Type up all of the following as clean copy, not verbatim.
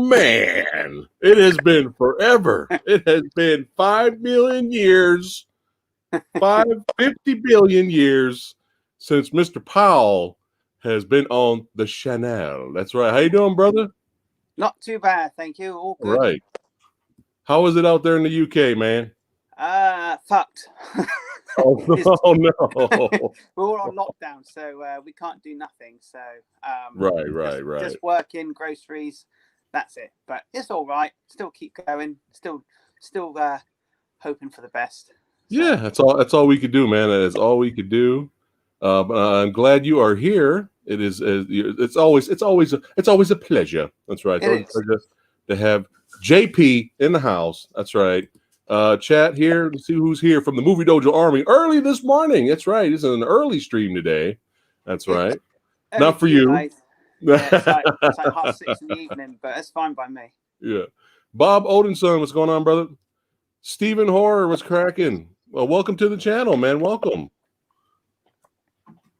man, it has been forever. It has been 5 million years, 50 billion years since Mr. Powell has been on the channel. That's right. How you doing, brother? Not too bad, thank you. All good. Right. How is it out there in the UK, man? Fucked. Oh no. We're all on lockdown, so we can't do nothing. So Right. Just working, groceries. That's it. But it's all right. Still keep going. Still hoping for the best. So. Yeah, that's all we could do, man. That's all we could do. But I'm glad you are here. It's always a pleasure. That's right. It's always a pleasure to have JP in the house. That's right. Chat here to see who's here from the Movie Dojo Army early this morning. That's right. It's an early stream today. That's right. Not for you. Yeah, it's like 6:30 in the evening, but it's fine by me. Yeah. Bob Odinson, what's going on, brother? Stephen Horror, what's cracking? Well, welcome to the channel, man. Welcome.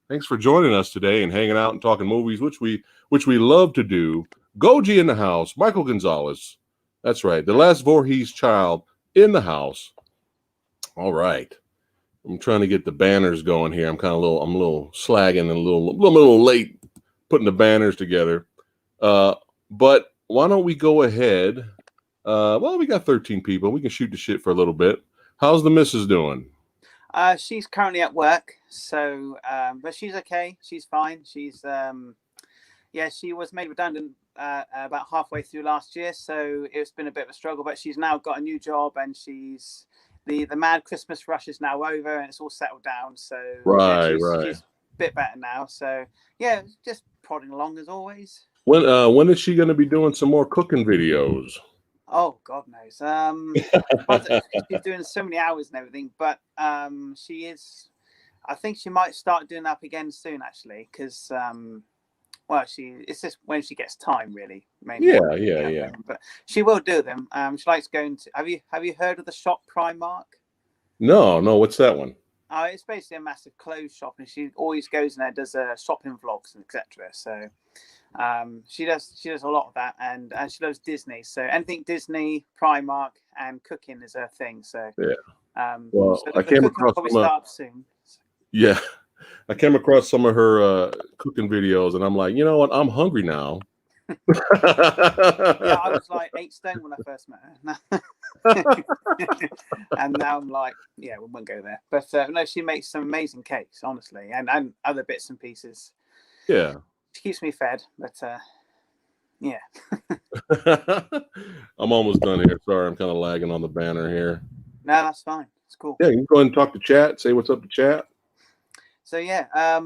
Thanks for joining us today and hanging out and talking movies, which we love to do. Goji in the house. Michael Gonzalez. That's right. The last Voorhees child in the house. All right. I'm trying to get the banners going here. I'm a little slagging and a little late putting the banners together. But why don't we go ahead? Well, we got 13 people. We can shoot the shit for a little bit. How's the missus doing? She's currently at work, so but she's okay. She's fine. She's she was made redundant about halfway through last year, so it's been a bit of a struggle. But she's now got a new job, and she's the mad Christmas rush is now over, and it's all settled down. So she's a bit better now. So yeah, just prodding along as always. When is she going to be doing some more cooking videos? Oh, God knows. She's doing so many hours and everything, but she is. I think she might start doing that again soon, actually, because it's just when she gets time, really. Mainly. Yeah. But she will do them. She likes going to. Have you heard of the shop Primark? No. What's that one? It's basically a massive clothes shop, and she always goes in there, does shopping vlogs and etc. So. She does a lot of that, and she loves Disney. So anything Disney, Primark, and cooking is her thing. So yeah. I came across start soon. Yeah, I came across some of her cooking videos, and I'm like, you know what? I'm hungry now. Yeah, I was like 8 stone when I first met her, and now I'm like, yeah, we won't go there. But no, she makes some amazing cakes, honestly, and other bits and pieces. Yeah. She keeps me fed, but yeah. I'm almost done here. Sorry, I'm kind of lagging on the banner here. No, that's fine. It's cool. Yeah, you can go ahead and talk to chat. Say what's up to chat. So yeah, I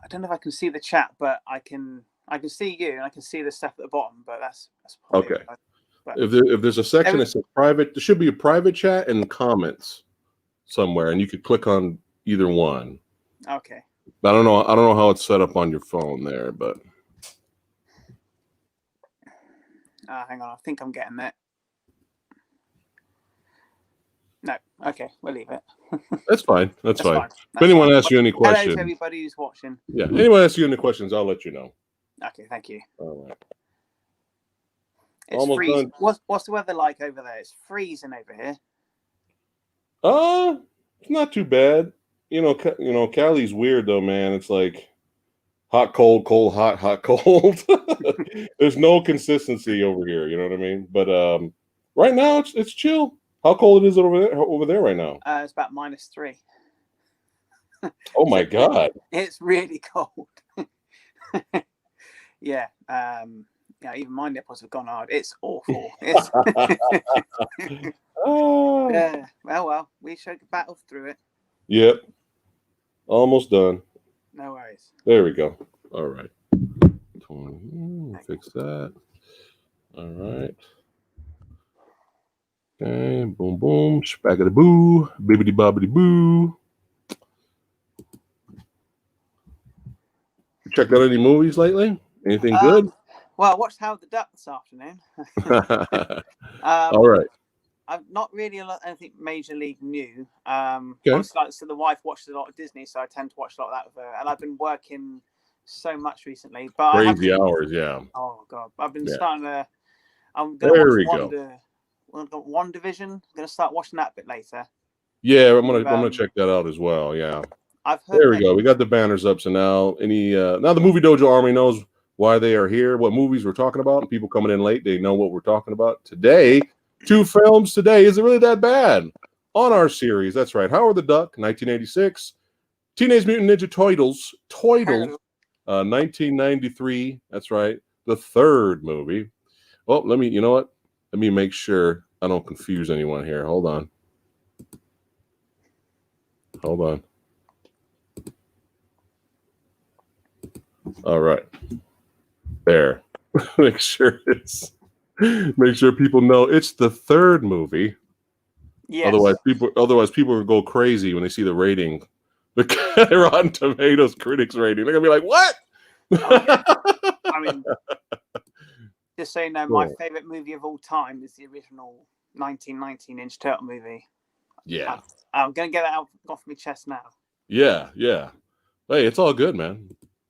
don't know if I can see the chat, but I can see you and I can see the stuff at the bottom. But that's okay. If there's a section that says private, there should be a private chat and comments somewhere, and you could click on either one. Okay. I don't know how it's set up on your phone there, but hang on, I think I'm getting that. No, okay, we'll leave it. That's fine. That's fine. If anyone asks you any questions, hello to everybody who's watching. Yeah, anyone asks you any questions, I'll let you know. Okay, thank you. All right. It's freezing. What's the weather like over there? It's freezing over here. It's not too bad. You know, Cali's weird though, man. It's like hot, cold, cold, hot, hot, cold. There's no consistency over here. You know what I mean? But right now it's chill. How cold is it over there right now? It's about -3. Oh my God! It's really cold. Yeah. Yeah. Even my nipples have gone hard. It's awful. It's Oh. Yeah. Well, we should battle through it. Yep. Almost done. No worries. There we go. All right. Fix that. All right. Okay. Boom, boom. Spaggity boo. Bibbidi bobbidi boo. You checked out any movies lately? Anything good? Well, I watched Howard the Duck this afternoon. All right. I've not really anything majorly new. Okay. So the wife watches a lot of Disney, so I tend to watch a lot of that with her. And I've been working so much recently, but crazy hours, yeah. Oh God, I've been starting to. I'm gonna There watch we go. One Division. I'm gonna start watching that a bit later. Yeah, I'm gonna check that out as well. Yeah. I've heard. There we go. We got the banners up. So now now the Movie Dojo Army knows why they are here, what movies we're talking about, and people coming in late, they know what we're talking about today. 2 films today. Is it really that bad? On our series, that's right. Howard the Duck, 1986. Teenage Mutant Ninja Turtles, 1993. That's right. The third movie. Oh, you know what? Let me make sure I don't confuse anyone here. Hold on. All right. There. make sure people know it's the third movie. Yes. Otherwise people will go crazy when they see the rating. The Rotten Tomatoes critics rating. They're gonna be like, what? I mean, just so you know, my favorite movie of all time is the original 1990 Ninja Turtle movie. Yeah. I'm gonna get that out off my chest now. Yeah. Hey, it's all good, man.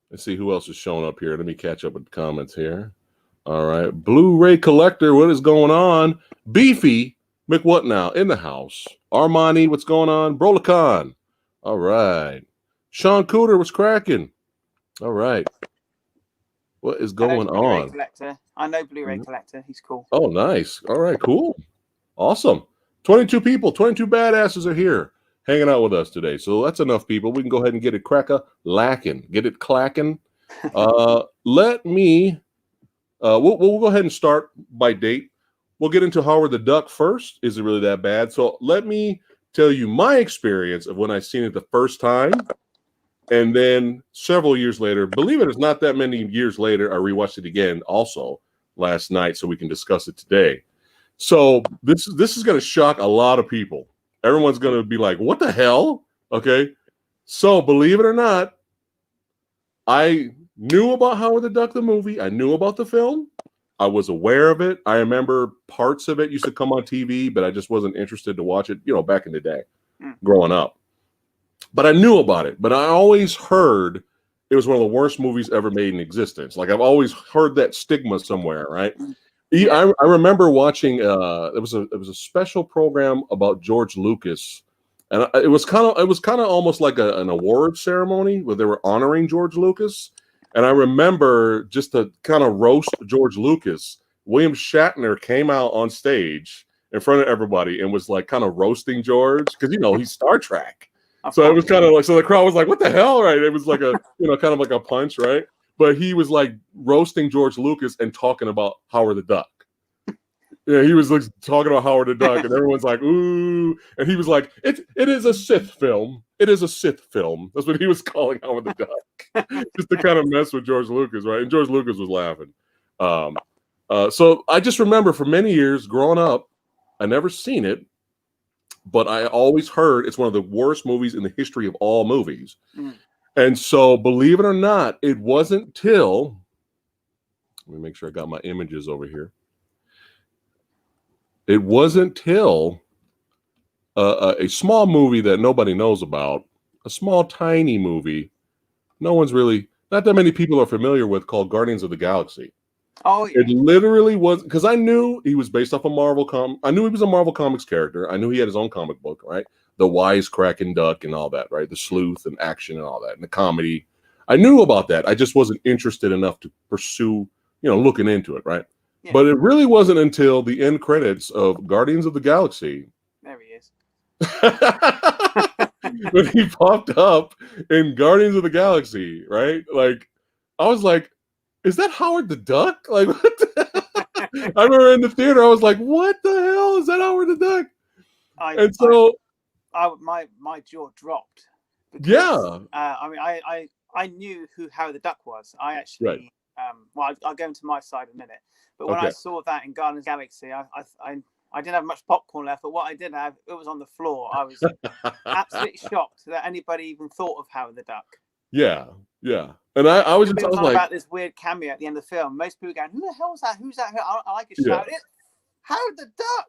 Let's see who else is showing up here. Let me catch up with the comments here. All right. Blu-ray collector, what is going on? Beefy McWhat now in the house. Armani, what's going on? Brolacan. All right. Sean Cooter, what's cracking? All right. What is going on? I know Blu-ray collector. He's cool. Oh, nice. All right, cool. Awesome. 22 people, 22 badasses are here hanging out with us today. So that's enough people. We can go ahead and get it lacking. Get it clacking. Let me we'll go ahead and start by date. We'll get into Howard the Duck first. Is it really that bad? So let me tell you my experience of when I seen it the first time. And then several years later, believe it, it's not that many years later, I rewatched it again also last night so we can discuss it today. So this is going to shock a lot of people. Everyone's going to be like, what the hell? Okay. So believe it or not, I knew about Howard the Duck, the movie. I knew about the film. I was aware of it. I remember parts of it used to come on TV, but I just wasn't interested to watch it, back in the day, growing up. But I knew about it. But I always heard it was one of the worst movies ever made in existence. Like I've always heard that stigma somewhere, right? I remember watching. It was a special program about George Lucas, and it was kind of almost like an award ceremony where they were honoring George Lucas. And I remember, just to kind of roast George Lucas, William Shatner came out on stage in front of everybody and was like kind of roasting George because he's Star Trek. So it was kind of like, so the crowd was like, what the hell, right? It was like a, kind of like a punch, right? But he was like roasting George Lucas and talking about Howard the Duck. Yeah, he was like talking about Howard the Duck, and everyone's like, ooh. And he was like, it is a Sith film. It is a Sith film. That's what he was calling Howard the Duck. Just to kind of mess with George Lucas, right? And George Lucas was laughing. So I just remember for many years growing up, I never seen it, but I always heard it's one of the worst movies in the history of all movies. And so, believe it or not, it wasn't till, let me make sure I got my images over here. It wasn't till a small movie that nobody knows about, a small, tiny movie, not that many people are familiar with, called Guardians of the Galaxy. Oh, yeah. It literally was, because I knew he was based off a Marvel I knew he was a Marvel Comics character. I knew he had his own comic book, right? The wisecracking duck and all that, right? The sleuth and action and all that, and the comedy. I knew about that. I just wasn't interested enough to pursue, looking into it, right? Yeah. But it really wasn't until the end credits of Guardians of the Galaxy. There he is. When he popped up in Guardians of the Galaxy, right? Like, I was like, is that Howard the Duck? Like, what the I remember in the theater, I was like, what the hell? Is that Howard the Duck? My jaw dropped. Because, yeah. I knew who Howard the Duck was. I actually, I'll go into my side in a minute. But when I saw that in Guardians of the Galaxy, I didn't have much popcorn left, but what I did have, it was on the floor. I was absolutely shocked that anybody even thought of Howard the Duck. Yeah. And I was like, about this weird cameo at the end of the film. Most people going, who the hell is that? Who's that? I like a shout. It's Howard the Duck.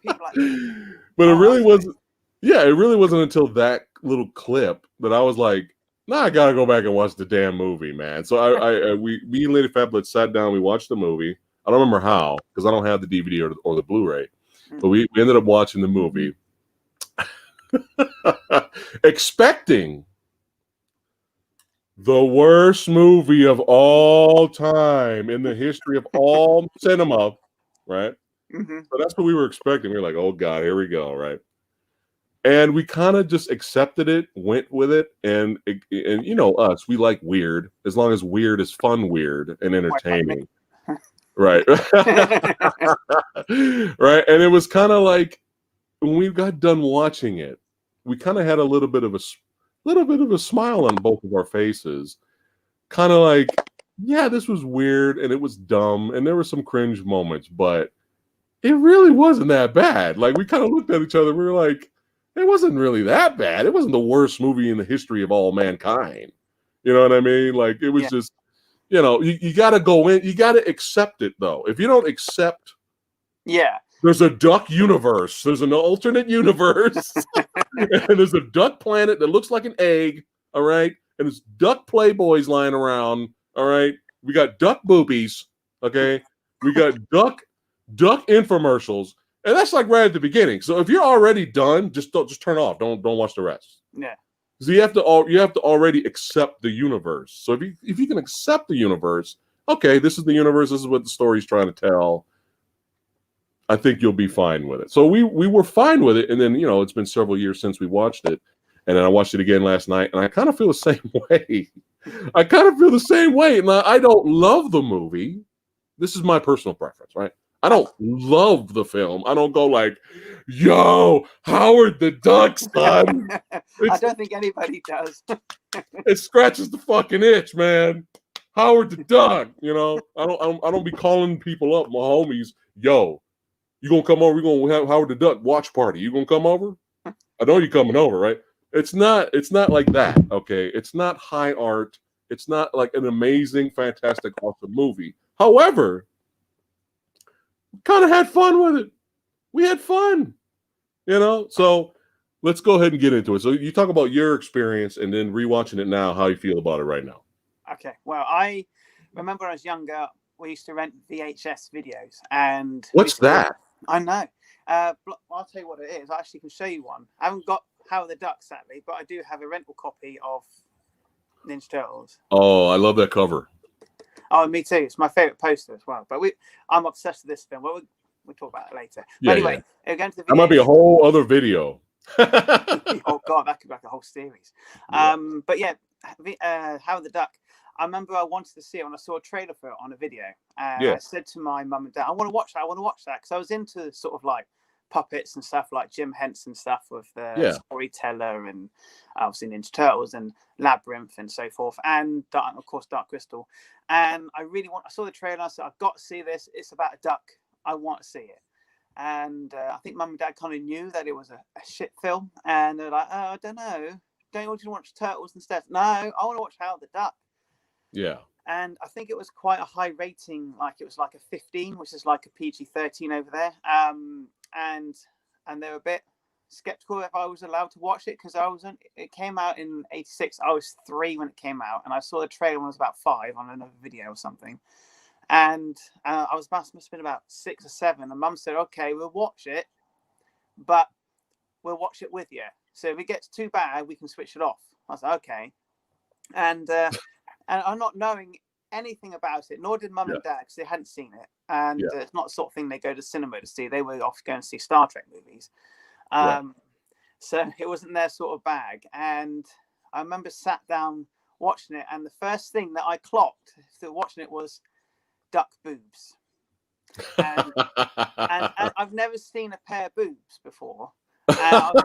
People but it really wasn't. Yeah, it really wasn't until that little clip that I was like, Now I gotta go back and watch the damn movie, man. So me and Lady Fablet sat down, we watched the movie. I don't remember how, because I don't have the DVD or the Blu-ray. But we ended up watching the movie. Expecting the worst movie of all time in the history of all cinema, right? So that's what we were expecting. We were like, oh God, here we go, right? And we kind of just accepted it, went with it, and you know us, we like weird, as long as weird is fun, weird and entertaining, right? Right, and it was kind of like when we got done watching it, we kind of had a little bit of a smile on both of our faces, kind of like, yeah, this was weird and it was dumb and there were some cringe moments, but it really wasn't that bad. Like we kind of looked at each other, we were like, it wasn't really that bad. It wasn't the worst movie in the history of all mankind. You know what I mean? Like it was just, you know, you got to go in, you got to accept it though. If you don't accept, there's a duck universe, there's an alternate universe, and there's a duck planet that looks like an egg, all right? And there's duck playboys lying around, all right? We got duck boobies, okay? We got duck infomercials. And that's like right at the beginning. So if you're already done, just turn off. Don't watch the rest. Yeah. So you have to already accept the universe. So if you can accept the universe, okay, this is the universe. This is what the story's trying to tell. I think you'll be fine with it. So we were fine with it, and then it's been several years since we watched it, and then I watched it again last night, and I kind of feel the same way. I kind of feel the same way. Now I don't love the movie. This is my personal preference, right? I don't love the film. I don't go like, yo, Howard the Duck, son. I don't think anybody does. It scratches the fucking itch, man. Howard the Duck, I don't be calling people up, my homies, yo, you gonna come over? We're gonna have Howard the Duck watch party. You gonna come over? I know you're coming over, right? It's not like that, okay? It's not high art. It's not like an amazing, fantastic, awesome movie. However, kind of had fun with it. We had fun, So let's go ahead and get into it. So you talk about your experience and then rewatching it now, how you feel about it right now. Okay. Well, I remember when I was younger, we used to rent VHS videos. And what's that? I know. I'll tell you what it is. I actually can show you one. I haven't got Howard the Duck, sadly, but I do have a rental copy of Ninja Turtles. Oh, I love that cover. Oh, me too. It's my favorite poster as well. But I'm obsessed with this film. We'll talk about it later. But anyway, going to the that might be a whole other video. Oh God, that could be like a whole series. Yeah. But yeah, Howard the Duck. I remember I wanted to see it when I saw a trailer for it on a video, and I said to my mum and dad, "I want to watch that. I want to watch that," because I was into sort of like puppets and stuff like Jim Henson stuff with the Storyteller and obviously Ninja Turtles and Labyrinth and so forth, and of course Dark Crystal. And I saw the trailer and I said, I've got to see this. It's about a duck. I want to see it. And I think mum and dad kind of knew that it was a shit film, and they're like, oh, I don't know. Don't you want to watch Turtles instead? No, I want to watch Howard the Duck. Yeah. And I think it was quite a high rating, like it was like a 15, which is like a PG-13 over there. And they were a bit skeptical if I was allowed to watch it because it came out in 86. I was 3 when it came out, and I saw the trailer when I was about 5 on another video or something. And I must have been about 6 or 7. And Mum said, "Okay, we'll watch it, but we'll watch it with you. So if it gets too bad, we can switch it off." I was like, "Okay." And I'm not knowing anything about it, nor did Mum and Dad, because they hadn't seen it. And it's not the sort of thing they go to cinema to see. They were off going to see Star Trek movies. So it wasn't their sort of bag. And I remember sat down watching it, and the first thing that I clocked after watching it was duck boobs. And I've never seen a pair of boobs before. And I was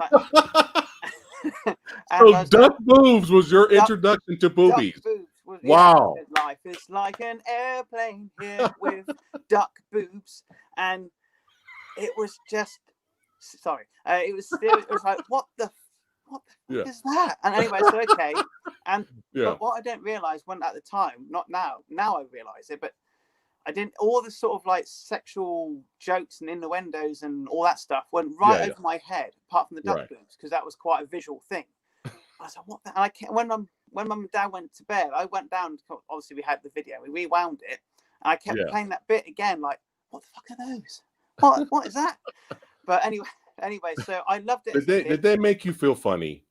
like, so duck boobs was your introduction to boobies. Duck boobs was, wow. Life is like an airplane here with duck boobs. And it was just, it was like, what the fuck is that? And anyway, so okay. And but what I didn't realize at the time, not now I realize it, but I didn't, all the sort of like sexual jokes and innuendos and all that stuff went right over my head, apart from the duck boobs, because that was quite a visual thing. I was like, what the? And when when Mum and Dad went to bed, I went down. Obviously, we had the video. We rewound it, and I kept playing that bit again. Like, what the fuck are those? What is that? But anyway, so I loved it. Did they make you feel funny?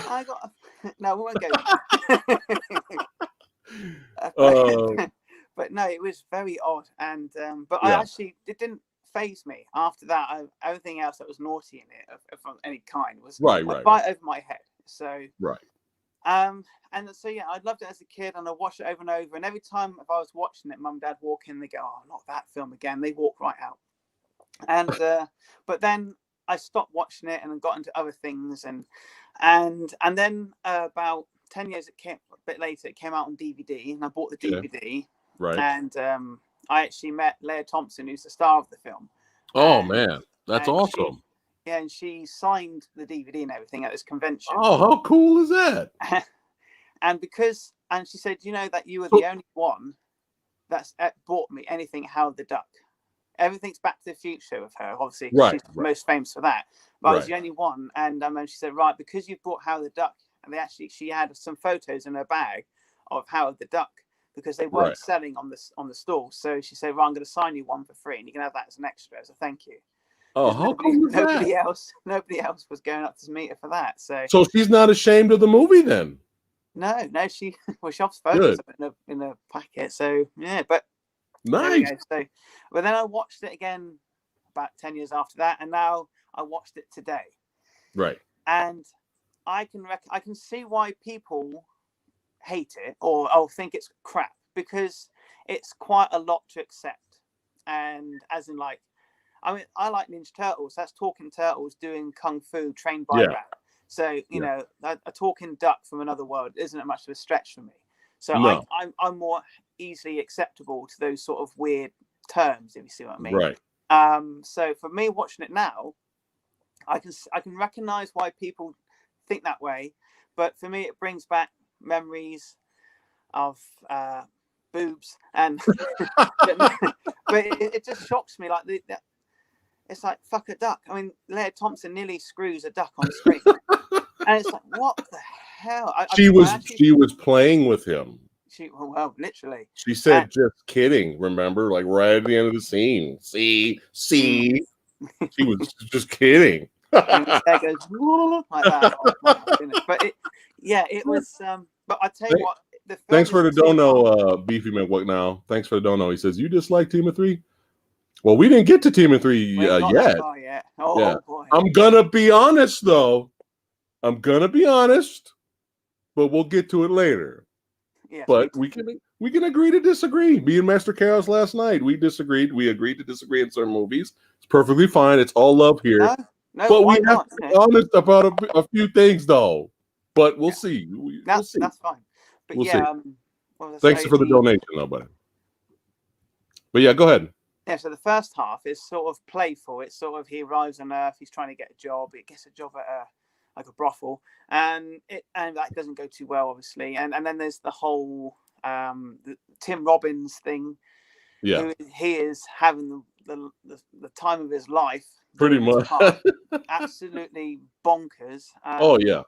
I got no, we won't go there. But no, it was very odd, and but it didn't phase me. After that, everything else that was naughty in it of any kind was right over my head. So and so I loved it as a kid, and I watched it over and over. And every time if I was watching it, Mum and Dad walk in, they go, "Oh, not that film again." They walk right out. And but then I stopped watching it and got into other things, and then about 10 years a bit later, it came out on DVD, and I bought the DVD. Right. And I actually met Leah Thompson, who's the star of the film. Oh, man. That's awesome. And she signed the DVD and everything at this convention. Oh, how cool is that? And she said, you know, that you were the only one that's bought me anything Howard the Duck. Everything's Back to the Future with her, obviously. She's most famous for that. But I was the only one. And she said, right, because you bought Howard the Duck, and she had some photos in her bag of Howard the Duck, because they weren't selling on the stall. So she said, well, I'm going to sign you one for free, and you can have that as an extra as a thank you. Oh, how cool is that? Nobody else was going up to meet her for that. So she's not ashamed of the movie then? No, she offers photos in a packet. So yeah, but nice. So, but then I watched it again about 10 years after that, and now I watched it today. Right. And I can see why people hate it or think it's crap, because it's quite a lot to accept. And as in, like, I mean, I like Ninja Turtles. That's talking turtles doing kung fu trained by rap. So you know, a talking duck from another world isn't much of a stretch for me. So I'm more easily acceptable to those sort of weird terms, if you see what I mean. Right. So for me, watching it now, I can recognize why people think that way, but for me, it brings back memories of boobs, and but it just shocks me. Like it's like, fuck a duck. I mean, Leah Thompson nearly screws a duck on screen, and it's like, what the hell? She was playing with him. Well, literally. She said, "Just kidding." Remember, like right at the end of the scene. See. She was just kidding. And his hair goes like that. Oh, my goodness. But it was. But I tell you what. Thanks for the dono, Beefy McWuck. Now, thanks for the dono. He says, "You dislike Team of 3?" Well, we didn't get to Team of 3 yet. Oh boy. I'm gonna be honest, though. But we'll get to it later. Yeah. But we can agree to disagree. Me and Master Chaos last night, we disagreed. We agreed to disagree in certain movies. It's perfectly fine. It's all love here. No, but we have to be honest about a few things, though. But we'll see. We'll see. That's fine. But we'll see. Thanks for the donation, though, buddy. But yeah, go ahead. Yeah, so the first half is sort of playful. It's sort of, he arrives on Earth, he's trying to get a job. He gets a job at a brothel, and that doesn't go too well, obviously. And then there's the whole the Tim Robbins thing. Yeah, he is having the time of his life. Pretty much, absolutely bonkers. Oh yeah,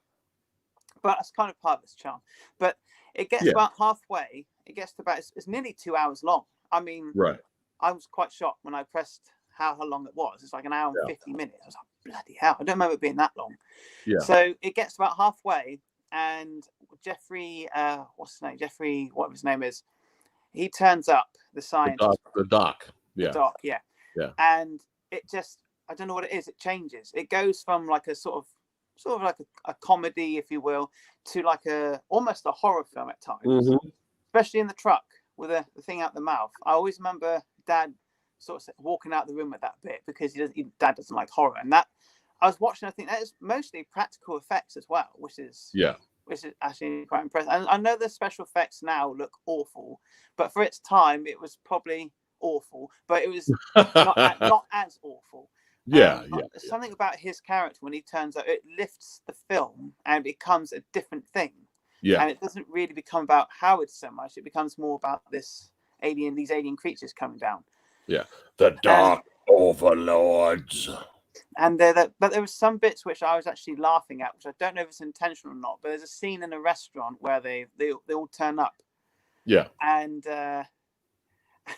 but that's kind of part of its charm. But it gets about halfway. It gets to about it's nearly 2 hours long. I mean, right. I was quite shocked when I pressed how long it was. It's like an hour and 50 minutes. I was like, bloody hell. I don't remember it being that long. Yeah. So it gets about halfway, and Jeffrey, what's his name? Jeffrey, whatever his name is, he turns up, the scientist. The doc. Yeah. The doc, yeah. Yeah. And it just, I don't know what it is. It changes. It goes from like a sort of like a comedy, if you will, to like almost a horror film at times, especially in the truck with the thing out the mouth. I always remember Dad sort of walking out the room at that bit, because Dad doesn't like horror. And that I was watching, I think that is mostly practical effects as well, which is actually quite impressive. And I know the special effects now look awful, but for its time it was probably awful, but it was not as awful. Something about his character when he turns out, it lifts the film and becomes a different thing. Yeah. And it doesn't really become about Howard so much. It becomes more about these alien creatures coming down. Yeah. The Dark Overlords. And but there was some bits which I was actually laughing at, which I don't know if it's intentional or not. But there's a scene in a restaurant where they all turn up. Yeah. And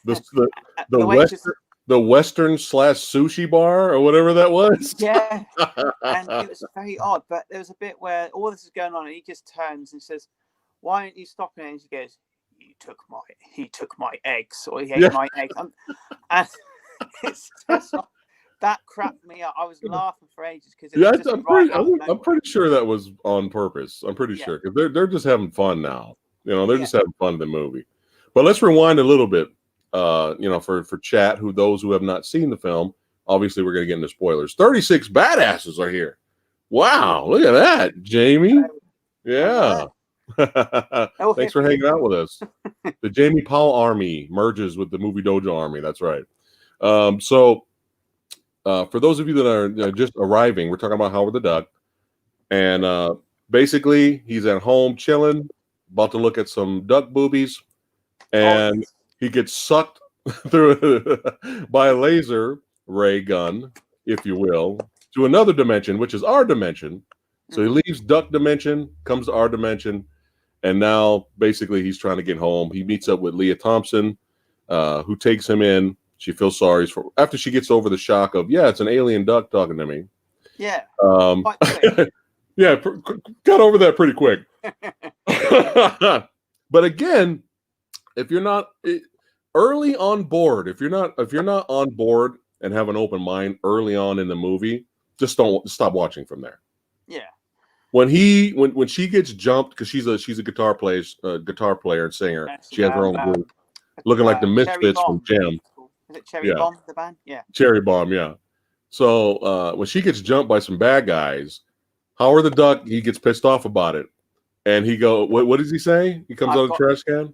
The the waitress, the Western / sushi bar or whatever that was. Yeah. And it was very odd. But there was a bit where all this is going on, and he just turns and says, "Why aren't you stopping?" And she goes, he took my eggs, or he ate my eggs." And it's just that cracked me up. I was laughing for ages because I'm pretty sure that was on purpose. I'm pretty sure because they're just having fun now. They're just having fun in the movie. But let's rewind a little bit. For chat, those who have not seen the film, obviously we're going to get into spoilers. 36 badasses are here. Wow, look at that, Jamie. Yeah. Thanks for hanging out with us. The Jamie Powell Army merges with the Movie Dojo Army. That's right. So for those of you that are just arriving, we're talking about Howard the Duck. And basically, he's at home chilling, about to look at some duck boobies. And he gets sucked through by a laser ray gun, if you will, to another dimension, which is our dimension. So he leaves duck dimension, comes to our dimension, and now basically he's trying to get home. He meets up with Leah Thompson, who takes him in. She feels sorry after she gets over the shock of, it's an alien duck talking to me. Yeah. Yeah, got over that pretty quick. But again, if you're not early on board, if you're not on board and have an open mind early on in the movie, just stop watching from there. Yeah. When she gets jumped, because she's a guitar player and singer, she has her own group, looking like the Misfits from Jam. Is it Cherry Bomb, the band? Yeah. Cherry Bomb, yeah. So when she gets jumped by some bad guys, Howard the Duck, he gets pissed off about it, and he what does he say? He comes out of the trash can.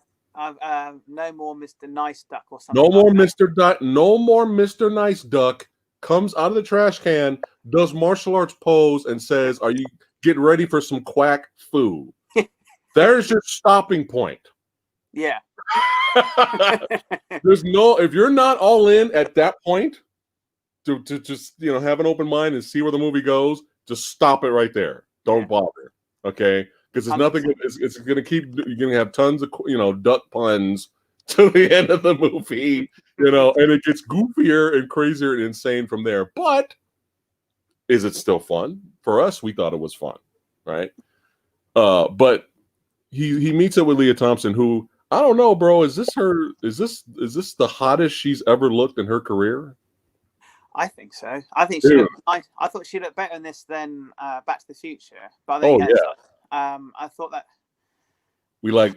No more Mr. Nice Duck or something. No more Mr. Duck. No more Mr. Nice Duck. Comes out of the trash can, does martial arts pose, and says, "Are you getting ready for some quack food?" There's your stopping point. Yeah. If you're not all in at that point to just have an open mind and see where the movie goes, just stop it right there. Don't bother. Okay. Because it's nothing. It's going to keep. You're going to have tons of duck puns to the end of the movie, and it gets goofier and crazier and insane from there. But is it still fun? For us, we thought it was fun, right? But he meets up with Leah Thompson, who I don't know, bro. Is this the hottest she's ever looked in her career? I think so. I think she looked nice. I thought she looked better in this than Back to the Future. But I thought that we like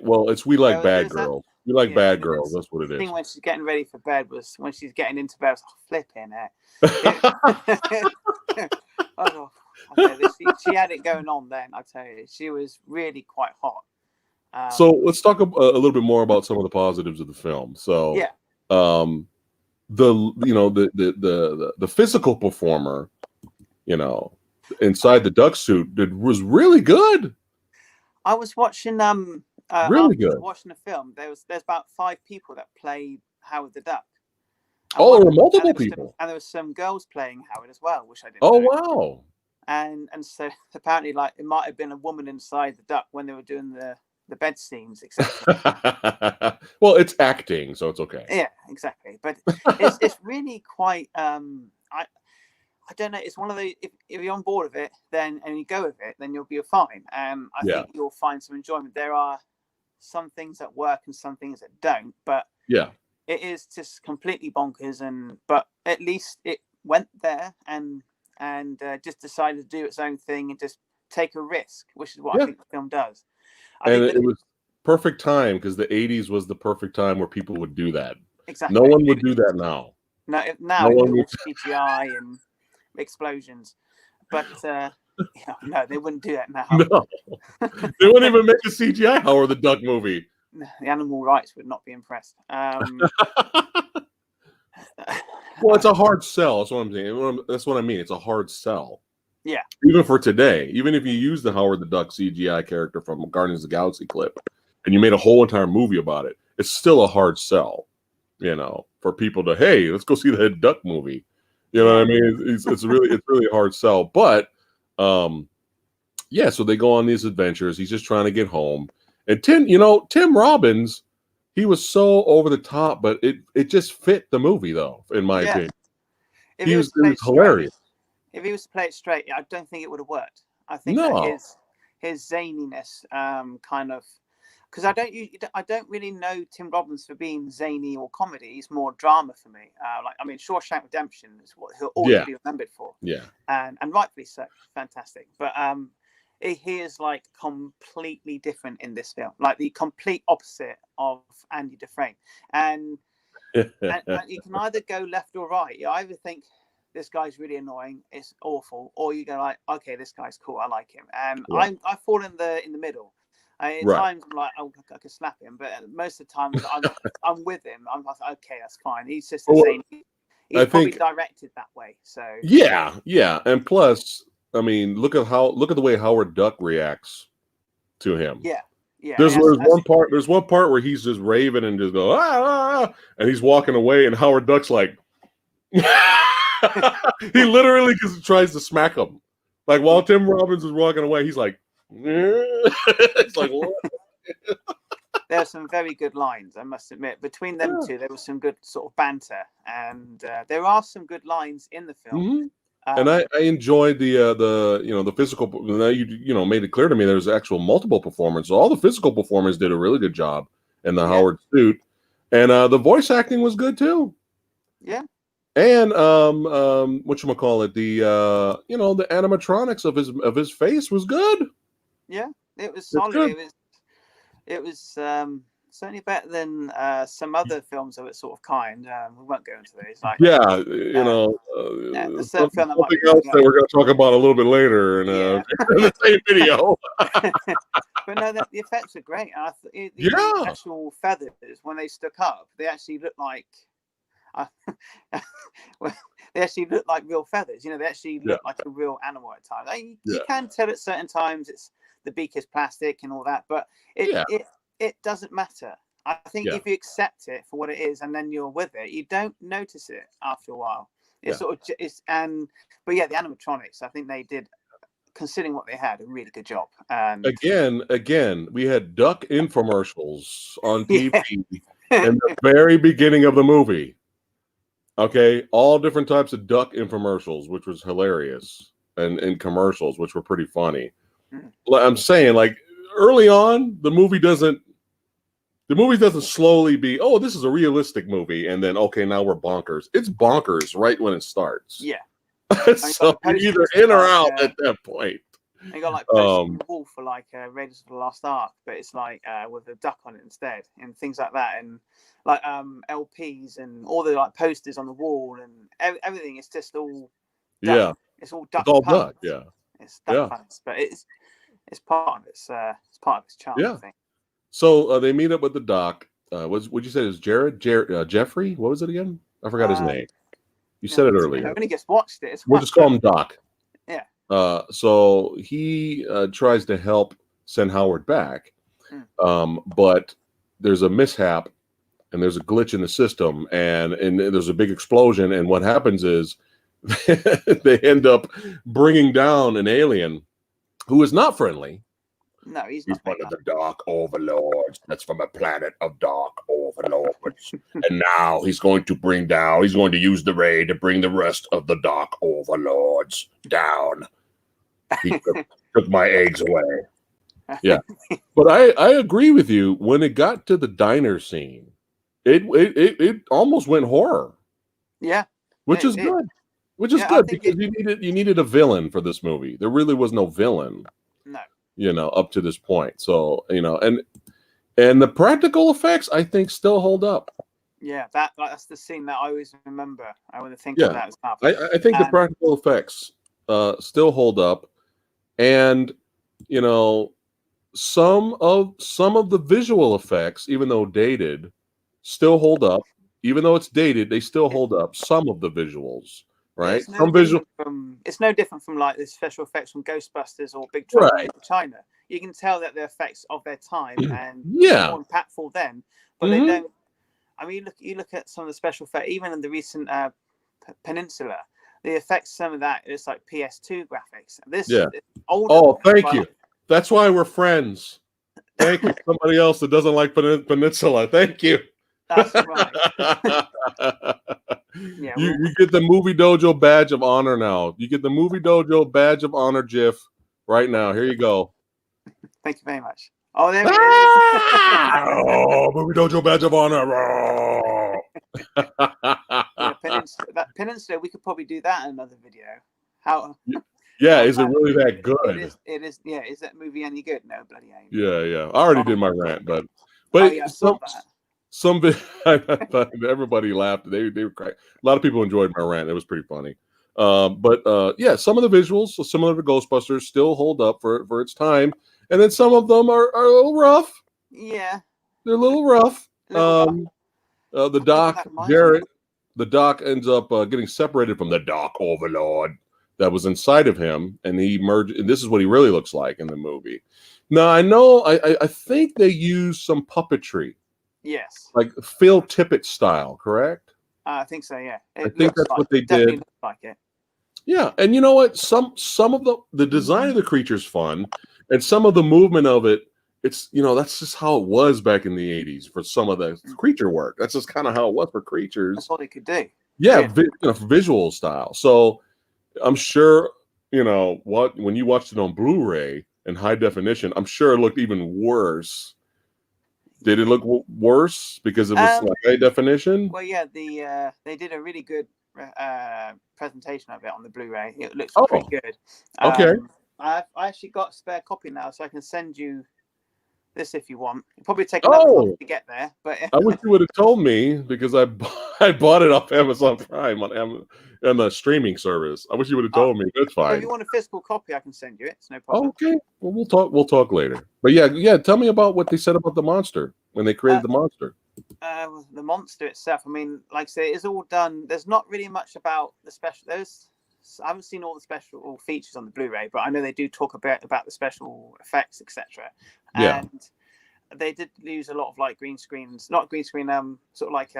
bad girls. We like bad girls. That's what it is. The thing when she's getting ready for bed was when she's getting into bed. I was flipping it. She had it going on then. I tell you, she was really quite hot. So let's talk a little bit more about some of the positives of the film. So the physical performer, inside the duck suit was really good. I was watching really good. Watching the film. There's about 5 people that play Howard the Duck. There were multiple people, and there was some girls playing Howard as well, which I didn't. Oh know. Wow! And so apparently, it might have been a woman inside the duck when they were doing the bed scenes, etc. Well, it's acting, so it's okay. Yeah, exactly. But it's really quite. I don't know. It's one of the if you're on board with it, and you go with it, then you'll be fine. I think you'll find some enjoyment. There are some things that work and some things that don't, but it is just completely bonkers. But at least it went there and just decided to do its own thing and just take a risk, which is what I think the film does. It was perfect time because the 80s was the perfect time where people would do that. Exactly. No one would do that now. No one would CGI and explosions, but no, they wouldn't do that now. No, they wouldn't even make a CGI Howard the Duck movie. The animal rights would not be impressed. Well, it's a hard sell. That's what I'm saying. That's what I mean. It's a hard sell. Yeah. Even for today, even if you use the Howard the Duck CGI character from Guardians of the Galaxy clip, and you made a whole entire movie about it, it's still a hard sell. For people to, hey, let's go see the Duck movie. You know what I mean? It's really a hard sell. But yeah, so they go on these adventures. He's just trying to get home. And Tim Robbins, he was so over the top, but it just fit the movie though, in my opinion. If It he was was to play it hilarious. straight, if he was to play it straight, I don't think it would have worked. I think that No. his zaniness, kind of, because I don't really know Tim Robbins for being zany or comedy. He's more drama for me. Shawshank Redemption is what he'll always be remembered for. Yeah. And rightfully so, fantastic. But he is like completely different in this film, like the complete opposite of Andy Dufresne. And you can either go left or right. You either think this guy's really annoying, it's awful, or you go like, okay, this guy's cool, I like him. And I fall in the middle. At times I'm like, I could slap him, but most of the times I'm with him. I'm like, okay, that's fine. He's just the same. He's probably directed that way. So yeah, and plus, I mean, look at the way Howard Duck reacts to him. Yeah. There's one part where he's just raving and just go and he's walking away, and Howard Duck's like, he literally just tries to smack him, like while Tim Robbins is walking away. He's like, it's like what? There are some very good lines, I must admit. Between them two, there was some good sort of banter, and there are some good lines in the film. Mm-hmm. And I enjoyed the physical. Now you made it clear to me there's actual multiple performers. So all the physical performers did a really good job in the Howard suit, and the voice acting was good too. Yeah. And whatchamacallit, the the animatronics of his face was good. Yeah, it was solid. It was certainly better than some other films of its sort of kind. We won't go into these. Like something else that we're going to talk about a little bit later in the same video. But no, the effects are great. The actual feathers, when they stuck up, they actually look like. They actually look like real feathers. They actually look like a real animal at times. You can tell at certain times it's the beak is plastic and all that, but it doesn't matter. I think if you accept it for what it is and then you're with it, you don't notice it after a while. The animatronics, I think they did, considering what they had, a really good job. And again, we had duck infomercials on TV in the very beginning of the movie. Okay, all different types of duck infomercials, which was hilarious, and commercials, which were pretty funny. I'm saying, like, early on, the movie doesn't slowly be, oh, this is a realistic movie, and then okay, now we're bonkers. It's bonkers right when it starts. Yeah. So you're either in or out at that point. They got like posters on the wall for like Raiders of the Lost Ark, but it's like with a duck on it instead, and things like that, and like LPs and all the like posters on the wall and everything. It's just all duck. It's all duck. It's all duck. Yeah. It's duck puns, but it's part of its charm. Yeah. I think. So they meet up with the doc. Would you say it was Jeffrey? What was it again? I forgot his name. You said it earlier. I only just watched it. We'll just call him Doc. Yeah. So he tries to help send Howard back, but there's a mishap and there's a glitch in the system, and there's a big explosion. And what happens is they end up bringing down an alien who is not friendly. No, he's one of the Dark Overlords. That's from a planet of Dark Overlords. And now he's going to use the ray to bring the rest of the Dark Overlords down. He took my eggs away. Yeah. But I agree with you. When it got to the diner scene, it almost went horror. Yeah. Which is good. Which is good because you needed a villain for this movie. There really was no villain. No. Up to this point. So, and the practical effects, I think, still hold up. Yeah, that's the scene that I always remember. I would think of that as I think the practical effects still hold up. And, some of the visual effects, even though dated, still hold up. Even though it's dated, they still hold up. Some of the visuals. Right. It's no different from like the special effects from Ghostbusters or Big Trouble in China. You can tell that they're effects of their time and more impactful then, but they don't. I mean, you look at some of the special effects, even in the recent Peninsula. the effects, some of that is like PS2 graphics. This Yeah. is older. Oh, thank but you. That's why we're friends. Thank you. Somebody else that doesn't like Peninsula. Thank you. That's right. Yeah, you get the Movie Dojo badge of honor now. You get the Movie Dojo badge of honor GIF right now. Here you go. Thank you very much. Oh, there it is. Oh, Movie Dojo badge of honor. Yeah, Peninsula. We could probably do that in another video. How? Yeah, is it really that good? It is. Yeah, is that movie any good? No, bloody ain't. Yeah. I already did my rant, but Oh, yeah, I saw that. I thought everybody laughed. They were crying. A lot of people enjoyed my rant. It was pretty funny. Yeah, some of the visuals, so similar to Ghostbusters, still hold up for its time, and then some of them are a little rough. Yeah, they're a little rough. The Doc, Jarrett, the Doc ends up getting separated from the Doc Overlord that was inside of him, and he merged. And this is what he really looks like in the movie. Now I know. I think they used some puppetry. Yes. Like Phil Tippett style, correct? I think so, yeah. I think that's what they did. Looks like it. Yeah, and you know what? Some of the design of the creature's fun, and some of the movement of it, it's that's just how it was back in the 80s for some of the creature work. That's just kind of how it was for creatures. That's all they could do. Yeah, visual style. So I'm sure, when you watched it on Blu-ray in high definition, I'm sure it looked even worse. Did it look worse because it was like high definition? Well, yeah, they did a really good presentation of it on the Blu-ray. It looks pretty good. Okay. I actually got a spare copy now, so I can send you this if you want. It'll probably take another month to get there, but I wish you would have told me because I bought it off Amazon Prime on the streaming service. I wish you would have told me. That's fine. If you want a physical copy, I can send you it. It's no problem. Okay. Well, we'll talk later. But yeah. Tell me about what they said about the monster when they created the monster. The monster itself. I mean, like I say, it's all done. There's not really much about the special. I haven't seen all the special features on the Blu-ray, but I know they do talk a bit about the special effects, etc. Yeah. And they did use a lot of like green screens, not green screen, sort of like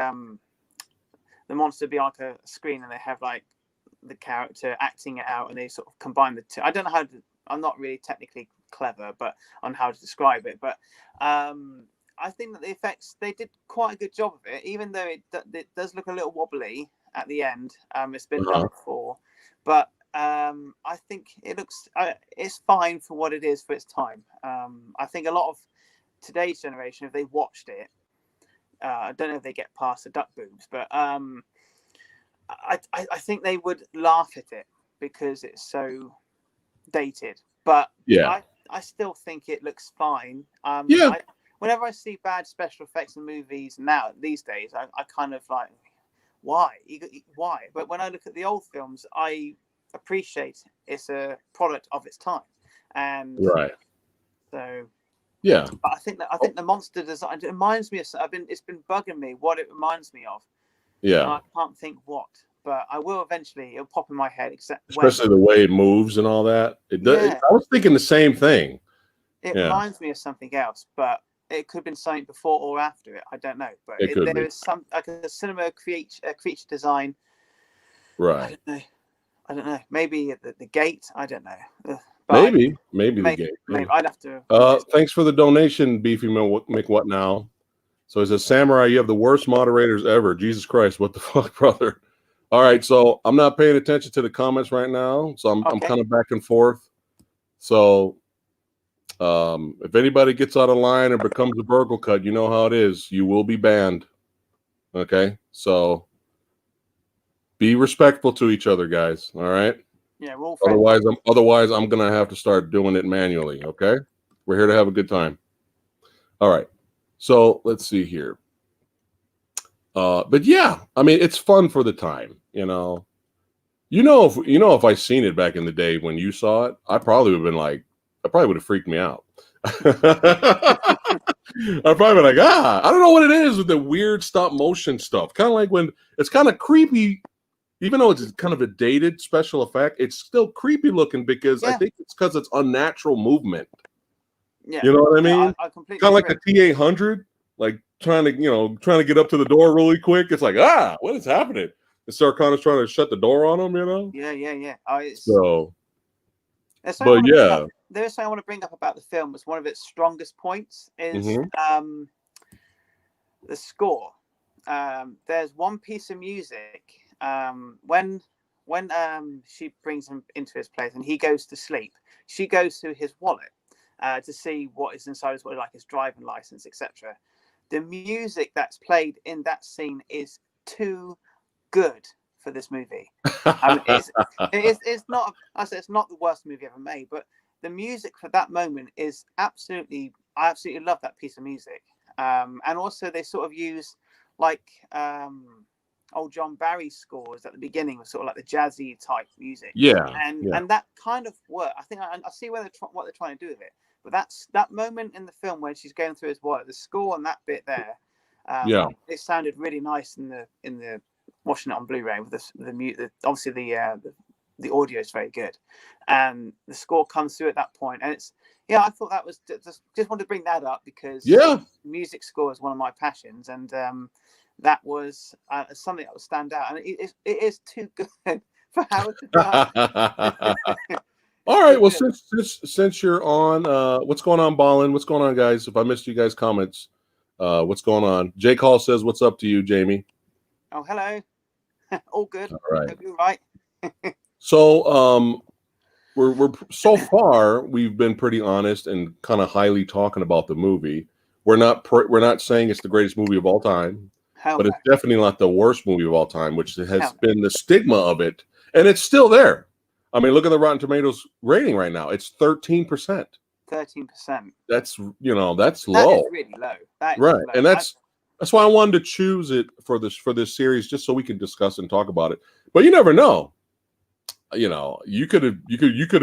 the monster be like a screen, and they have like the character acting it out, and they sort of combine the two. I don't know how to. I'm not really technically clever, but on how to describe it. But I think that the effects, they did quite a good job of it, even though it does look a little wobbly at the end. It's been done before, but I think it looks it's fine for what it is for its time. I think a lot of today's generation, if they watched it, I don't know if they get past the duck boobs, but I think they would laugh at it because it's so dated. But yeah, I still think it looks fine. Whenever I see bad special effects in movies now these days, I kind of like, why? But when I look at the old films, I appreciate it's a product of its time, and so yeah. But I think the monster design, it reminds me of. It's been bugging me what it reminds me of. Yeah, and I can't think what, but I will eventually. It'll pop in my head, especially the way it moves and all that. It does. Yeah. I was thinking the same thing. It reminds me of something else, but it could have been something before or after it. I don't know, but there is some like a cinema creature design. Right. I don't know. Maybe the gate. I don't know. Maybe the gate. Maybe I'd have to. Thanks for the donation, Beefy Mick. What now? So he says, Samurai, you have the worst moderators ever. Jesus Christ, what the fuck, brother? All right, so I'm not paying attention to the comments right now, so I'm kind of back and forth. So if anybody gets out of line or becomes a burgle cut, you know how it is. You will be banned. Okay, so be respectful to each other, guys. All right. Yeah, we're all otherwise, I'm gonna have to start doing it manually. Okay, we're here to have a good time. All right. So let's see here. But yeah, I mean, it's fun for the time. If I seen it back in the day when you saw it, I probably would have freaked me out. I'd probably be like, I don't know what it is with the weird stop motion stuff. Kind of like when it's kind of creepy, even though it's kind of a dated special effect, it's still creepy looking because I think it's because it's unnatural movement. Yeah. You know what I mean? Yeah, I completely kind of like the T-800, like trying to get up to the door really quick. It's like, what is happening? and Sarah Connor's trying to shut the door on him, you know. Yeah. So, There's something I but want to bring yeah, up. There's something I want to bring up about the film. Was one of its strongest points is hmm the score. There's one piece of music when she brings him into his place and he goes to sleep. She goes through his wallet to see what is inside his wallet, like his driving license, etc. The music that's played in that scene is too good for this movie. I mean, it's not. I say it's not the worst movie ever made, but the music for that moment is absolutely. I absolutely love that piece of music. And also they sort of use like old John Barry scores at the beginning was sort of like the jazzy type music, yeah, and yeah, that kind of work. I think I see where what they're trying to do with it, but that's that moment in the film when she's going through his wallet, the score on that bit there. yeah. It sounded really nice in the watching it on Blu-ray with obviously the audio is very good, and the score comes through at that point, and it's I thought that was just wanted to bring that up because Yeah. music score is one of my passions, and that was something that would stand out, and it is too good for how it's done. All It's right. too Well, good. since you're on, what's going on, Ballin? What's going on, guys? If I missed you guys' comments, what's going on? Jake Hall says, "What's up to you, Jamie?" Oh, hello. All good. All right. Hope you're right. So, we're so far we've been pretty honest and kind of highly talking about the movie. We're not saying it's the greatest movie of all time, Hell but no. it's definitely not the worst movie of all time, which has Hell been the stigma of it, and it's still there. I mean, look at the Rotten Tomatoes rating right now; it's 13%. 13%. That's that's That is low, really low. That is right? low. And that's why I wanted to choose it for this series, just so we can discuss and talk about it. But you never know. You could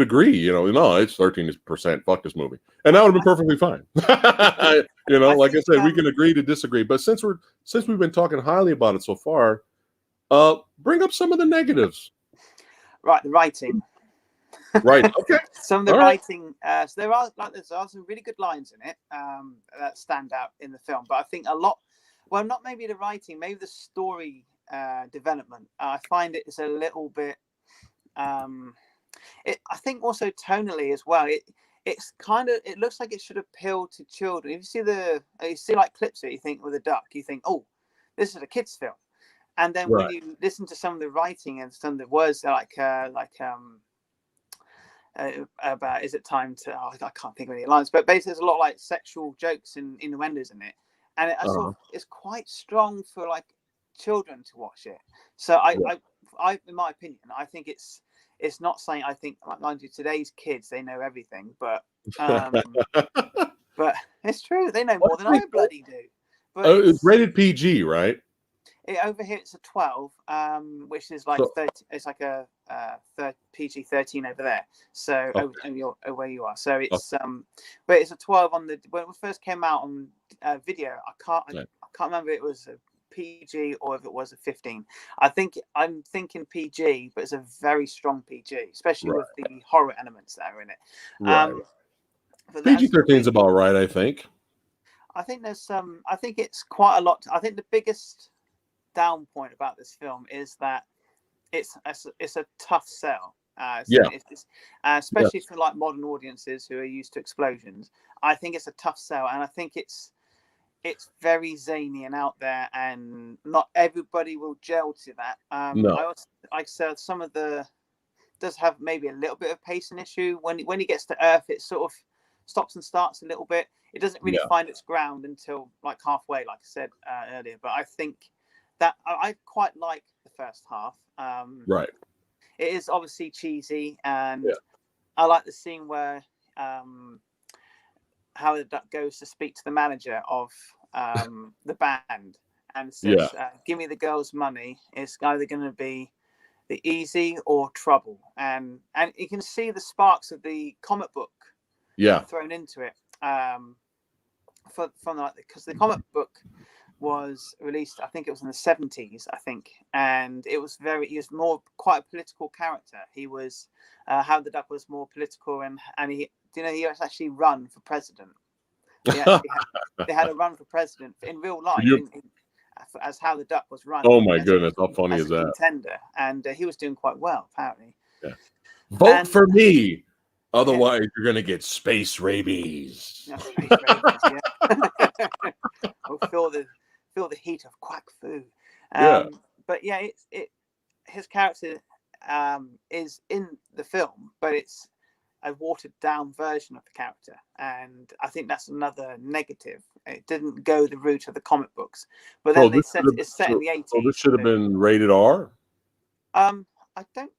agree. No, it's 13%. Fuck this movie, and that would have been perfectly fine. I Like I think said, we can agree to disagree. But since we've been talking highly about it so far, bring up some of the negatives. right, the writing. Right. Okay. Some of the All right. writing. So there are some really good lines in it that stand out in the film, but I think a lot. Well, not maybe the writing, maybe the story development. I find it is a little bit. I think also tonally as well. It looks like it should appeal to children. If you see like clips of it, you think with a duck, you think, oh, this is a kids film. And then when Right. you listen to some of the writing and some of the words about is it time to I can't think of any lines, but basically there's a lot of like sexual jokes and innuendos in it, and it's quite strong for like children to watch it. So I in my opinion, I think it's not saying I think like mind you, today's kids they know everything, but but it's true they know more than I bloody do. But It's rated PG, right? over here it's a 12, which is like So, 30. It's like a PG-13 over there. So okay. where you are, so it's but it's a 12 on the when it first came out on video. I can't remember if it was a PG or if it was a 15. I'm thinking PG, but it's a very strong PG, especially with the horror elements that are in it. Right. But PG-13 is about right, I think. I think there's some. I think it's quite a lot. I think the biggest down point about this film is that it's a tough sell. Especially for like modern audiences who are used to explosions. I think it's a tough sell, and I think it's very zany and out there, and not everybody will gel to that. No. I said some of the does have maybe a little bit of pacing issue when he gets to Earth. It sort of stops and starts a little bit. It doesn't really find its ground until like halfway, like I said earlier. But I think that I quite like the first half. Right. It is obviously cheesy, and I like the scene where Howard the Duck goes to speak to the manager of the band and says, "Give me the girls' money. It's either going to be the easy or trouble," and you can see the sparks of the comic book thrown into it because the comic book was released, I think it was in the 70s, I think, and he was more quite a political character. He was Howard the Duck was more political, and he was actually run for president. They had a run for president in real life, as how the Duck was run. Oh my goodness, how funny is a that? contender, and he was doing quite well apparently. Yeah. Vote for me, otherwise you're gonna get space rabies. Yeah, space rabies, yeah. Or feel the heat of quack food. Yeah. But yeah, his character is in the film, but it's a watered down version of the character, and I think that's another negative. It didn't go the route of the comic books, but then it's set in the 80s. So this should have been rated R. I don't.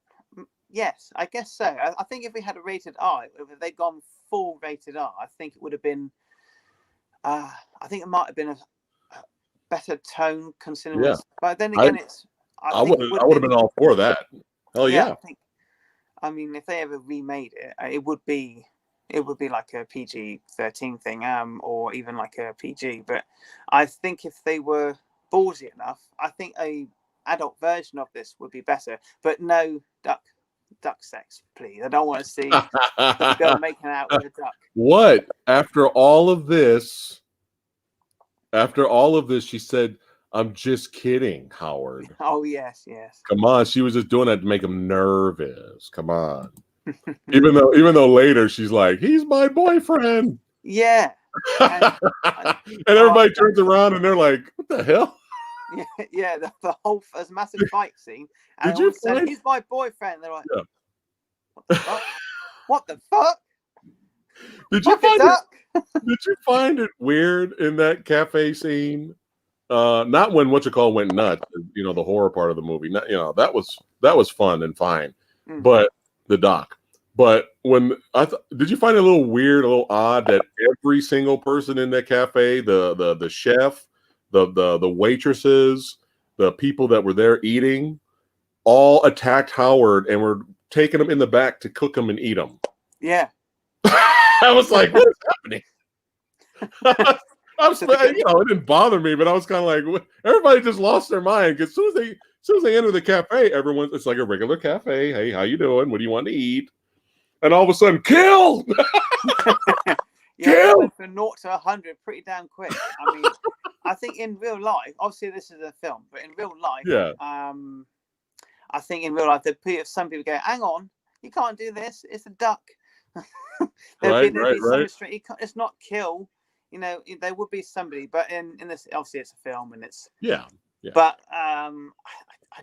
Yes, I guess so. I think if we had a rated R, if they'd gone full rated R, I think it would have been. I think it might have been a better tone considering. Yeah. But then again, I would have been all for that. Hell yeah. I mean, if they ever remade it, it would be like a PG-13 thing, or even like a PG. But I think if they were ballsy enough, I think a adult version of this would be better. But no duck sex, please. I don't want to see some girl making out with a duck. What? After all of this, she said, "I'm just kidding, Howard." Oh yes. Come on, she was just doing that to make him nervous. Come on. even though later she's like, "He's my boyfriend." Yeah. And everybody turns around and they're like, "What the hell?" Yeah. The whole there's a massive fight scene. And Did you find... he's my boyfriend? They're like, yeah. What the fuck? What the fuck? Did you find it weird in that cafe scene? Not when went nuts, the horror part of the movie. Not, that was fun and fine, but the doc. But when did you find it a little weird, a little odd that every single person in that cafe, the chef, the waitresses, the people that were there eating, all attacked Howard and were taking him in the back to cook him and eat him? Yeah. I was like, what is happening? It didn't bother me, but I was kind of like, everybody just lost their mind because as soon as they enter the cafe, it's like a regular cafe. Hey, how you doing? What do you want to eat? And all of a sudden, kill! Kill! Went from 0 to 100 pretty damn quick. I mean, I think in real life, obviously this is a film, but in real life, yeah. I think in real life, some people go, hang on, you can't do this. It's a duck. There'd be some restraint. It's not kill. There would be somebody, but in this, obviously it's a film and it's yeah. But I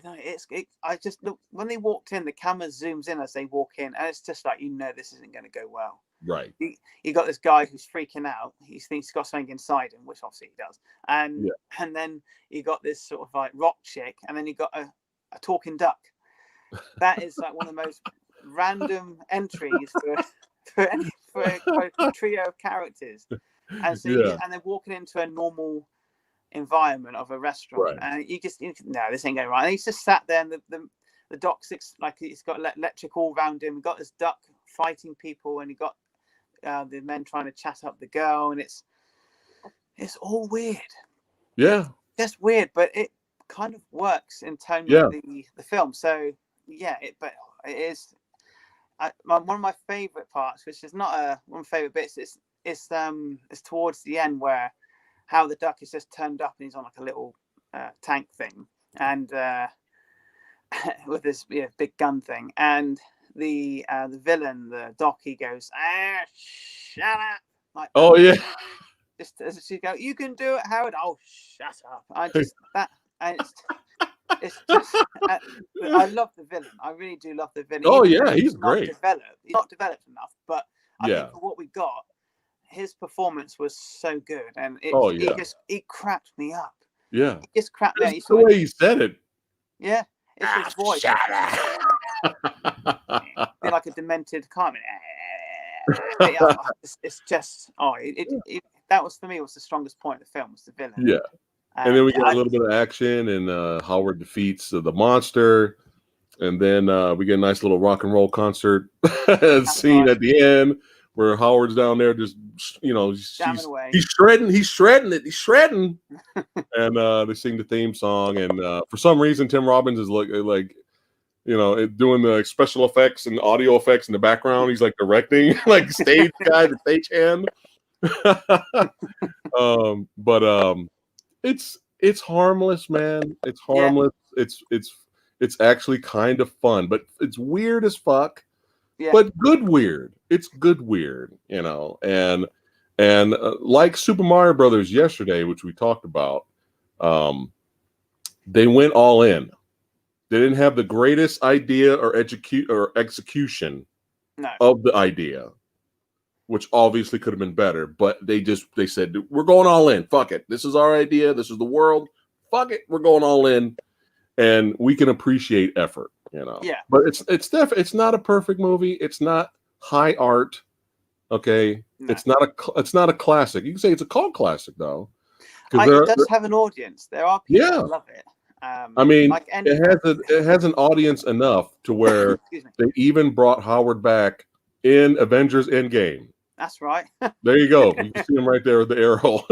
don't know. I just look when they walked in, the camera zooms in as they walk in, and it's just like this isn't going to go well. Right. You got this guy who's freaking out. He thinks he's got something inside him, which obviously he does. And then you got this sort of like rock chick, and then you got a talking duck. That is like one of the most random entries for a trio of characters. And so and they're walking into a normal environment of a restaurant, and you no, this ain't going right. And he's just sat there, and the doc's like he's got electric all around him. We've got this duck fighting people, and he got the men trying to chat up the girl, and it's all weird. Yeah, just weird, but it kind of works in terms of the film. So but it is one of my favorite parts, which is not one of my favorite bits. It's towards the end where how the duck is just turned up and he's on like a little tank thing, and with this big gun thing, and the villain, the doc, he goes, shut up, like, oh yeah, just as she go, you can do it, Howard. Oh, shut up. I just that, and it's just I love the villain. I really do love the villain. Oh yeah, he's great. He's not developed enough, but I think for what we got, his performance was so good, and he cracked me up. Yeah, he just cracked me up. The way he said it. Yeah, it's his voice. Shut up. Be like a demented Carmen. It's just that was for me was the strongest point of the film, was the villain. Yeah, and then we get a little bit of action, and Howard defeats the monster, and then we get a nice little rock and roll concert scene at the end, where Howard's down there just, he's shredding it, and they sing the theme song, and for some reason Tim Robbins is like doing the special effects and audio effects in the background. He's like directing, like stage guy, the stage hand. But It's harmless, man. It's Yeah. harmless. It's actually kind of fun, but it's weird as fuck. Yeah. But good weird. It's good weird, you know. And like Super Mario Brothers yesterday, which we talked about, they went all in. They didn't have the greatest idea or execution No. of the idea, which obviously could have been better. But they said, we're going all in. Fuck it. This is our idea. This is the world. Fuck it. We're going all in, and we can appreciate effort, you know. Yeah. But it's not a perfect movie. It's not high art. Okay. No. It's not a classic. You can say it's a cult classic though, It does have an audience. There are people that love it. I mean, like it has an audience enough to where they even brought Howard back in Avengers Endgame. That's right. There you go. You can see him right there with the arrow.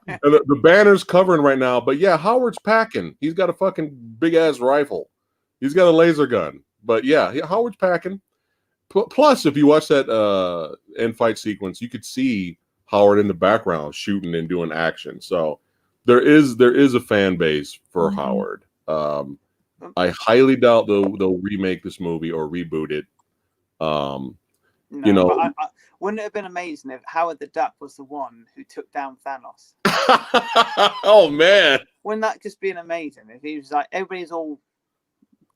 And the banner's covering right now. But yeah, Howard's packing. He's got a fucking big ass rifle. He's got a laser gun. But yeah, Howard's packing. Plus, if you watch that end fight sequence, you could see Howard in the background shooting and doing action. So there is a fan base for Howard. I highly doubt they'll remake this movie or reboot it. No, you know, but wouldn't it have been amazing if Howard the Duck was the one who took down Thanos? Oh man, wouldn't that just be amazing if he was like, everybody's all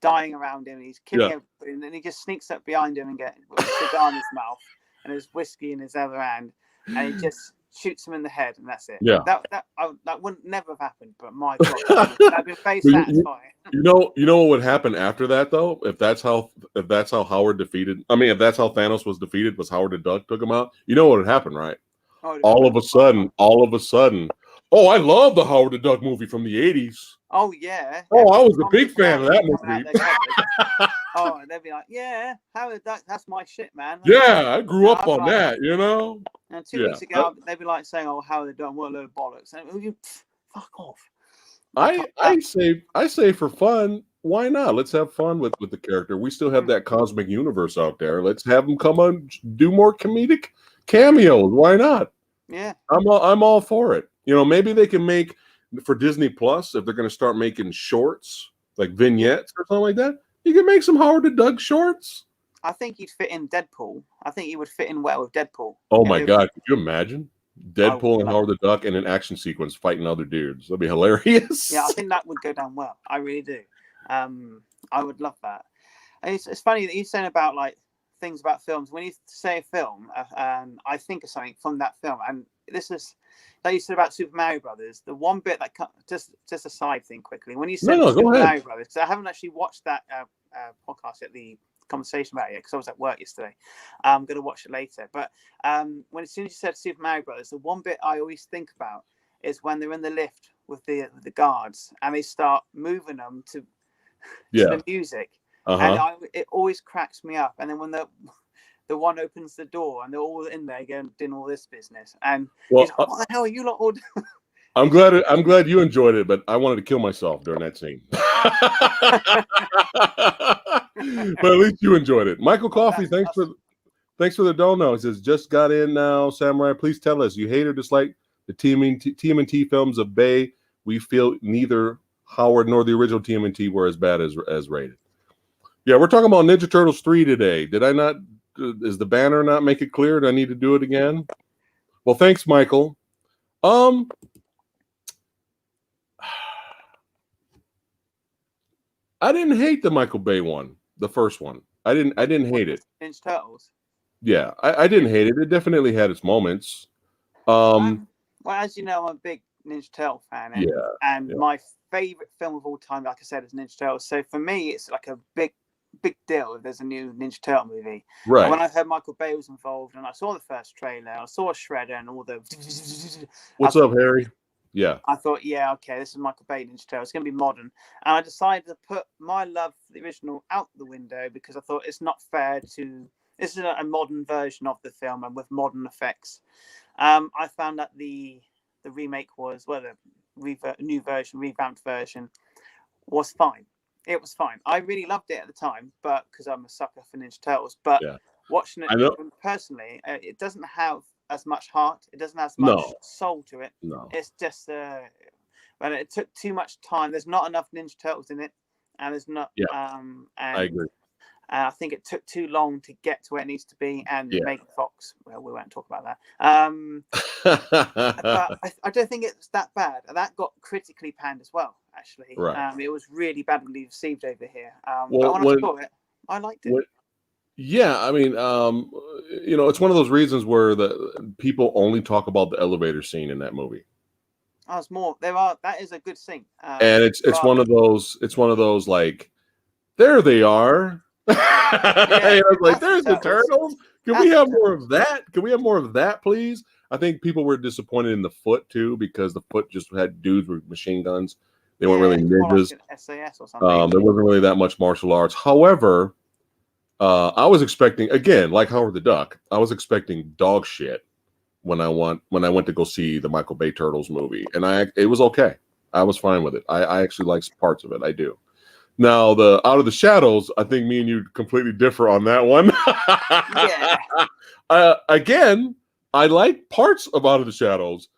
dying around him, he's killing everybody, and then he just sneaks up behind him and gets a cigar in his mouth and his whiskey in his other hand, and he just shoots him in the head, and that's it. Yeah, that wouldn't never have happened. But my God, that'd be very satisfying. You know what would happen after that though? If that's how Howard defeated, I mean, if that's how Thanos was defeated, was Howard the Duck took him out? You know what would happen, right? All of a sudden, oh, I love the Howard the Duck movie from the 80s. Oh yeah. Oh, I was a big fan of that movie. Oh, and they'd be like, yeah, Howard Duck, that's my shit, man. Yeah, I grew up on that, you know. And 2 weeks ago, they'd be like saying, "Oh, Howard the Duck, what a load of bollocks!" And fuck off. I say for fun, why not? Let's have fun with the character. We still have that cosmic universe out there. Let's have them come on, do more comedic cameos. Why not? Yeah, I'm all for it. You know, maybe they can make for Disney Plus, if they're going to start making shorts like vignettes or something like that. You can make some Howard the Duck shorts. I think he'd fit in Deadpool. I think he would fit in well with Deadpool. Oh my God, could you imagine Deadpool and Howard the Duck in an action sequence fighting other dudes? That'd be hilarious. Yeah, I think that would go down well. I really do. I would love that. And it's funny that you're saying about like things about films. When you say a film, I think of something from that film, and this is like you said about Super Mario Brothers. The one bit that just a side thing quickly. When you said Super Mario Brothers, because I haven't actually watched that podcast at the conversation about it because I was at work yesterday. I'm going to watch it later. But as soon as you said Super Mario Brothers, the one bit I always think about is when they're in the lift with the guards and they start moving them to the music. And it always cracks me up. And then when the one opens the door and they're all in there doing all this business, and he's like, what the hell are you lot all doing? I'm glad you enjoyed it, but I wanted to kill myself during that scene. But at least you enjoyed it. Michael Coffey, thanks for the dono. He says, just got in now, Samurai. Please tell us you hate or dislike the TMNT films of Bay. We feel neither Howard nor the original TMNT were as bad as rated. Yeah, we're talking about Ninja Turtles 3 today. Did I not? Is the banner not make it clear? Do I need to do it again? Well, thanks, Michael. I didn't hate the Michael Bay one, the first one. I didn't hate it. Ninja Turtles. Yeah, I didn't hate it. It definitely had its moments. Well, as you know, I'm a big Ninja Turtle fan. And my favorite film of all time, like I said, is Ninja Turtles. So for me, it's like a big deal if there's a new Ninja Turtle movie. Right. And when I heard Michael Bay was involved and I saw the first trailer, I saw Shredder and all the... What's up, Harry? Yeah. I thought, yeah, okay, this is Michael Bay Ninja Turtle. It's going to be modern. And I decided to put my love for the original out the window because I thought it's not fair to... This is a modern version of the film and with modern effects. I found that the remake was, well, the new version, revamped version was fine. It was fine. I really loved it at the time, but because I'm a sucker for Ninja Turtles. But watching it personally, it doesn't have as much heart. It doesn't have as much soul to it. No. It's just but it took too much time. There's not enough Ninja Turtles in it, and there's not. Yeah, And I agree. I think it took too long to get to where it needs to be. And Yeah. Megan Fox, well, we won't talk about that. But I don't think it's that bad. That got critically panned as well, actually. Right. It was really badly received over here. Well, but when I saw it, I liked it. Yeah, I mean, it's one of those reasons where the people only talk about the elevator scene in that movie. I was more. That is a good scene. And it's one of those like, there they are. Yeah, like, there's the turtles. Can we have more of that? Can we have more of that, please? I think people were disappointed in the foot too, because the foot just had dudes with machine guns. They weren't really ninjas. Like an SAS or something. There wasn't really that much martial arts. However, I was expecting, again, like Howard the Duck, I was expecting dog shit when I went to go see the Michael Bay Turtles movie, and it was okay. I was fine with it. I actually like parts of it. I do. Now, the Out of the Shadows, I think me and you completely differ on that one. Yeah. Again, I like parts of Out of the Shadows,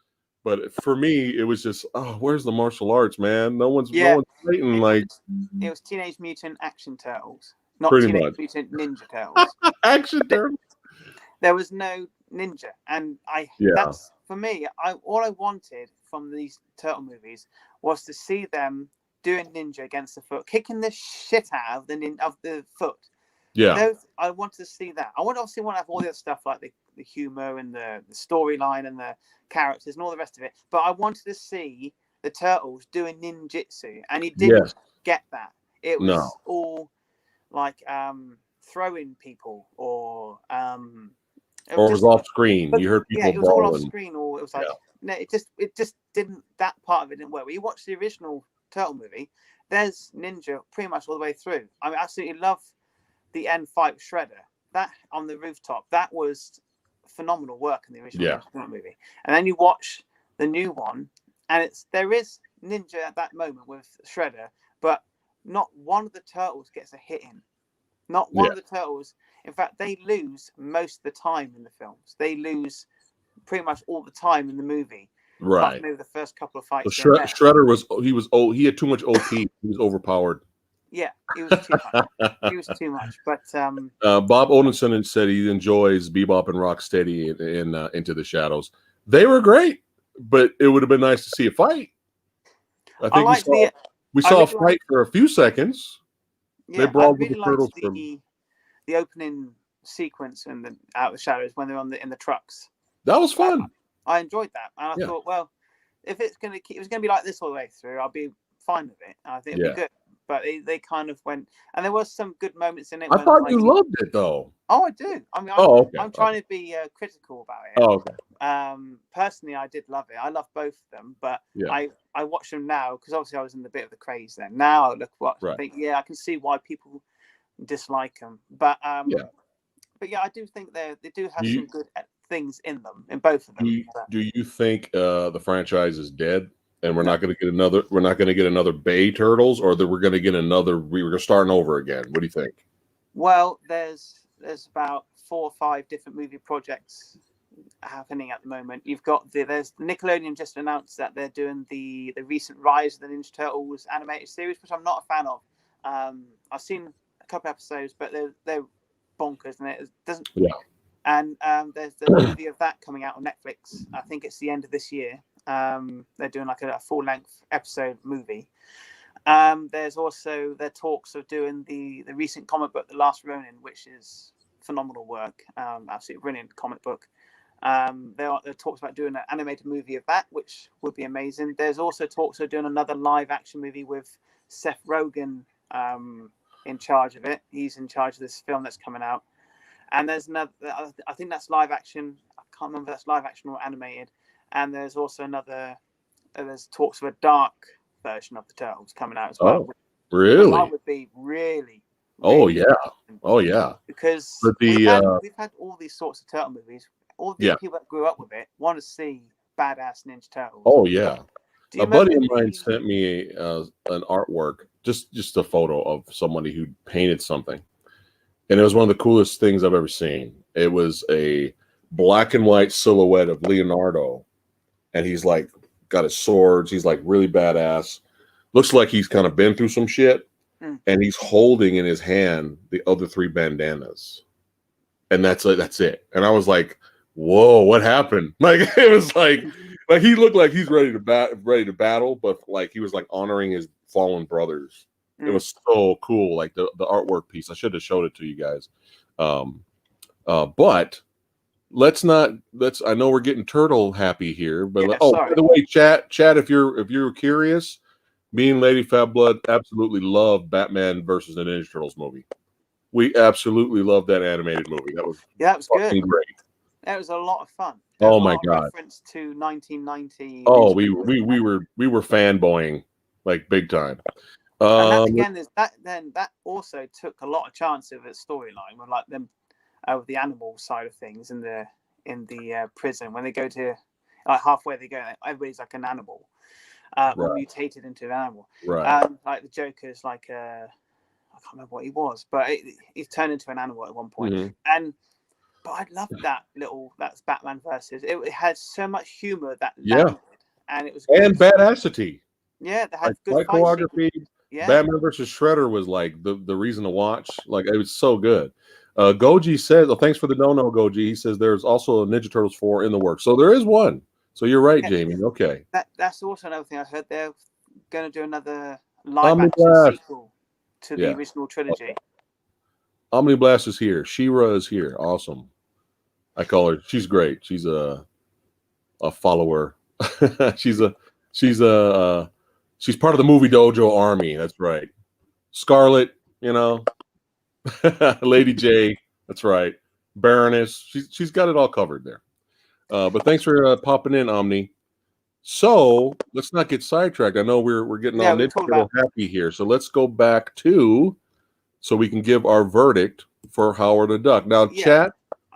but for me, it was just, where's the martial arts, man? No one's fighting like. It was Teenage Mutant Action Turtles, not Pretty Teenage much. Mutant Ninja Turtles. Action Turtles. There was no ninja, and that's for me. All I wanted from these turtle movies was to see them doing ninja against the foot, kicking the shit out of the foot. Yeah. I wanted to see that. I obviously want to have all the other stuff like the humor and the storyline and the characters and all the rest of it. But I wanted to see the turtles doing ninjutsu, and he didn't get that. It was all like throwing people or it was off screen. You heard people it was brawling. all off screen, or it was like no, it just didn't. That part of it didn't work. When you watch the original Turtle movie, there's ninja pretty much all the way through. I absolutely love the end fight with Shredder. That on the rooftop, that was phenomenal work in the original movie. And then you watch the new one, and there is ninja at that moment with Shredder, but not one of the turtles gets a hit in. Not one of the turtles. In fact, they lose most of the time in the films. They lose pretty much all the time in the movie. Right. Maybe the first couple of fights. So Shredder was old. He had too much OP. He was overpowered. Yeah, he was too much. He was too much. But Bob Odenson said he enjoys Bebop and Rocksteady in Into the Shadows. They were great, but it would have been nice to see a fight. I think we saw a fight for a few seconds. Yeah, they brawled I really with the turtles liked the opening sequence in the Out of the Shadows when they're in the trucks. That was fun. I enjoyed that, and I thought, well, if it was going to be like this all the way through, I'll be fine with it. I think it'd be good. But they kind of went, and there was some good moments in it. I thought you loved it, though. Oh, I do. I mean, I'm trying to be critical about it. Oh, okay. Personally, I did love it. I love both of them, but I watch them now because obviously I was in the bit of the craze then. Now I I think, I can see why people dislike them. But I do think they do have some good things in them, in both of them. Do you think the franchise is dead? And we're not going to get another. We're not going to get another Bay Turtles, or that we're going to get another. We're starting over again. What do you think? Well, there's about 4 or 5 different movie projects happening at the moment. You've got there's Nickelodeon just announced that they're doing the recent Rise of the Ninja Turtles animated series, which I'm not a fan of. I've seen a couple episodes, but they're bonkers, and it doesn't. Yeah. And there's the movie of that coming out on Netflix. I think it's the end of this year. They're doing like a full-length episode movie. There's also their talks of doing the recent comic book, The Last Ronin, which is phenomenal work. Absolutely brilliant comic book. There are talks about doing an animated movie of that, which would be amazing. There's also talks of doing another live-action movie with Seth Rogen in charge of it. He's in charge of this film that's coming out. And there's another, I think that's live action. I can't remember if that's live action or animated. And there's also there's talks of a dark version of the Turtles coming out as well. Oh, really? That would be really oh, yeah. Because we've had all these sorts of Turtle movies. All the people that grew up with it want to see badass Ninja Turtles. Oh, yeah. A buddy of mine sent me an artwork, just a photo of somebody who painted something. And it was one of the coolest things I've ever seen. It was a black and white silhouette of Leonardo. And he's like got his swords. He's like really badass. Looks like he's kind of been through some shit, and he's holding in his hand the other 3 bandanas, and that's it. And I was like, "Whoa, what happened?" Like it was like he looked like he's ready to battle, but like he was like honoring his fallen brothers. It was so cool, like the artwork piece. I should have showed it to you guys, but. Let's not. I know we're getting turtle happy here, but by the way, chat. If you're curious, me and Lady Fat Blood absolutely love Batman versus the Ninja Turtles movie. We absolutely love that animated movie. That was good. Great. That was a lot of fun. Oh my god! Reference to 1990. Oh, we were fanboying like big time. And that, again, that also took a lot of chance of its storyline with like them. Of the animal side of things in the prison, when they go to like halfway, they go, everybody's like an animal, or mutated into an animal. Right. Like the Joker's like I can't remember what he was, but he's turned into an animal at one point. But I loved that's Batman versus. It had so much humor that landed, and it was and badassity. Yeah, they had good choreography. Batman versus Shredder was like the reason to watch. Like it was so good. Goji says, thanks for the no Goji. He says there's also a Ninja Turtles 4 in the works. So there is one. So you're right, Jamie. Okay. That's also another thing I heard. They're going to do another live action sequel to the original trilogy. Okay. Omniblast is here. She-Ra is here. Awesome. I call her. She's great. She's a follower. she's part of the Movie Dojo army. That's right. Scarlet, Lady J, that's right. Baroness, she's got it all covered there. But thanks for popping in, Omni. So let's not get sidetracked. I know we're getting all happy here. So let's go back so we can give our verdict for Howard the Duck. Now, chat,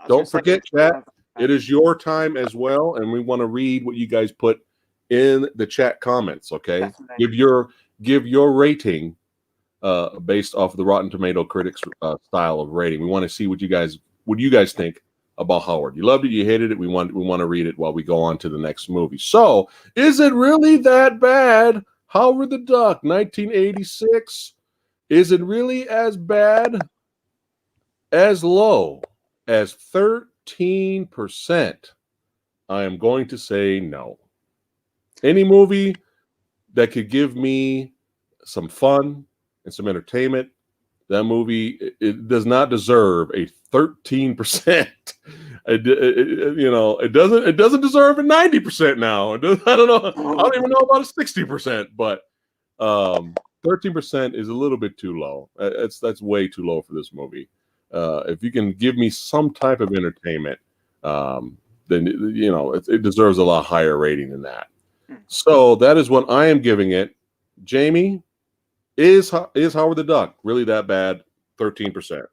don't forget, chat, it is your time as well, and we want to read what you guys put in the chat comments. Okay, definitely. Give your rating. Based off of the Rotten Tomato critics style of rating. We want to see what you guys think about Howard. You loved it, you hated it. We want to read it while we go on to the next movie. So, is it really that bad? Howard the Duck, 1986. Is it really as bad? As low as 13%? I am going to say no. Any movie that could give me some fun and some entertainment, that movie it does not deserve a 13%. It doesn't deserve a 90% now. I don't know. I don't even know about a 60%, but 13% is a little bit too low. That's way too low for this movie. If you can give me some type of entertainment, then it deserves a lot higher rating than that. So that is what I am giving it. Jamie, is Howard the Duck really that bad? 13%.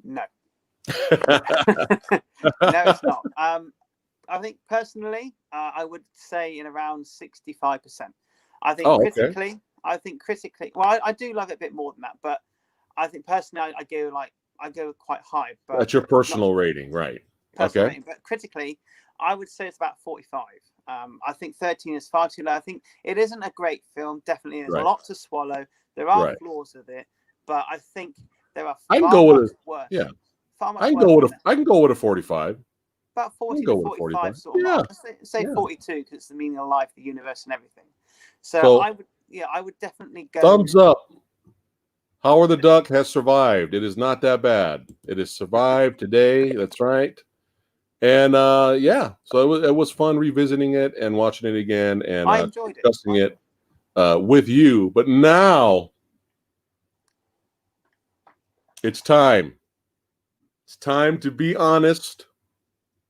No. No, it's not. I think personally, I would say in around 65%. I think critically, well, I do love it a bit more than that, but I think personally, I go quite high. But that's your personal rating, right? Okay. Rating, but critically, I would say it's about 45. I think 13 is far too low. I think it isn't a great film. Definitely, there's a lot to swallow. There are flaws with it, but I think there are far much worse. Yeah, I can go with a 45. About 40 to 45 sort of mark. Say 42 because it's the meaning of life, the universe, and everything. So I would definitely go. Thumbs up. Howard the Duck has survived. It is not that bad. It has survived today. That's right. And so it was fun revisiting it and watching it again and I enjoyed discussing it with you. But now it's time. It's time to be honest.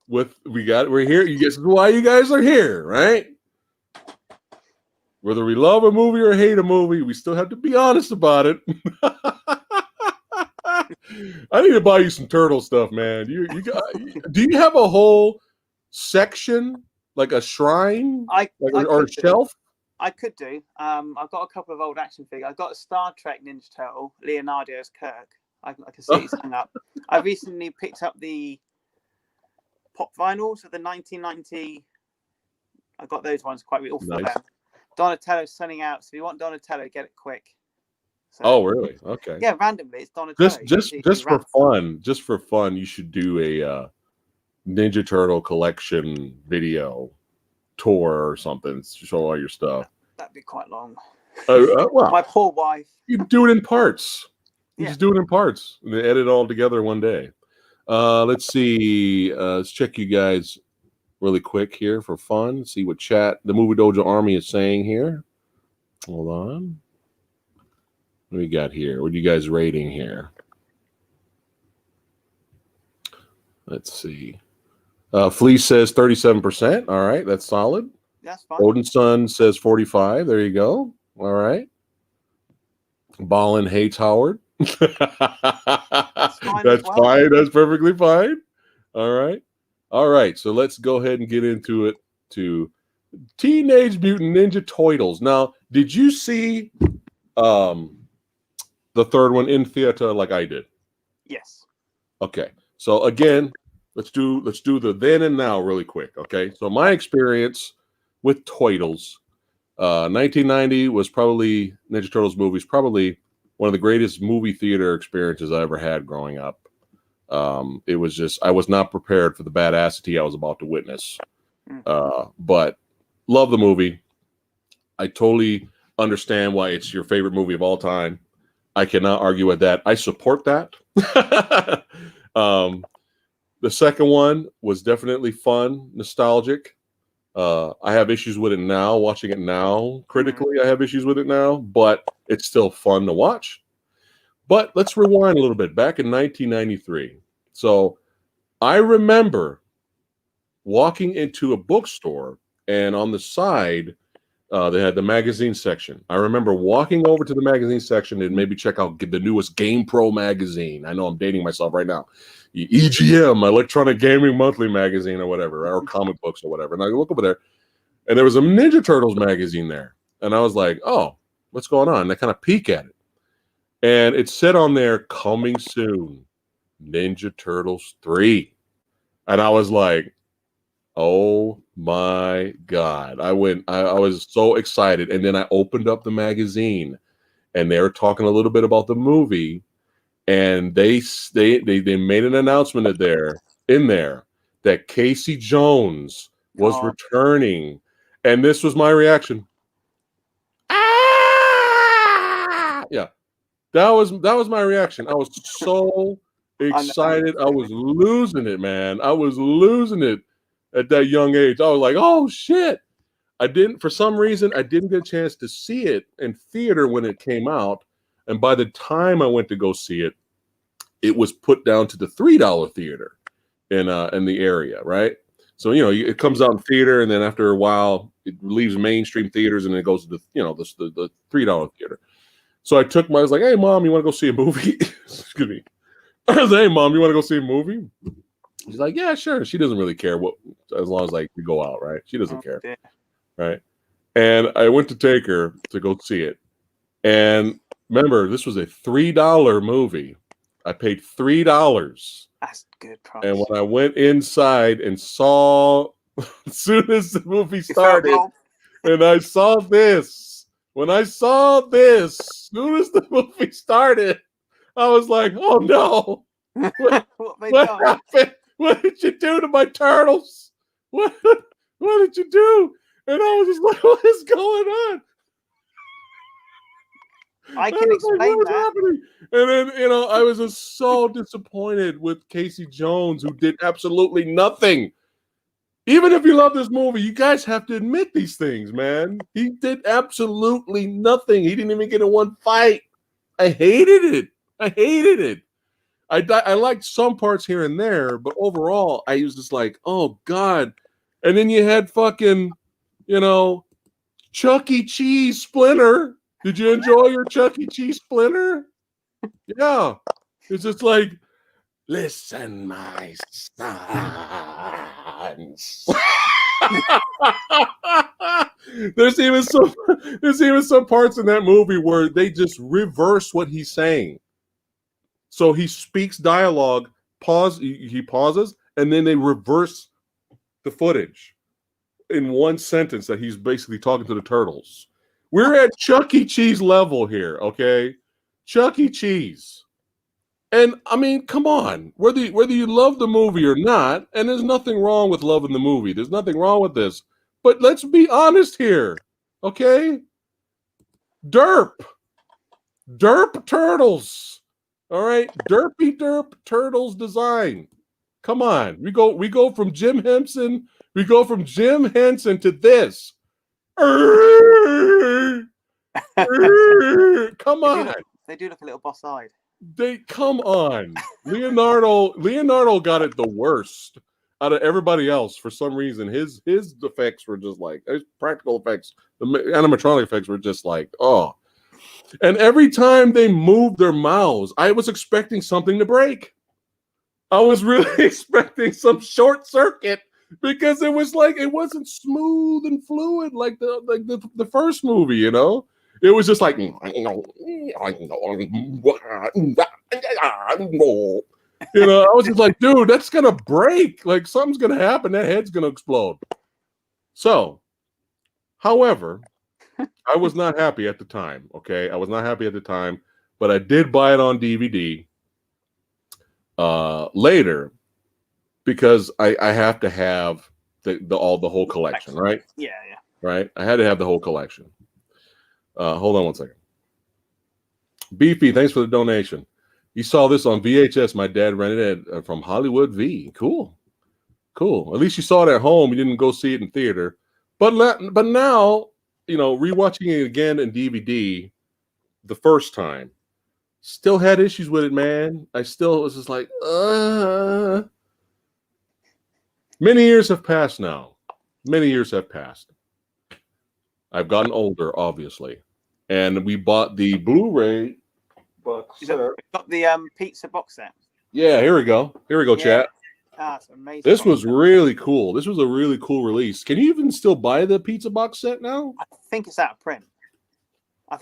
We're here. This is why you guys are here, right? Whether we love a movie or hate a movie, we still have to be honest about it. I need to buy you some turtle stuff, man. Do you have a whole section, like a shrine, or a shelf? I could do. I've got a couple of old action figures. I've got a Star Trek Ninja Turtle, Leonardo as Kirk. I can see he's hung up. I recently picked up the pop vinyls of the 1990 I got those ones quite all for Nice. them. Donatello's selling out, so if you want Donatello, get it quick. So, Oh, really? Okay. yeah, randomly it's Donatello. Just for fun, you should do a Ninja Turtle collection video tour or something. Show all your stuff. That'd be quite long. Well, my poor wife. You do it in parts. You Yeah. just do it in parts. And they edit it all together one day. Let's see. Let's check you guys really quick here for fun. See what the Movie Dojo Army is saying here. Hold on. What do we got here? What are you guys rating here? Let's see. Fleece says 37%. All right, that's solid. That's fine. Odin Sun says 45. There you go. All right. Ballin hates Howard. That's fine. That's fine. That's perfectly fine. All right. All right. So let's go ahead and get into it to Teenage Mutant Ninja Turtles. Now, did you see the third one in theater like I did? Yes. Okay. So again, let's do the then and now really quick. Okay. So my experience with Turtles, 1990 was probably Ninja Turtles movies, probably one of the greatest movie theater experiences I ever had growing up. It was just, I was not prepared for the badassity I was about to witness. But love the movie. I totally understand why it's your favorite movie of all time. I cannot argue with that. I support that. The second one was definitely fun, nostalgic. I have issues with it now, watching it now. Critically, I have issues with it now, but it's still fun to watch. But let's rewind a little bit. Back in 1993. So I remember walking into a bookstore, and on the side, they had the magazine section. I remember walking over to the magazine section and maybe check out the newest Game Pro magazine. I know I'm dating myself right now. EGM, Electronic Gaming Monthly magazine or whatever, or comic books or whatever. And I look over there, and there was a Ninja Turtles magazine there. And I was like, oh, what's going on? And I kind of peek at it. And it said on there, coming soon, Ninja Turtles 3. And I was like, oh my God. I was so excited. And then I opened up the magazine, and they were talking a little bit about the movie. And they made an announcement in there that Casey Jones was returning. And this was my reaction. Ah! Yeah. That was my reaction. I was so excited. I was losing it, man. I was losing it at that young age. I was like, oh shit. For some reason, I didn't get a chance to see it in theater when it came out. And by the time I went to go see it, it was put down to the $3 theater in the area, right? So, it comes out in theater, and then after a while, it leaves mainstream theaters, and then it goes to the $3 theater. So I was like, hey, Mom, you want to go see a movie? Excuse me. I was like, hey, Mom, you want to go see a movie? She's like, yeah, sure. She doesn't really care as long as we go out, right? She doesn't care, right? And I went to take her to go see it. And remember, this was a $3 movie. I paid $3. That's good price. And when I went inside and saw, as soon as the movie started, and I saw this, as soon as the movie started, I was like, oh no. What happened? What did you do to my turtles? What did you do? And I was just like, what is going on? I can explain that. Happening? And then, I was just so disappointed with Casey Jones, who did absolutely nothing. Even if you love this movie, you guys have to admit these things, man. He did absolutely nothing. He didn't even get in one fight. I hated it. I liked some parts here and there, but overall, I was just like, oh, God. And then you had fucking, Chuck E. Cheese Splinter. Did you enjoy your Chuck E. Cheese Splinter? Yeah. It's just like, listen, my sons. There's even some parts in that movie where they just reverse what he's saying. So he speaks dialogue, he pauses, and then they reverse the footage. in one sentence that he's basically talking to the turtles. We're at Chuck E. Cheese level here, okay? Chuck E. Cheese. And I mean, come on. Whether you love the movie or not, and there's nothing wrong with loving the movie. There's nothing wrong with this. But let's be honest here, okay? Derp. Derp turtles. All right? Derpy derp turtles design. Come on. We go from Jim Henson. We go from Jim Henson to this. Come on. They do look a little boss-eyed. Come on. Leonardo got it the worst out of everybody else for some reason. His effects were just like his practical effects, the animatronic effects were just like, oh. And every time they moved their mouths, I was expecting something to break. I was really expecting some short circuit because it was like it wasn't smooth and fluid like the first movie, you know. It was just like, you know, I was just like, dude, that's gonna break. Like something's gonna happen. That head's gonna explode. So, however, I was not happy at the time. Okay, I was not happy at the time, but I did buy it on DVD later because I have to have the whole collection, right? Yeah. Right. I had to have the whole collection. Hold on one second. Beefy, thanks for the donation. You saw this on VHS. My dad rented it from Hollywood V. Cool. At least you saw it at home. You didn't go see it in theater. But now, you know, rewatching it again in DVD the first time, still had issues with it, man. I still was just like, Many years have passed now. Many years have passed. I've gotten older, obviously. And we bought the Blu-ray box set. Got the pizza box set. Yeah, here we go. Chat. That's amazing. This was really cool. This was a really cool release. Can you even still buy the pizza box set now? I think it's out of print. As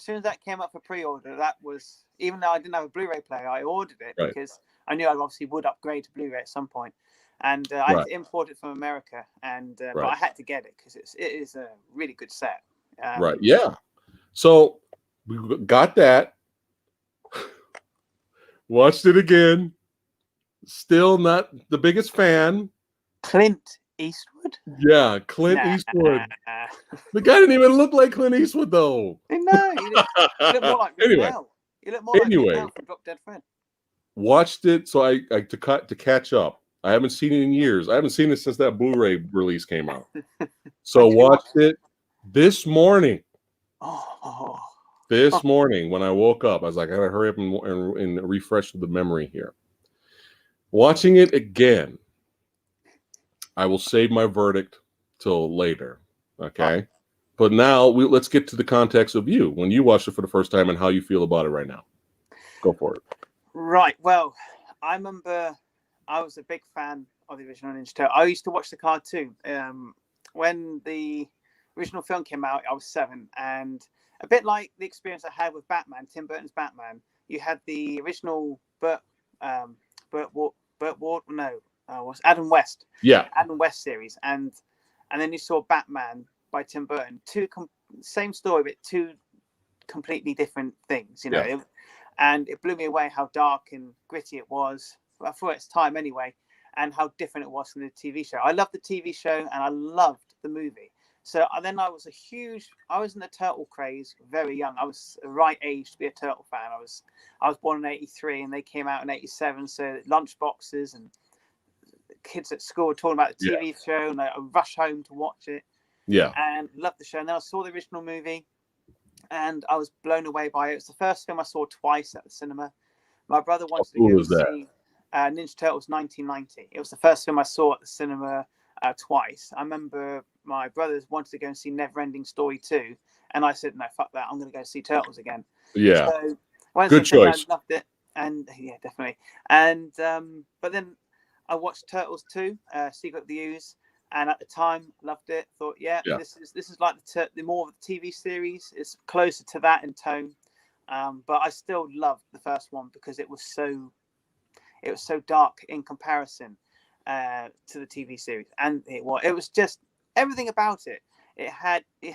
soon as that came up for pre-order, that was, even though I didn't have a Blu-ray player, I ordered it because I knew I obviously would upgrade to Blu-ray at some point. And I had to import it from America, and but I had to get it because it is a really good set. Right. Yeah. So we got that. Watched it again. Still not the biggest fan. Clint Eastwood? Yeah, Clint Eastwood. The guy didn't even look like Clint Eastwood, though. No, he looked more like Bell. He looked more like Bell from Drop Dead Fred. Watched it, so I to catch up. I haven't seen it in years. I haven't seen it since that Blu-ray release came out. So watched it this morning. This morning when I woke up, I was like, I gotta hurry up and refresh the memory here. Watching it again, I will save my verdict till later. Okay, but now let's get to the context of you when you watched it for the first time and how you feel about it right now. Go for it. Right. Well, I remember I was a big fan of the original Ninja Turtle. I used to watch the cartoon. When the original film came out, I was 7, and a bit like the experience I had with Batman, Tim Burton's Batman. You had the original Adam West. Yeah. Adam West series, and then you saw Batman by Tim Burton. Same story, but two completely different things. You know, and it blew me away how dark and gritty it was for its time, anyway, and how different it was from the TV show. I loved the TV show, and I loved the movie. So then I was in the turtle craze very young. I was the right age to be a turtle fan. I was born in '83, and they came out in '87. So lunch boxes and kids at school were talking about the TV show, and I rush home to watch it. Yeah, and loved the show. And then I saw the original movie, and I was blown away by it. It was the first film I saw twice at the cinema. My brother wanted to go see Ninja Turtles 1990. It was the first film I saw at the cinema twice. I remember my brothers wanted to go and see Neverending Story 2, and I said, no, fuck that, I'm going to go see Turtles again. Yeah, so good choice. I loved it, and yeah, definitely. And but then I watched Turtles 2, Secret of the Ooze, and at the time loved it. Thought, this is like the more of the TV series. It's closer to that in tone, but I still loved the first one because it was so dark in comparison. to the TV series, and it was just everything about it.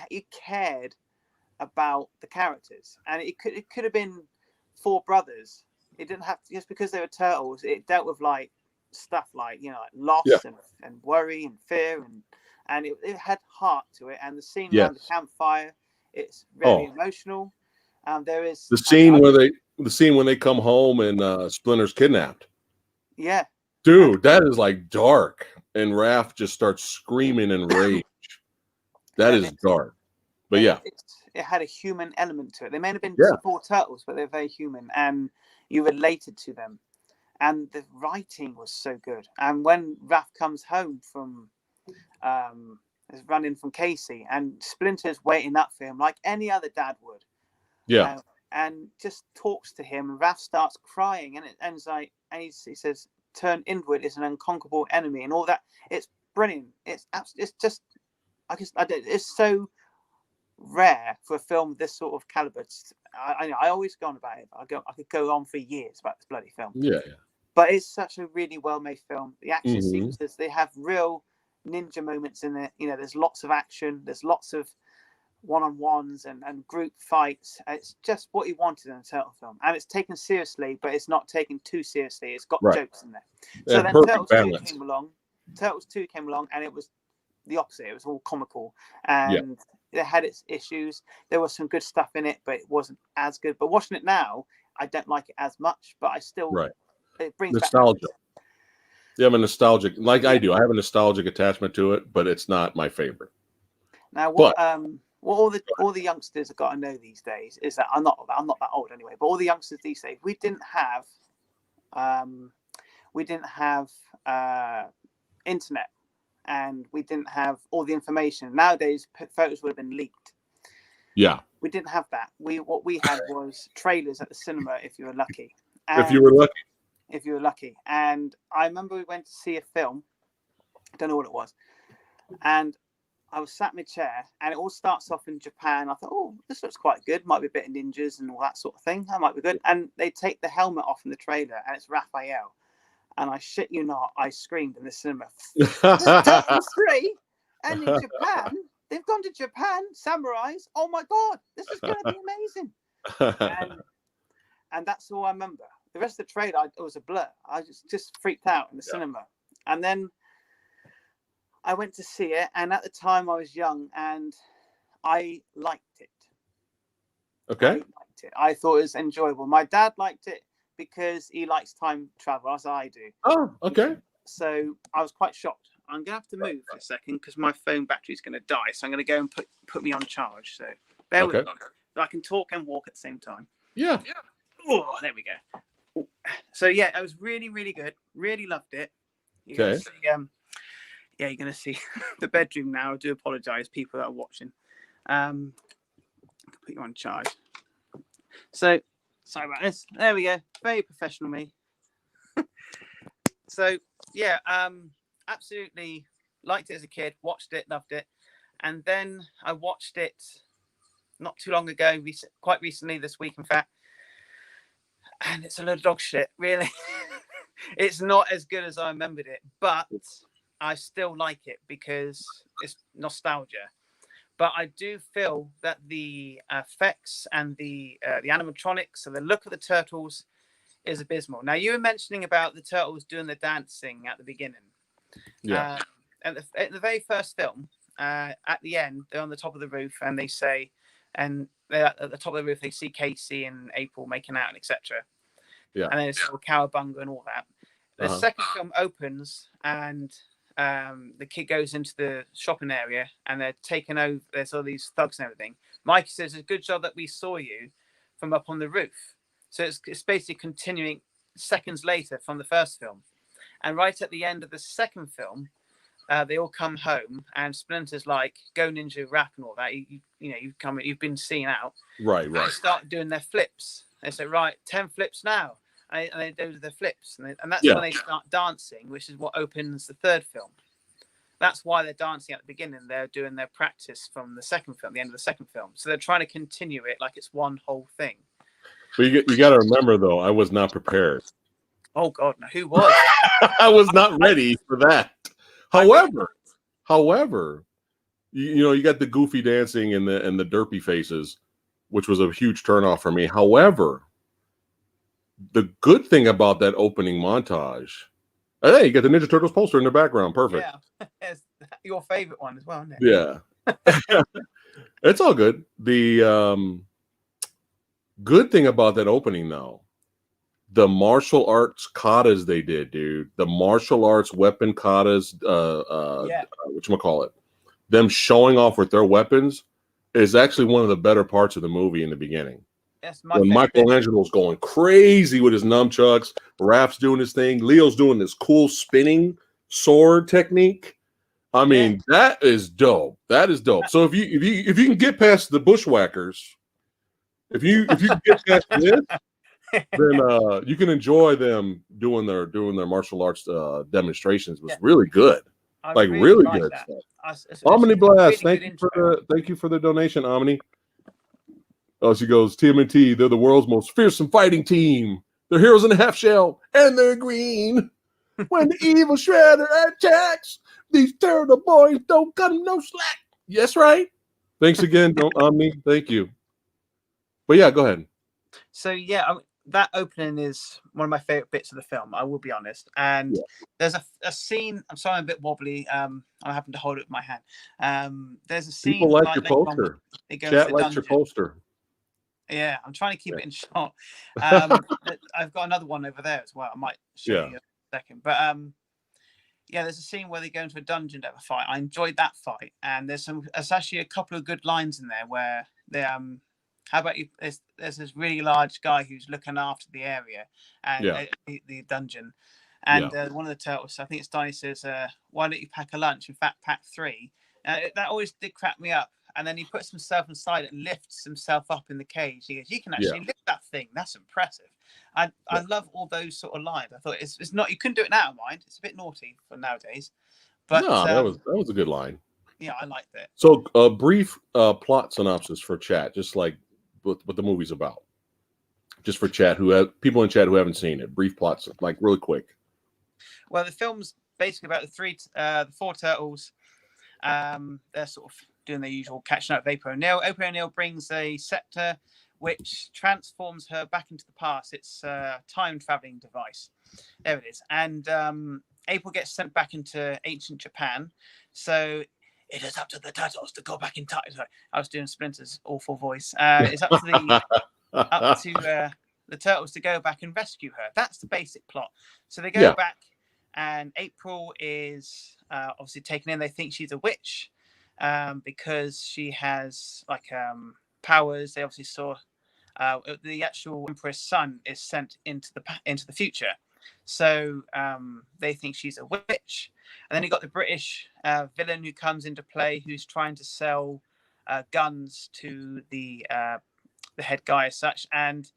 You cared about the characters, and it could have been four brothers. It didn't have to, just because they were turtles. It dealt with like stuff like like loss and worry and fear, and it had heart to it. And the scene around the campfire, it's very emotional. There is the scene when they come home and Splinter's kidnapped. Yeah, dude, that is like dark, and Raph just starts screaming in rage. That is dark, but it had a human element to it. They may have been four turtles, but they're very human, and you related to them. And the writing was so good. And when Raph comes home from running from Casey, and Splinter's waiting up for him like any other dad would. And just talks to him, and Raph starts crying, and it ends like, and he says, "Turn inward is an unconquerable enemy," and all that. It's brilliant. It's just, it's so rare for a film this sort of caliber. I always go on about it. I could go on for years about this bloody film. But it's such a really well-made film. The action sequences, they have real ninja moments in it. There's lots of action. There's lots of one-on-ones and group fights. It's just what you wanted in a turtle film, and it's taken seriously, but it's not taken too seriously. It's got jokes in there. So then Turtles 2 came along, and it was the opposite. It was all comical, and it had its issues. There was some good stuff in it, but it wasn't as good. But watching it now, I don't like it as much, but I still it brings nostalgia. Back you have a nostalgic, like I do. I have a nostalgic attachment to it, but it's not my favorite. Now, what all the youngsters have got to know these days is that I'm not that old anyway, but all the youngsters these days, we didn't have internet, and we didn't have all the information. Nowadays, photos would have been leaked. We didn't have that. What we had was trailers at the cinema, if you were lucky. If you were lucky. And I remember we went to see a film. I don't know what it was, and I was sat in my chair, and it all starts off in Japan. I thought, oh, this looks quite good. Might be a bit of ninjas and all that sort of thing. That might be good. And they take the helmet off in the trailer, and it's Raphael. And I shit you not, I screamed in the cinema. Turtles 3, and in Japan, they've gone to Japan, samurais. Oh my God, this is going to be amazing. And that's all I remember. The rest of the trailer, it was a blur. I just freaked out in the cinema. And then I went to see it, and at the time I was young, and I liked it. Okay. I thought it was enjoyable. My dad liked it because he likes time travel, as I do. Oh, okay. So I was quite shocked. I'm going to have to move for a second because my phone battery is going to die. So I'm going to go and put me on charge. So bear with me. So I can talk and walk at the same time. Yeah. Oh, there we go. So yeah, it was really, really good. Really loved it. You're going to see the bedroom now. I do apologise, people that are watching. I'll put you on charge. So, sorry about this. There we go. Very professional me. So, yeah, absolutely liked it as a kid. Watched it, loved it. And then I watched it not too long ago, quite recently this week, in fact. And it's a load of dog shit, really. It's not as good as I remembered it, but I still like it because it's nostalgia. But I do feel that the effects and the animatronics and the look of the turtles is abysmal. Now, you were mentioning about the turtles doing the dancing at the beginning. Yeah. And the very first film, at the end, they're on the top of the roof, and they say, and they're at the top of the roof, they see Casey and April making out, etc. Yeah. And then it's all cowabunga and all that. The second film opens, and the kid goes into the shopping area, and they're taking over. There's all these thugs and everything. Mikey says, "It's a good job that we saw you from up on the roof." So it's basically continuing seconds later from the first film. And right at the end of the second film, they all come home, and Splinter's like, "Go ninja rap," and all that. You've been seen out. Right. They start doing their flips. They say, "Right, 10 flips now." And they do the flips, and that's when they start dancing, which is what opens the third film. That's why they're dancing at the beginning. They're doing their practice from the second film, the end of the second film. So they're trying to continue it like it's one whole thing. But you got to remember, though, I was not prepared. Oh God, no, who was? I was not ready for that. However, you know, you got the goofy dancing and the derpy faces, which was a huge turnoff for me. However, the good thing about that opening montage, hey, you got the Ninja Turtles poster in the background. Perfect. Yeah, it's your favorite one as well, isn't it? Yeah. It's all good. The good thing about that opening, though, the martial arts katas they did, dude. The martial arts weapon katas, whatchamacallit, them showing off with their weapons is actually one of the better parts of the movie in the beginning. That's my When favorite. Michelangelo's going crazy with his nunchucks, Raph's doing his thing, Leo's doing this cool spinning sword technique. I mean, that is dope. That is dope. So if you can get past the bushwhackers, if you can get past this, then you can enjoy them doing their martial arts demonstrations. Was really good, like really good stuff. Omni Blast, really thank you for the donation, Omni. Oh, she goes, TMNT, they're the world's most fearsome fighting team. They're heroes in a half shell, and they're green. When the evil Shredder attacks, these turtle boys don't cut them no slack. Yes, right. Thanks again, Omni. Thank you. But yeah, go ahead. So yeah, that opening is one of my favorite bits of the film. I will be honest. And there's a scene. I'm sorry, I'm a bit wobbly. I happen to hold it with my hand. There's a scene. People like your poster. Chat likes your poster. Yeah, I'm trying to keep it in shot. I've got another one over there as well. I might show you in a second. But yeah, there's a scene where they go into a dungeon to have a fight. I enjoyed that fight, and there's actually a couple of good lines in there where they how about you? There's this really large guy who's looking after the area and the dungeon, and one of the turtles, I think it's Donnie, says, "Why don't you pack a lunch? In fact, pack 3." That always did crack me up. And then he puts himself inside it and lifts himself up in the cage. He goes, "You can actually lift that thing. That's impressive." I love all those sort of lines. I thought it's not, you couldn't do it now, mind. It's a bit naughty for nowadays. But no, that was a good line. Yeah, I liked it. So a brief plot synopsis for chat, just like what the movie's about. Just for chat, people in chat who haven't seen it. Brief plots, like really quick. Well, the film's basically about the 4 turtles. They're sort of doing their usual catching up with April O'Neil. April O'Neil brings a scepter which transforms her back into the past. It's a time traveling device. There it is. And April gets sent back into ancient Japan. So it is up to the turtles to go back in time. Sorry, I was doing Splinter's awful voice. It's up to the turtles to go back and rescue her. That's the basic plot. So they go back, and April is obviously taken in. They think she's a witch because she has like powers. They obviously saw the actual Emperor's son is sent into the future. So they think she's a witch. And then you got the British villain who comes into play, who's trying to sell guns to the head guy as such. And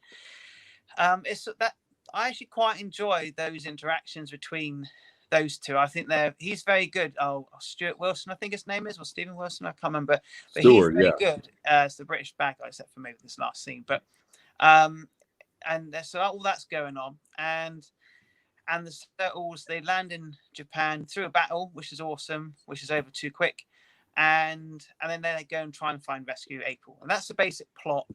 it's that I actually quite enjoy those interactions between those two. I think he's very good. Stuart Wilson, I think his name is, or Stephen Wilson, I can't remember. But Stuart, he's very good as the British bad guy, except for maybe this last scene. But and so all that's going on, and the turtles, they land in Japan through a battle, which is awesome, which is over too quick, and then they go and try and rescue April, and that's the basic plot.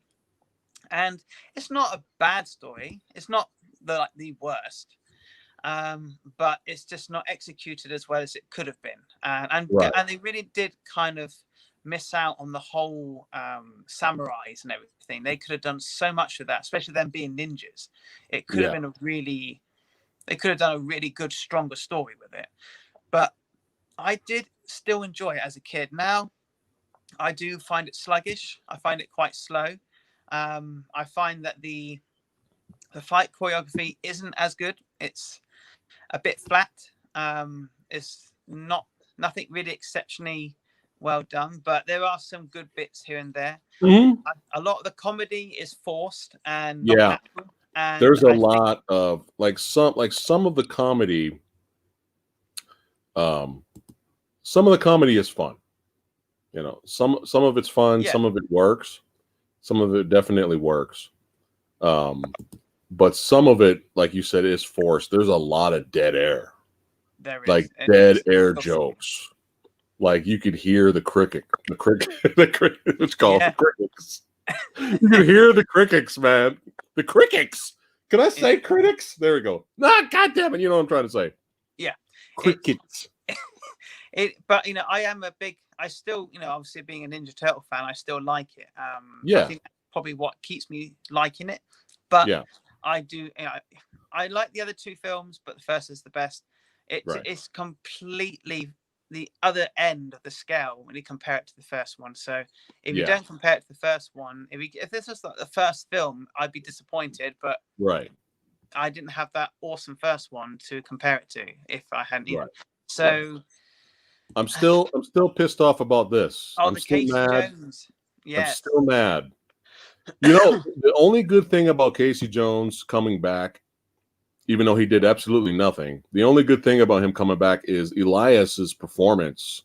And it's not a bad story. It's not the worst. But it's just not executed as well as it could have been, and they really did kind of miss out on the whole samurais and everything. They could have done so much with that, especially them being ninjas. It could have been they could have done a really good, stronger story with it. But I did still enjoy it as a kid. Now I do find it sluggish. I find it quite slow. I find that the fight choreography isn't as good. It's a bit flat. It's nothing really exceptionally well done, but there are some good bits here and there. Mm-hmm. A lot of the comedy is forced and not natural. And there's a lot of some of the comedy. Some of the comedy is fun. You know, some of it's fun. Some of it works. Some of it definitely works. but some of it, like you said, is forced. There's a lot of dead air, There like is dead air jokes. Like you could hear the cricket, it's called the crickets. You can hear the crickets, man. The crickets. Can I say critics? There we go. Nah, goddamn it! You know what I'm trying to say. Yeah, crickets. But you know, I still, you know, obviously being a Ninja Turtle fan, I still like it. Yeah. I think that's probably what keeps me liking it. But yeah, I do, you know, I like the other two films, but the first is the best. It's completely the other end of the scale when you compare it to the first one. So if you don't compare it to the first one, if this was like the first film, I'd be disappointed. But I didn't have that awesome first one to compare it to if I hadn't. You know. So I'm still pissed off about this. oh, I'm the still Casey mad. Jones. Yes. I'm still mad. You know, the only good thing about Casey Jones coming back, even though he did absolutely nothing, the only good thing about him coming back is Elias's performance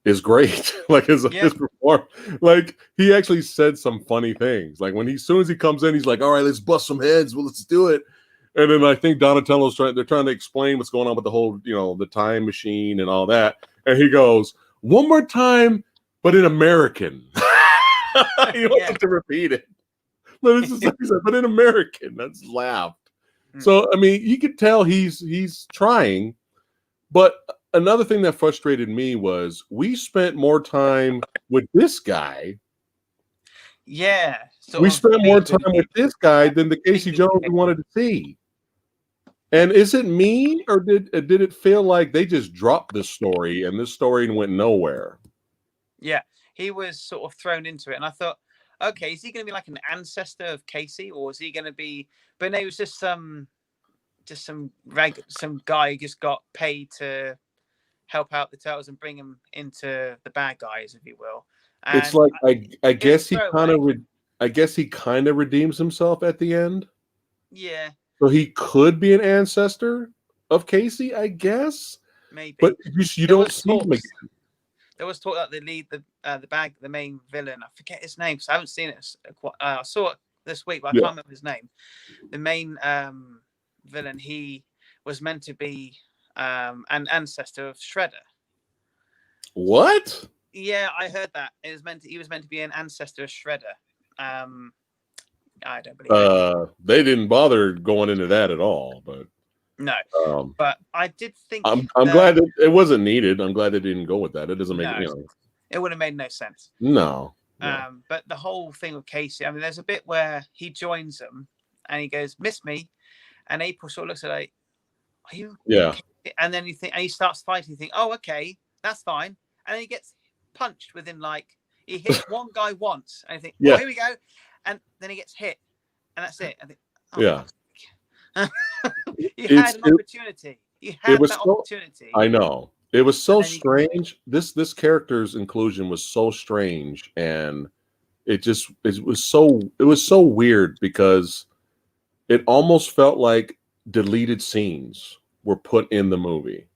is great. Like his performance, like he actually said some funny things. Like when as soon as he comes in, he's like, "All right, let's bust some heads. Well, let's do it." And then I think Donatello's they're trying to explain what's going on with the whole, you know, the time machine and all that. And he goes, "One more time, but in American." He wants to repeat it. But it's just, but in American, that's laughed. So I mean, you could tell he's trying. But another thing that frustrated me was we spent more time with this guy. Yeah, we spent more time with this guy than the Casey Jones we wanted to see. And is it me, or did it feel like they just dropped this story and this story went nowhere? Yeah, he was sort of thrown into it, and I thought, okay, is he going to be like an ancestor of Casey, or is he going to be? But no, it was just some guy who just got paid to help out the turtles and bring them into the bad guys, if you will. And it's like I guess he kind of redeems himself at the end. Yeah. So he could be an ancestor of Casey, I guess. Maybe. But you don't see him again. There was talk that the main villain, I forget his name because I haven't seen it. I saw it this week, but I can't remember his name. The main villain, he was meant to be an ancestor of Shredder. What? Yeah, I heard that. He was meant to be an ancestor of Shredder. I don't believe it. They didn't bother going into that at all, but no. But I did think I'm glad that it wasn't needed. I'm glad they didn't go with that. It doesn't make it would have made no sense. No. But the whole thing with Casey, I mean, there's a bit where he joins them and he goes, "Miss me," and April sort of looks at like, "Are you?" Yeah. Okay? And then he starts fighting. You think, "Oh, okay, that's fine," and then he gets punched within he hits one guy once, and you think, "Oh, here we go," and then he gets hit, and that's it. I think, you had an opportunity. You had that opportunity. I know. It was so strange. This character's inclusion was so strange, and it was so weird because it almost felt like deleted scenes were put in the movie.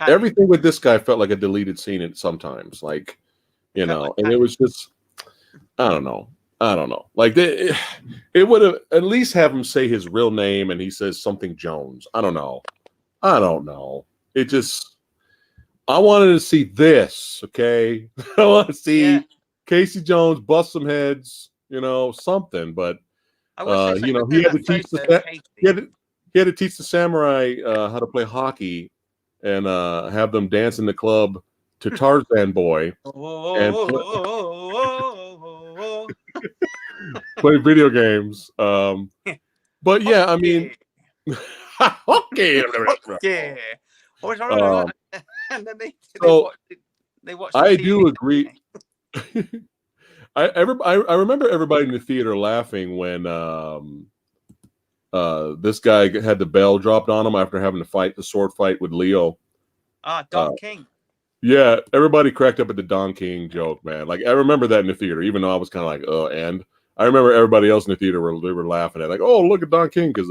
Everything with this guy felt like a deleted scene sometimes, and it was just I don't know. Like it would have at least have him say his real name and he says something Jones. I don't know. It just I wanted to see this, okay? I want to see Casey Jones bust some heads, something, but he had to teach the samurai how to play hockey and have them dance in the club to Tarzan Boy and play video games. But yeah, I mean, okay. They watched. I do agree. I remember everybody in the theater laughing when this guy had the bell dropped on him after having to fight the sword fight with Leo. Don King. Yeah, everybody cracked up at the Don King joke, man. Like I remember that in the theater, even though I was kind of like, and I remember everybody else in the theater were laughing at oh, look at Don King because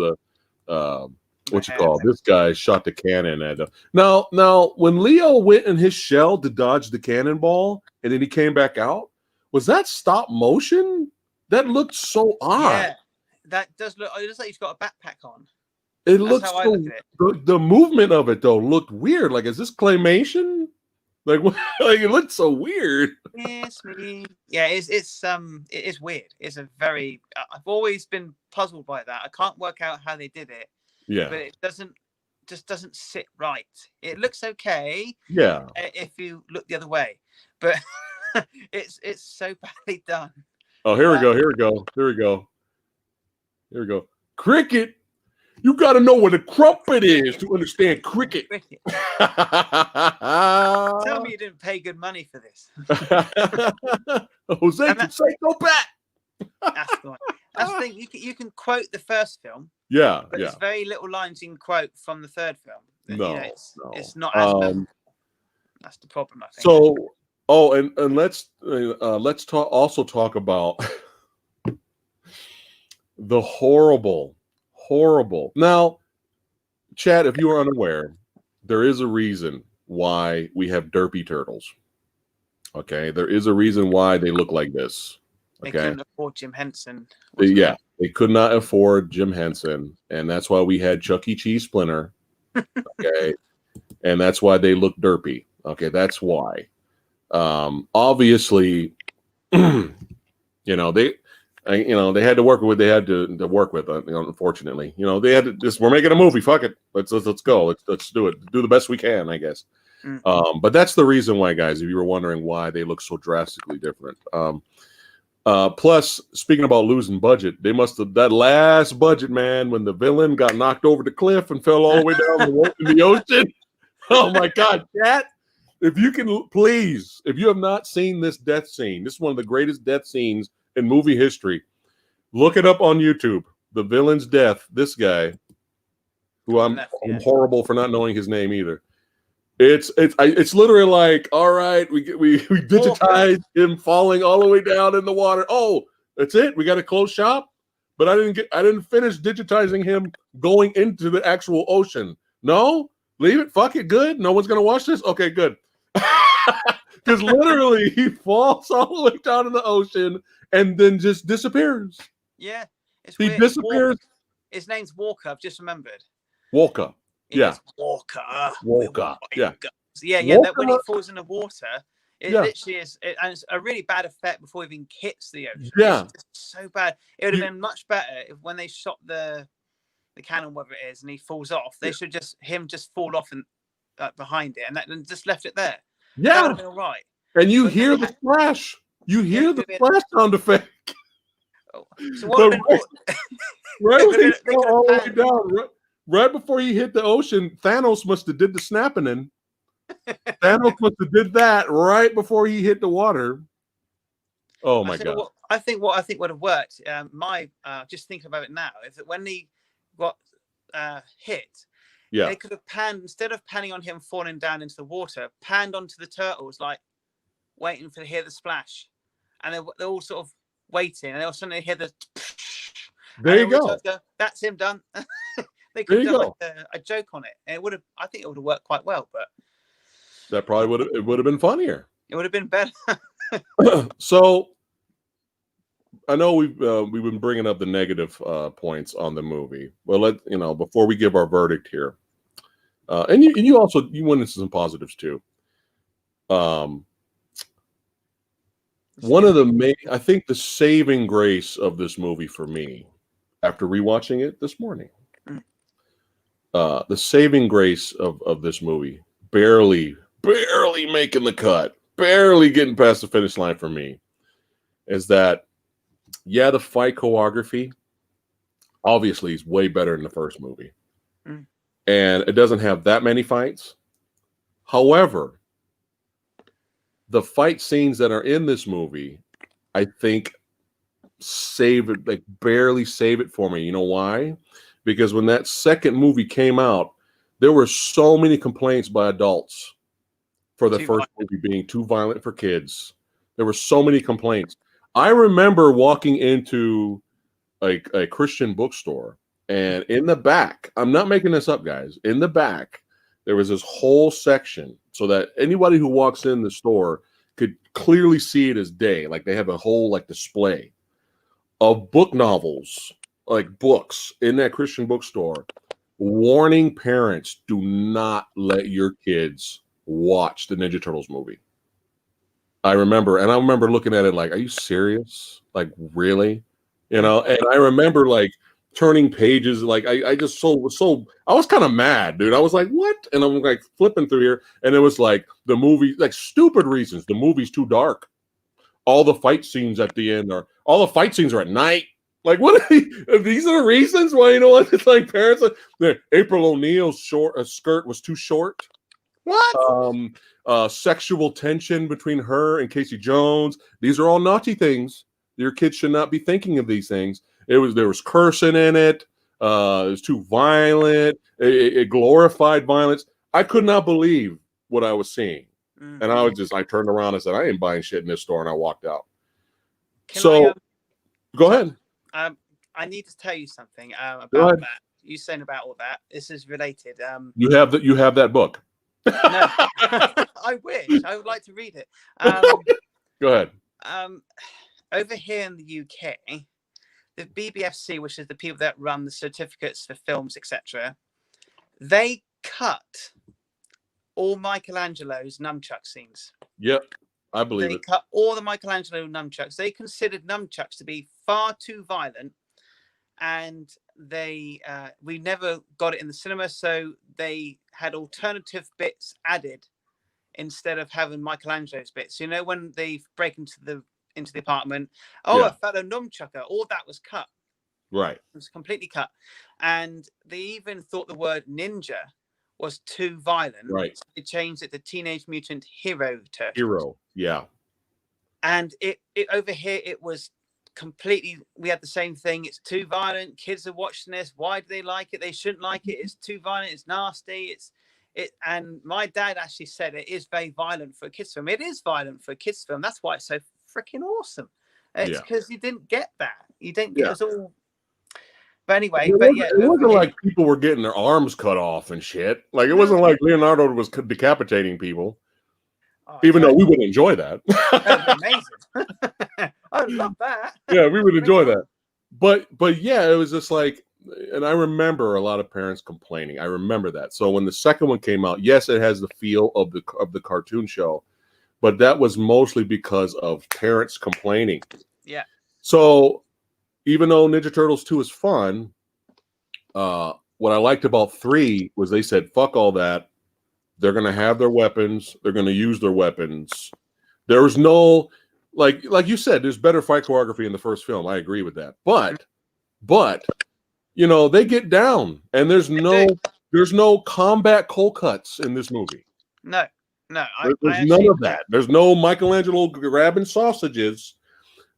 this guy shot the cannon at him. Now when Leo went in his shell to dodge the cannonball and then he came back out, was that stop motion? That looked so odd. That does look. It looks like he's got a backpack on. It That's looks how I so. look at it. The movement of it though looked weird. Like, is this claymation? Like, like it looked so weird. Yes, me. Yeah, it is weird. It's a very. I've always been puzzled by that. I can't work out how they did it. Yeah, but it doesn't sit right. It looks okay yeah. if you look the other way, but it's so badly done. Oh, here we go. Here we go. Here we go. Here we go. Cricket. You got to know what a crumpet is to understand cricket. Tell me you didn't pay good money for this. Jose Canseco Pat. That's the one. That's the thing. You can quote the first film. Yeah, but there's very little lines you can quote from the third film. No, it's not as memorable. That's the problem, I think. So, and let's talk about the horrible. Now, Chad, if you are unaware, there is a reason why we have derpy turtles. Okay, there is a reason why they look like this. Okay, they couldn't afford Jim Henson. They could not afford Jim Henson, and that's why we had Chuck E. Cheese Splinter. Okay, and that's why they look derpy. Okay, that's why. Obviously, they had to work with what they had to work with. Unfortunately, they had to just. We're making a movie. Fuck it. Let's go. Let's do it. Do the best we can, I guess. But that's the reason why, guys. If you were wondering why they look so drastically different. Plus, speaking about losing budget, they must have that last budget, man, when the villain got knocked over the cliff and fell all the way down in the ocean. Oh my God, Cat! If you can, please, if you have not seen this death scene, this is one of the greatest death scenes in movie history. Look it up on YouTube. The villain's death. This guy, who I'm horrible for not knowing his name either. It's literally like, all right, we digitized him falling all the way down in the water. Oh, that's it. We got to close shop. But I didn't finish digitizing him going into the actual ocean. No, leave it. Fuck it. Good. No one's gonna watch this. Okay, good. Because literally he falls all the way down in the ocean and then just disappears. Yeah, he disappears. His name's Walker. I've just remembered. Walker. Yeah. Walker. Yeah. Yeah. That when he falls in the water, it literally is, and it's a really bad effect before he even hits the ocean. Yeah. It's so bad. It would have been much better if when they shot the cannon, whatever it is, and he falls off, they should just fall off and behind it, and just left it there. Yeah. That would have been all right. And you hear the splash. You hear the splash sound effect. So what? Right when he fell all the way down. Right before he hit the ocean, Thanos must have did the snapping in. Thanos must have did that right before he hit the water. Oh my God! I think would have worked. Just thinking about it now is that when he got hit, they could have panned, instead of panning on him falling down into the water, panned onto the turtles, like waiting to hear the splash, and they're all sort of waiting, and all of a sudden they hear the. There you go. That's him done. They could have done like a joke on it, and it would have. I think it would have worked quite well, but that probably would have been funnier. It would have been better. So, I know we've been bringing up the negative points on the movie. Well, before we give our verdict here, and you went into some positives too. One of the I think the saving grace of this movie for me, after rewatching it this morning. The saving grace of this movie, barely making the cut, barely getting past the finish line for me, is that, the fight choreography obviously is way better than the first movie. And it doesn't have that many fights. However, the fight scenes that are in this movie, I think, barely save it for me. You know why? Because when that second movie came out, there were so many complaints by adults for the first movie being too violent for kids. There were so many complaints. I remember walking into a Christian bookstore, and in the back, I'm not making this up, guys, in the back, there was this whole section so that anybody who walks in the store could clearly see it as day. Like they have a whole display of book novels like books in that Christian bookstore warning parents, do not let your kids watch the Ninja Turtles movie. I remember looking at it like, are you serious? Like, really? And I remember like turning pages, like I just I was kind of mad, dude. I was like, what? And I'm like flipping through here, and it was like the movie, like stupid reasons. The movie's too dark. All the fight scenes at the end are at night. Like, what are these are the reasons why, it's like parents April O'Neil's skirt was too short. What? Sexual tension between her and Casey Jones. These are all naughty things. Your kids should not be thinking of these things. There was cursing in it. It was too violent. It glorified violence. I could not believe what I was seeing. And I turned around and said, I ain't buying shit in this store, and I walked out. Go ahead. I need to tell you something about that. You saying about all that. This is related. You have that book. No, I wish. I would like to read it. Go ahead. Over here in the UK, the BBFC, which is the people that run the certificates for films, etc., they cut all Michelangelo's nunchuck scenes. Yep, I believe they it. They cut all the Michelangelo nunchucks. They considered nunchucks to be far too violent, and we never got it in the cinema, so they had alternative bits added instead of having Michelangelo's bits. When they break into the apartment, a fellow nunchucker, all that was cut. Right. It was completely cut. And they even thought the word ninja was too violent. Right. So they changed it to Teenage Mutant Hero Turtles. Hero, yeah. And it over here, it was completely, we had the same thing. It's too violent. Kids are watching this. Why do they like it? They shouldn't like it. It's too violent. It's nasty. And my dad actually said it is very violent for a kids film. It is violent for a kids film. That's why it's so freaking awesome. It's because you didn't get that. You didn't get it all. But anyway, it wasn't like people were getting their arms cut off and shit. Like, it wasn't like Leonardo was decapitating people. Even though we would enjoy that. That would be amazing. I would love that. Yeah, we would enjoy that. But yeah, it was just like, and I remember a lot of parents complaining. I remember that. So when the second one came out, yes, it has the feel of the cartoon show, but that was mostly because of parents complaining. Yeah. So even though Ninja Turtles 2 is fun, what I liked about 3 was they said, fuck all that. They're going to have their weapons. They're going to use their weapons. There was no, like you said, there's better fight choreography in the first film. I agree with that. But they get down, and there's no combat cold cuts in this movie. No. There's none of that. There's no Michelangelo grabbing sausages.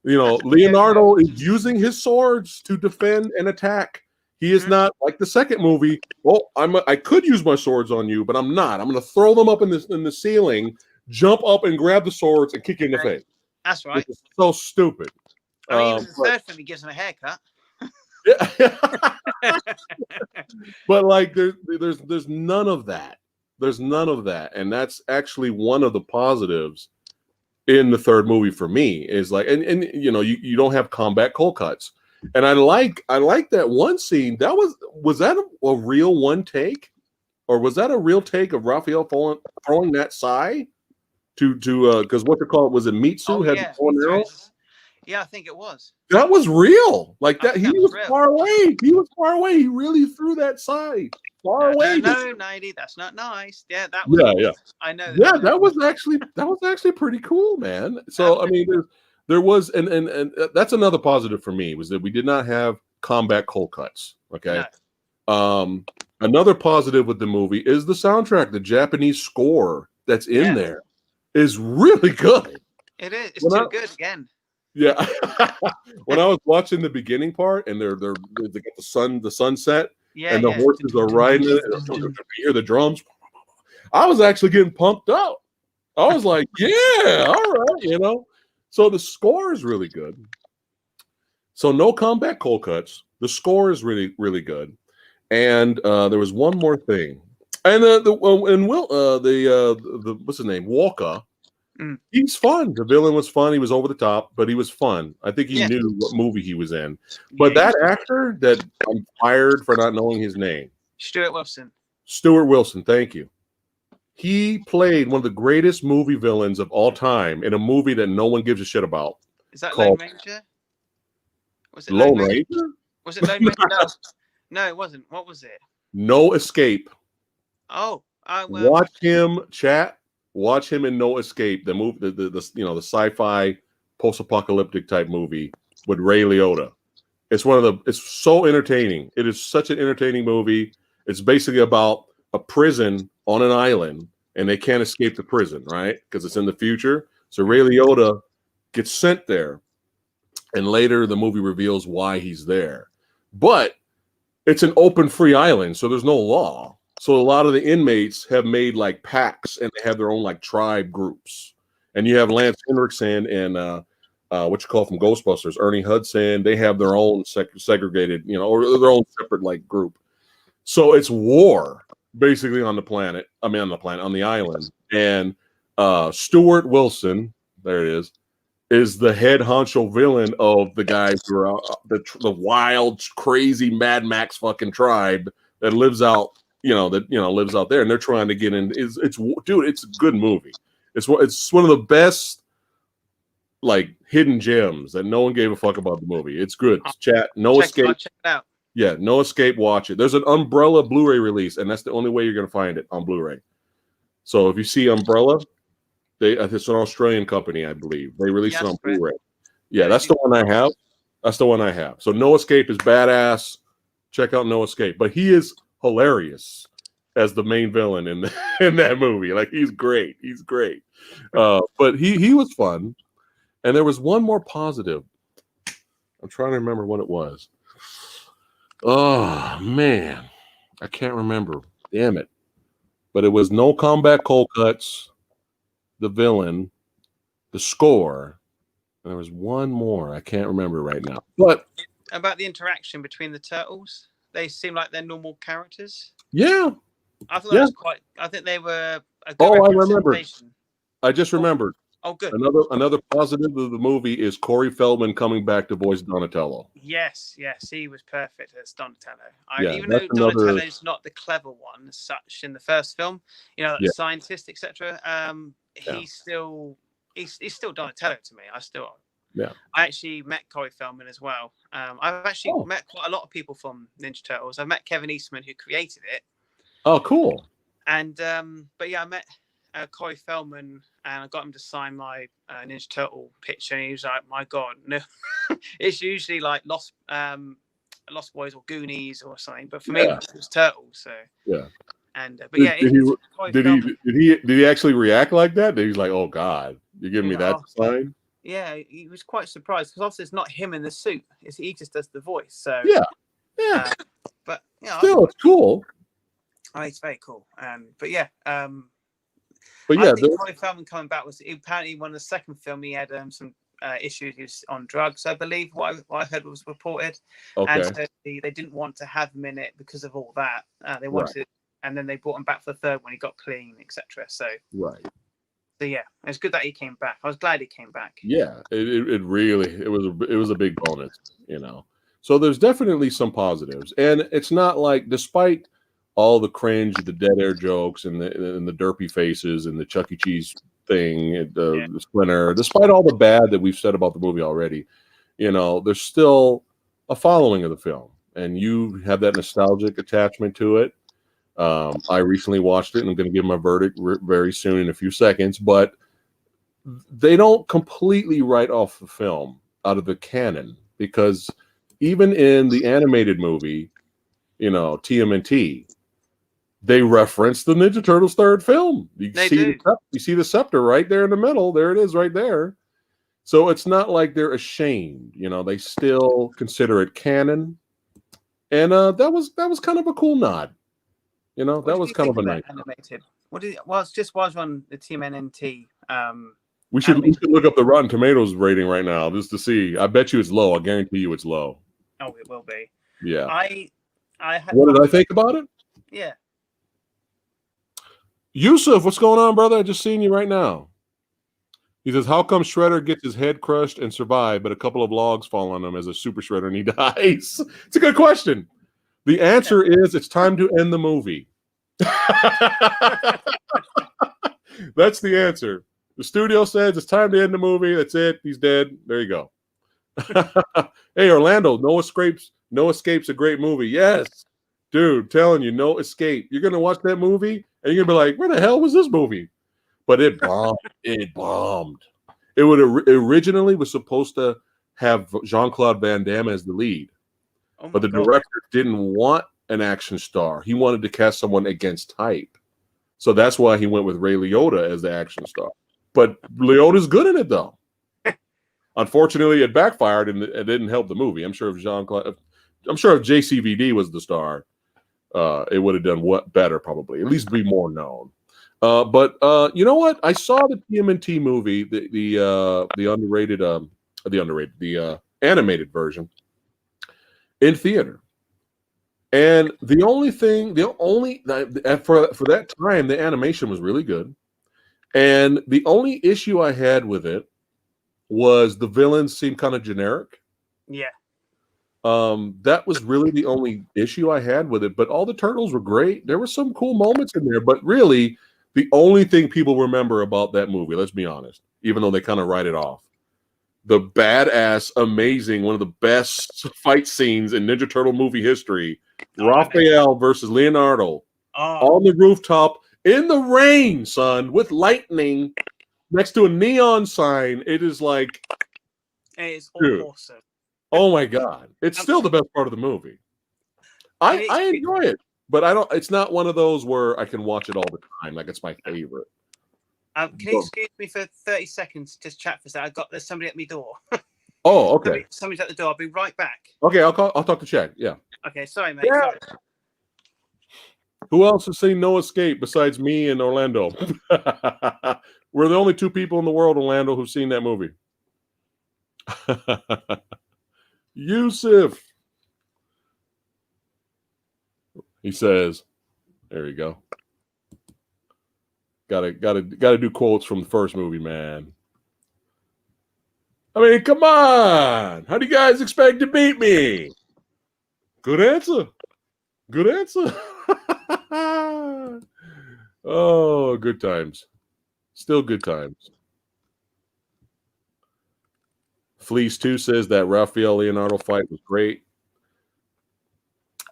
Leonardo is using his swords to defend and attack. He is not like the second movie. Well, I could use my swords on you, but I'm not. I'm going to throw them up in the ceiling, jump up and grab the swords and kick you in the face. That's right. It's so stupid. I mean, even the third film, he gives him a haircut. Yeah. But like, there's none of that. There's none of that, and that's actually one of the positives in the third movie for me. Is like, and you don't have combat cold cuts. And I like that one scene. Was that a real one take, or was that a real take of Raphael throwing that sai to because what they call it, was it Mitsu had the arrow? Yeah, I think it was. That was real. Like that, he was far away. He was far away. He really threw that sai far away. No, 90. That's not nice. Yeah, that was. Yeah. I know. Yeah, that was actually pretty cool, man. So I mean, there was, and that's another positive for me, was that we did not have combat cold cuts. Okay. No. Another positive with the movie is the soundtrack. The Japanese score that's in there is really good. It is. It's too good again. Yeah. When I was watching the beginning part, and they get the sunset, and the horses are riding it, and you hear the drums, I was actually getting pumped up. I was like, yeah, all right, So the score is really good. So no combat cold cuts. The score is really, really good. And there was one more thing. And what's his name? Walker. He's fun. The villain was fun. He was over the top, but he was fun. I think he Yeah. knew what movie he was in. But that actor that I'm fired for not knowing his name, Stuart Wilson. Stuart Wilson, thank you. He played one of the greatest movie villains of all time in a movie that no one gives a shit about. Is that Lone Ranger? Was it Lone Ranger? Was it Lone Ranger? No, it wasn't. What was it? No Escape. Oh, well, watch him, chat. Watch him in No Escape, the movie, the sci-fi post-apocalyptic type movie with Ray Liotta. It's so entertaining. It is such an entertaining movie. It's basically about a prison on an island, and they can't escape the prison, right? Because it's in the future. So Ray Liotta gets sent there, and later the movie reveals why he's there. But it's an open, free island, so there's no law. So a lot of the inmates have made like packs, and they have their own like tribe groups. And you have Lance Henriksen and what you call from Ghostbusters, Ernie Hudson. They have their own segregated, or their own separate like group. So it's war basically on the planet. I mean, on the island. And Stuart Wilson, there it is the head honcho villain of the guys who are the wild, crazy Mad Max fucking tribe that lives out. Lives out there, and they're trying to get in. It's a good movie. It's one of the best like hidden gems that no one gave a fuck about the movie. It's good. Chat, No Escape. Check it out. Yeah, No Escape. Watch it. There's an Umbrella Blu-ray release, and that's the only way you're gonna find it on Blu-ray. So if you see Umbrella, it's an Australian company, I believe. They released it on Blu-ray. Yeah, that's the one I have. That's the one I have. So No Escape is badass. Check out No Escape. But he is hilarious as the main villain in that movie. Like he's great. He's great. But he was fun. And there was one more positive. I'm trying to remember what it was. Oh man, I can't remember. Damn it. But it was no combat cold cuts, the villain, the score, and there was one more. I can't remember right now. But about the interaction between the turtles. They seem like they're normal characters. Yeah. I thought that was quite. I think they were a good I remember. I just remembered. Oh, good. Another positive of the movie is Corey Feldman coming back to voice Donatello. Yes, he was perfect as Donatello. Even though Donatello's not the clever one as such in the first film, the scientist, etc. He's still Donatello to me. I actually met Corey Feldman as well. I've actually met quite a lot of people from Ninja Turtles. I've met Kevin Eastman, who created it. Oh, cool. And but yeah, I met Corey Feldman, and I got him to sign my Ninja Turtle picture. And he was like, "My God, no!" It's usually like Lost Boys or Goonies or something, but for me, it was Turtles. So yeah. And but did he actually react like that? He's like, "Oh God, you're giving me that sign." Yeah, he was quite surprised because obviously it's not him in the suit; he just does the voice. So yeah. But still, it's cool. Oh, it's very cool. But yeah, but yeah, I think Corey Feldman coming back was apparently one of the second film he had some issues. He was on drugs, I believe. What I heard was reported, and so they didn't want to have him in it because of all that. They wanted, and then they brought him back for the third when he got clean, etc. So So yeah, it's good that he came back. I was glad he came back. Yeah, it was a big bonus, So there's definitely some positives, and it's not like, despite all the cringe, the dead air jokes, and the derpy faces, and the Chuck E. Cheese thing, the Splinter, despite all the bad that we've said about the movie already, there's still a following of the film, and you have that nostalgic attachment to it. I recently watched it, and I'm going to give my verdict very soon in a few seconds, but they don't completely write off the film out of the canon, because even in the animated movie, TMNT, they reference the Ninja Turtles third film. You see the scepter right there in the middle. There it is right there. So it's not like they're ashamed. They still consider it canon. And that was kind of a cool nod. That was kind of a nice animated. Was on the TMNT. We should look up the Rotten Tomatoes rating right now just to see. I bet you it's low. I guarantee you it's low. Oh, it will be. Yeah. What did I think about it? Yeah. Yusuf, what's going on, brother? I just seen you right now. He says, "How come Shredder gets his head crushed and survive, but a couple of logs fall on him as a super Shredder and he dies?" It's a good question. The answer is it's time to end the movie. That's the answer. The studio says it's time to end the movie. That's it. He's dead. There you go. Hey, Orlando, No Escapes. No Escape's a great movie. Yes, dude, telling you, No Escape. You're gonna watch that movie and you're gonna be like, "Where the hell was this movie?" But it bombed. It bombed. It would originally was supposed to have Jean-Claude Van Damme as the lead, but the director didn't want an action star. He wanted to cast someone against type. So that's why he went with Ray Liotta as the action star. But Liotta's good in it, though. Unfortunately, it backfired and it didn't help the movie. I'm sure if JCVD was the star, it would have done better, probably. At least be more known. But you know what? I saw the TMNT movie, the animated version in theater. And for that time, the animation was really good. And the only issue I had with it was the villains seemed kind of generic. Yeah. That was really the only issue I had with it. But all the turtles were great. There were some cool moments in there. But really, the only thing people remember about that movie, let's be honest, even though they kind of write it off, the badass, amazing, one of the best fight scenes in Ninja Turtle movie history, Raphael versus Leonardo on the rooftop in the rain, son, with lightning next to a neon sign. It is like, it is awesome. Oh my God. It's still the best part of the movie. I enjoy it, but it's not one of those where I can watch it all the time. Like it's my favorite. Can you excuse me for 30 seconds? Just chat for a second. There's somebody at my door. Oh, okay. Somebody's at the door. I'll be right back. Okay, I'll talk to Chad. Yeah. Okay, sorry, mate. Yeah. Sorry. Who else has seen No Escape besides me and Orlando? We're the only two people in the world, Orlando, who've seen that movie. Yusuf. He says, there you go. Gotta do quotes from the first movie, man. I mean, come on. How do you guys expect to beat me? Good answer. Good answer. Oh, good times. Still good times. Fleece 2 says that Raphael Leonardo fight was great.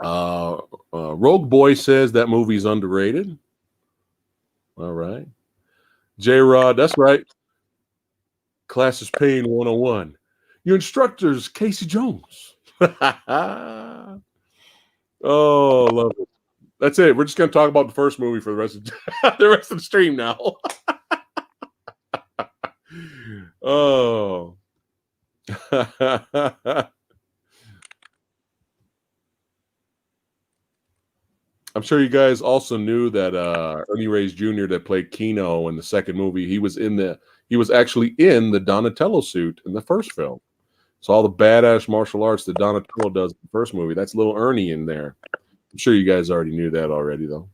Rogue Boy says that movie's underrated. All right. J-Rod, that's right. Class is Pain 101. Your instructor's Casey Jones. Oh, love it. That's it. We're just going to talk about the first movie for the rest of the stream now. Oh. I'm sure you guys also knew that Ernie Reyes Jr. that played Keno in the second movie, he was actually in the Donatello suit in the first film. So all the badass martial arts that Donatello does in the first movie, that's little Ernie in there. I'm sure you guys already knew that already, though.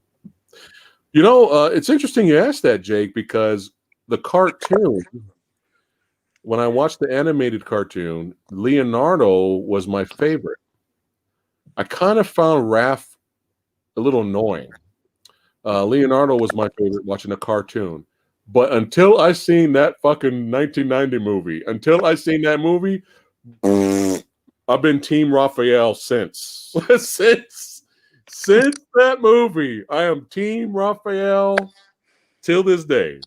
You know, it's interesting you asked that, Jake, because the cartoon, when I watched the animated cartoon, Leonardo was my favorite. I kind of found Raph a little annoying. Leonardo was my favorite watching a cartoon. But until I seen that fucking 1990 movie, I've been Team Raphael since. Since that movie, I am Team Raphael till this day.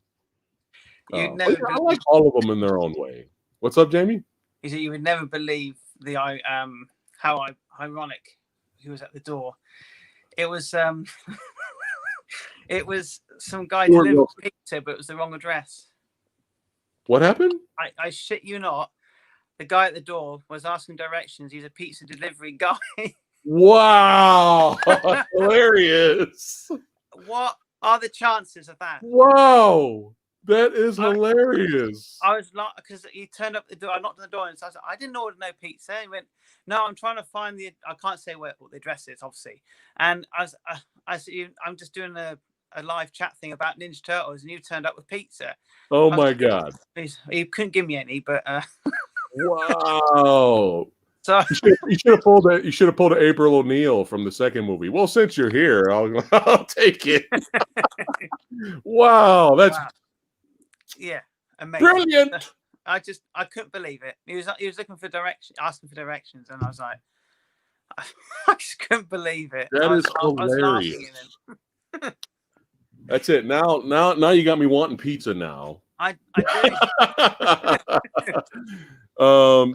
I like all of them in their own way. What's up, Jamie? He said you would never believe how ironic he was at the door. It was it was some guy delivering pizza, but it was the wrong address. What happened? I shit you not. The guy at the door was asking directions. He's a pizza delivery guy. Wow. Hilarious. What are the chances of that? Wow. That is hilarious. I was like, because he turned up the door. I knocked on the door and so I said, I didn't order no pizza. He went, no, I'm trying to find I can't say what the address is, obviously. And I said, I'm just doing a a live chat thing about Ninja Turtles, and you turned up with pizza. Oh my God! He couldn't give me any, but Wow. so You should have pulled it. You should have pulled an April O'Neil from the second movie. Well, since you're here, I'll take it. Wow, that's yeah, amazing. brilliant. I couldn't believe it. He was looking for asking for directions, and I was like, I just couldn't believe it. That is I was hilarious. laughing at him. That's it. Now you got me wanting pizza now. I do.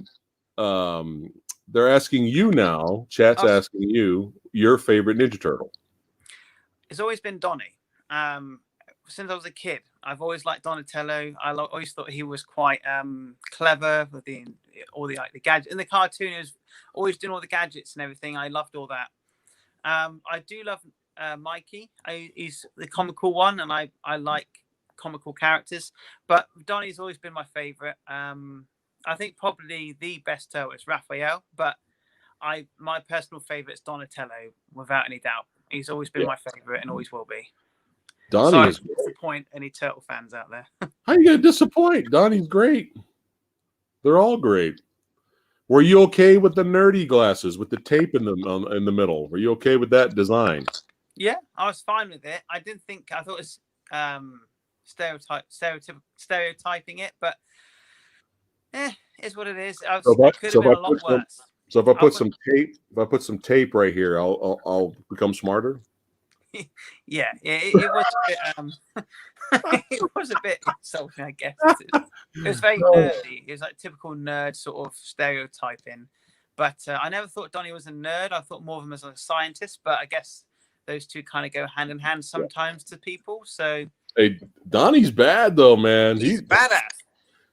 They're asking you now. Chat's asking you your favorite Ninja Turtle. It's always been Donnie. Since I was a kid, I've always liked Donatello. I always thought he was quite clever with all the gadgets in the cartoon. He was always doing all the gadgets and everything. I loved all that. I do love Mikey. He's the comical one, and I like comical characters. But Donnie's always been my favorite. I think probably the best turtle is Raphael, but my personal favorite is Donatello, without any doubt. He's always been my favorite and always will be. Donnie is great. Disappoint any turtle fans out there. How are you gonna disappoint? Donnie's great. They're all great. Were you okay with the nerdy glasses with the tape in the middle? Were you okay with that design? Yeah, I was fine with it. I thought it was stereotyping it, but it's what it is. Could have been a lot worse. So if I put some tape right here, I'll become smarter. Yeah, it was a bit, it was a bit insulting, I guess. It was very nerdy. It was like typical nerd sort of stereotyping. But I never thought Donnie was a nerd. I thought more of him as a scientist. But I guess those two kind of go hand in hand sometimes to people. So hey, Donnie's bad though, man. He's badass.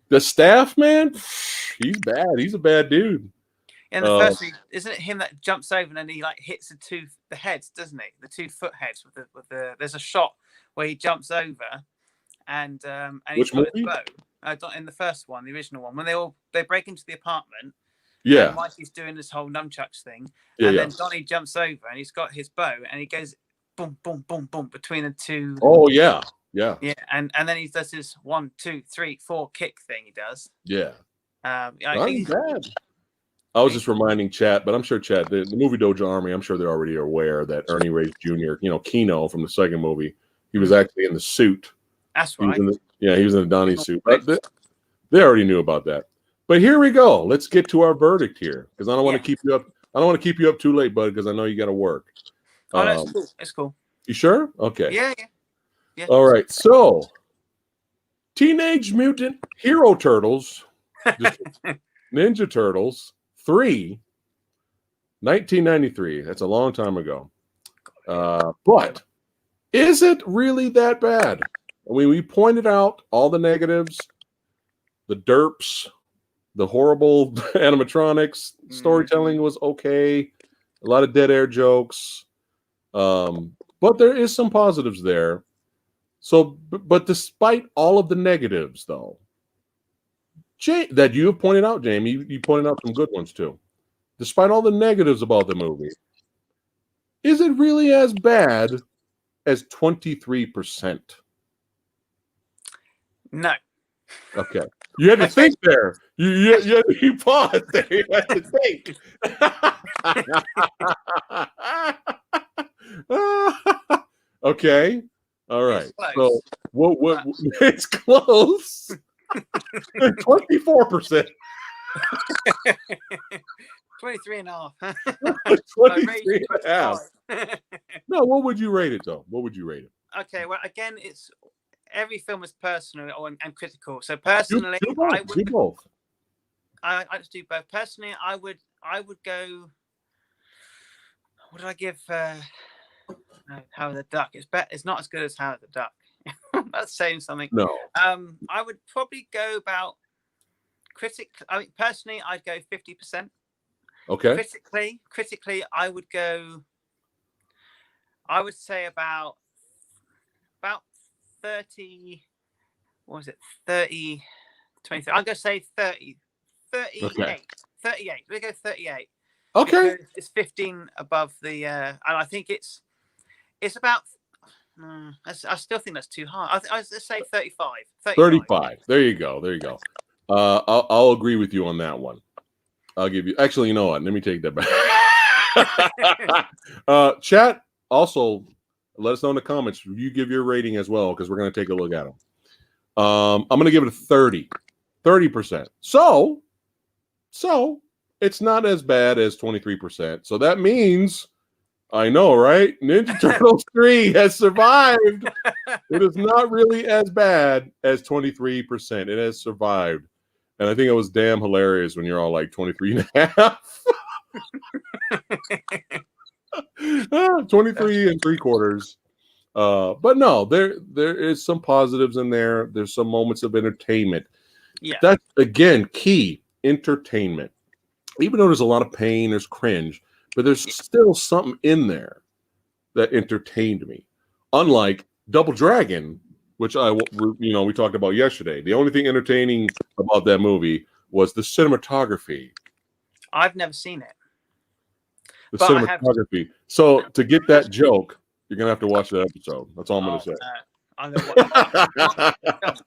The staff, man, he's bad. He's a bad dude. In the first week, isn't it him that jumps over and then he like hits the heads, doesn't he? The 2 foot heads with the. There's a shot where he jumps over, and he's got his bow. In the first one, the original one, when they break into the apartment. Yeah. And Mikey's doing this whole nunchucks thing, and then Donnie jumps over and he's got his bow and he goes boom, boom, boom, boom between the 2. Oh yeah, yeah. Yeah, and then he does his 1, 2, 3, 4 kick thing. He does. Yeah. He's bad. I was just reminding Chat, but I'm sure Chat, the movie Dojo Army, I'm sure they're already aware that Ernie Reyes Jr., Keno from the second movie, he was actually in the suit. That's right. He was in the Donnie suit. They already knew about that. But here we go. Let's get to our verdict here, because I don't want to keep you up. I don't want to keep you up too late, bud, because I know you got to work. Oh, that's cool. It's cool. You sure? Okay. Yeah. All right. So, Teenage Mutant Hero Turtles, Ninja Turtles 3, 1993. That's a long time ago. But is it really that bad? I mean, we pointed out all the negatives, the derps, the horrible animatronics. Storytelling was okay. A lot of dead air jokes. But there is some positives there. So, but despite all of the negatives, though, that you have pointed out, Jamie, you pointed out some good ones too. Despite all the negatives about the movie, is it really as bad as 23%? No. Okay. You had to think there. You paused there. You had to think. Okay. All right. So what it's close. 24%. 23.5. 23.5. No, what would you rate it though? What would you rate it? Okay, well, again, it's every film is personal and critical. So personally, I would do both. I just do both. Personally, I would go. What did I give? Howard the Duck. It's not as good as Howard the Duck. That's saying something. No. I would probably go about personally, I'd go 50%. Okay. Critically, I would go. I would say about 30. What was it? 30, 23. I'm going to say 30. 38. Okay. 38. We go 38. Okay. It's 15 above the, and I think it's about I still think that's too high. Let's say 35. 35. There you go. There you go. I'll agree with you on that one. I'll give you. Actually, you know what? Let me take that back. Chat, also, let us know in the comments. You give your rating as well, because we're going to take a look at them. I'm going to give it a 30. 30%. So it's not as bad as 23%. So that means, I know, right? Ninja Turtles 3 has survived. It is not really as bad as 23%. It has survived. And I think it was damn hilarious when you're all like 23 and a half. 23 and 3/4. But no, there is some positives in there. There's some moments of entertainment. Yeah. That's, again, key. Entertainment. Even though there's a lot of pain, there's cringe, but there's still something in there that entertained me. Unlike Double Dragon, which we talked about yesterday. The only thing entertaining about that movie was the cinematography. I've never seen it. The cinematography. So to get that joke, you're gonna have to watch that episode. That's all I'm gonna say. I'm gonna watch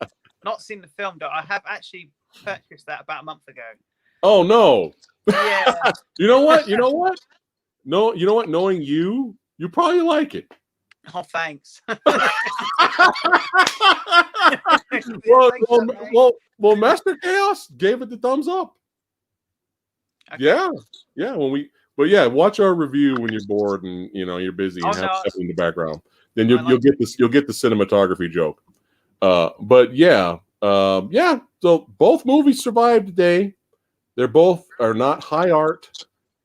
not seen the film, though. I have actually purchased that about a month ago. Oh no! Yeah. You know what? No, you know what? Knowing you probably like it. Oh, thanks. well, Master Chaos gave it the thumbs up. Okay. Yeah. Watch our review when you're bored and you're busy and have stuff in the background. Then you'll get this. You'll get the cinematography joke. But yeah. So both movies survived today. They're both are not high art.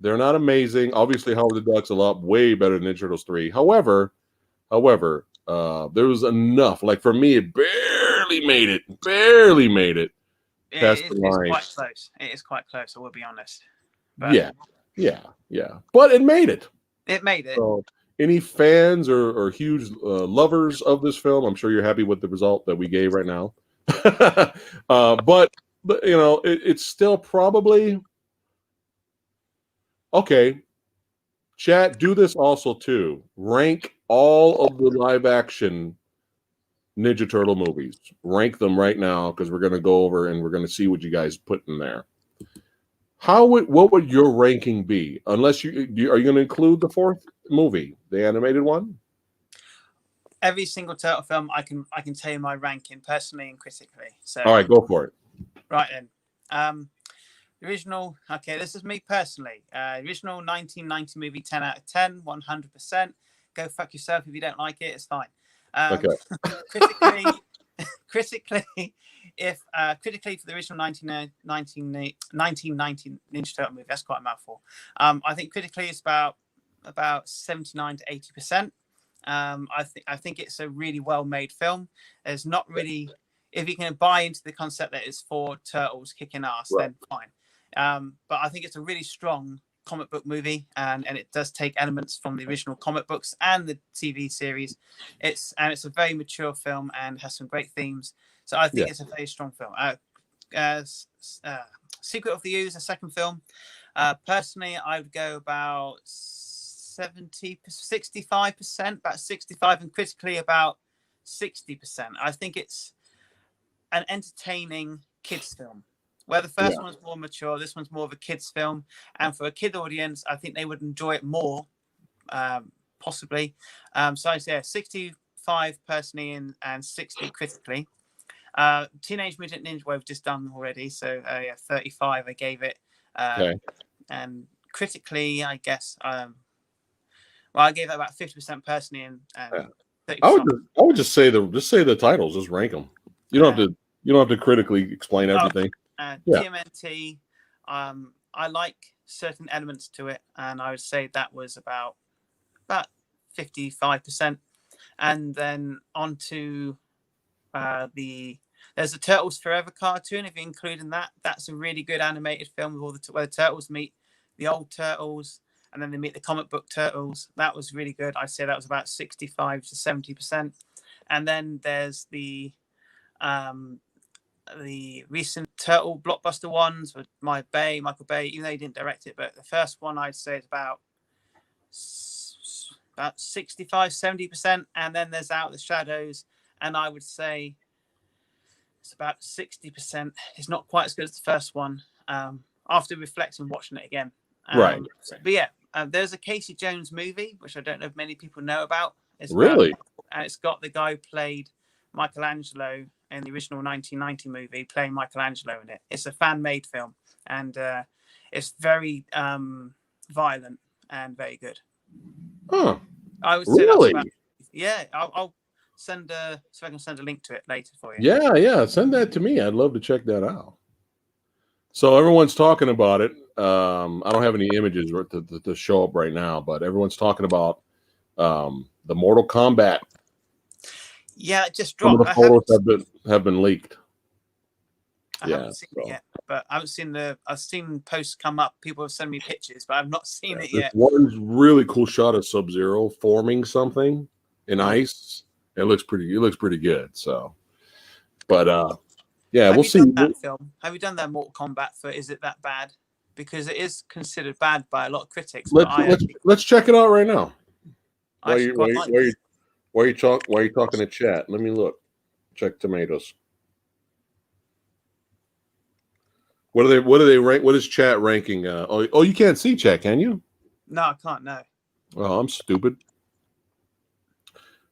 They're not amazing. Obviously, Howard the Duck's a lot way better than Ninja Turtles 3. However, there was enough. Like for me, it barely made it. It's quite close. It is quite close. I will be honest. But, yeah. But it made it. It made it. So, any fans or huge lovers of this film, I'm sure you're happy with the result that we gave right now. But it's still probably okay. Chat, do this also too. Rank all of the live action Ninja Turtle movies. Rank them right now, because we're going to go over and we're going to see what you guys put in there. What would your ranking be? Unless are you going to include the fourth movie, the animated one? Every single Turtle film, I can tell you my ranking personally and critically. So all right, go for it. Right then. Original. Okay, this is me personally. Original 1990 movie, 10 out of 10, 100%. Go fuck yourself if you don't like it. It's fine. Okay. Critically, critically for the original 1990 Ninja Turtle movie, that's quite a mouthful. I think critically it's about 79 to 80%. I think it's a really well made film. There's not really, if you can buy into the concept that it's 4 turtles kicking ass, then fine. But I think it's a really strong comic book movie, and it does take elements from the original comic books and the TV series. It's a very mature film and has some great themes. So I think it's a very strong film. Secret of the Ooze, a second film. Personally, I would go about 65%, about 65%, and critically about 60%. I think it's an entertaining kids film. Where the first one's more mature, this one's more of a kids film, and for a kid audience, I think they would enjoy it more, possibly. So I say 65 personally and 60 critically. Teenage Mutant Ninja we've just done already, so 35 I gave it. And critically, I guess, I gave it about 50% personally and 30%. I would just say the titles, just rank them. You don't have to critically explain everything. TMNT, I like certain elements to it, and I would say that was about 55%. And then on to there's a Turtles Forever cartoon. If you include in that, that's a really good animated film with all where the turtles meet the old turtles, and then they meet the comic book turtles. That was really good. I'd say that was about 65 to 70%. And then there's the recent Turtle blockbuster ones with Michael Bay, even though he didn't direct it, but the first one I'd say is about about 65-70%, and then there's Out of the Shadows, and I would say it's about 60%. It's not quite as good as the first one. After reflecting, watching it again, Right. But yeah, there's a Casey Jones movie which I don't know if many people know about. It's Really? And it's got the guy who played Michelangelo in the original 1990 movie playing Michelangelo in it. It's a fan-made film, and it's very violent and very good. Huh. I would say really? that's about, yeah. I'll send so I can send a link to it later for you. Yeah. Send that to me. I'd love to check that out. So everyone's talking about it. I don't have any images to show up right now, but everyone's talking about the Mortal Kombat. Yeah, it just Some dropped. of the photos have been leaked. I haven't seen it yet, but I haven't seen I've seen posts come up. People have sent me pictures, but I've not seen it yet. One really cool shot of Sub-Zero forming something in ice. It looks pretty good. So, but yeah, we'll see. That film? Have you done that Mortal Kombat for Is It That Bad? Because it is considered bad by a lot of critics. Let's check it out right now. Why are you talking to chat? Let me look. Check tomatoes. What do they rank? What is chat ranking? Oh, you can't see chat, can you? No, I can't. No. Oh, I'm stupid.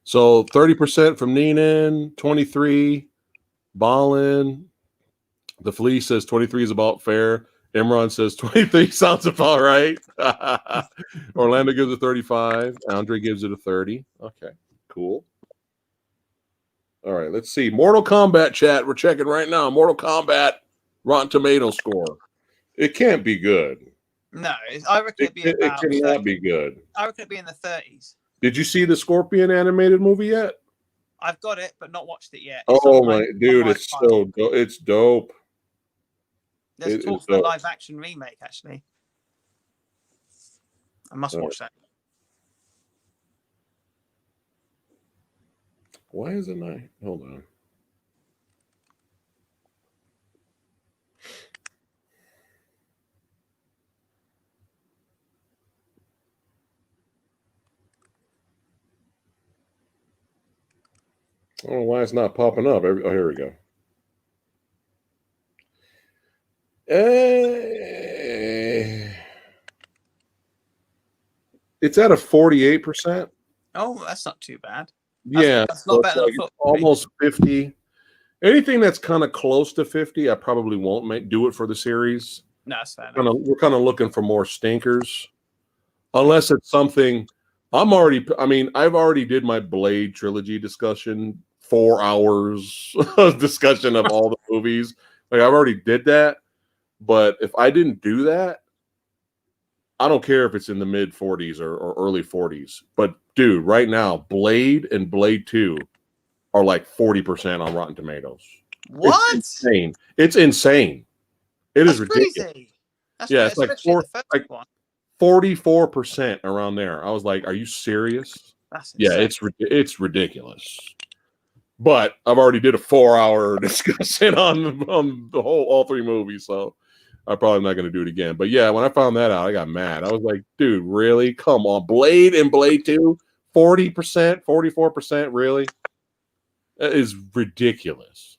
So 30% from Neenan, 23. Ballin. The Flea says 23 is about fair. Imran says 23 sounds about right. Orlando gives it 35. Andre gives it a 30. Okay, cool. All right, let's see. Mortal Kombat chat. We're checking right now. Mortal Kombat Rotten Tomato score. It can't be good. No, I reckon it cannot be good. I reckon it'd be in the 30s. Did you see the Scorpion animated movie yet? I've got it, but not watched it yet. Oh my dude, it's dope. There's talk for a live action remake, actually. I must watch that. Why is it not? Hold on. I don't know why it's not popping up. Oh, here we go. It's at a 48%. Oh, that's not too bad. That's not better than almost 50. Anything that's kind of close to 50, I probably won't do it for the series. No, that's fair. We're kind of looking for more stinkers, unless it's something. I've already did my Blade trilogy discussion, 4 hours of discussion of all the movies. Like I've already did that, but if I didn't do that, I don't care if it's in the mid 40s or early 40s. But dude, right now, Blade and Blade 2 are like 40% on Rotten Tomatoes. What? It's insane. It's insane. Is ridiculous. Crazy. It's like 44% around there. I was like, "Are you serious?" That's insane. It's ridiculous. But I've already did a 4-hour discussion on all 3 movies, so I'm probably not going to do it again. But yeah, when I found that out, I got mad. I was like, "Dude, really? Come on, Blade and Blade 2, 40%, 44%, really? That is ridiculous."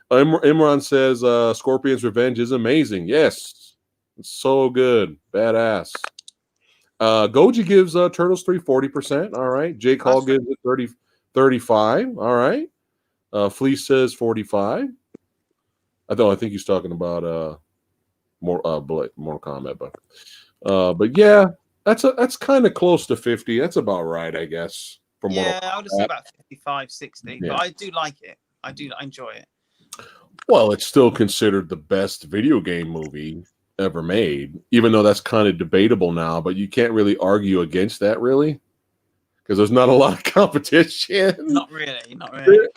Imran says, "Scorpion's Revenge is amazing." Yes, it's so good, badass. Goji gives Turtles 3 40%. All right. Jake Hall gives it 35. All right. Fleece says 45. I think he's talking about Mortal Kombat, but yeah, that's kind of close to 50. That's about right, I guess. I would say about 55, 60. Yeah. But I do like it. I enjoy it. Well, it's still considered the best video game movie ever made, even though that's kind of debatable now, but you can't really argue against that, really, because there's not a lot of competition. Not really.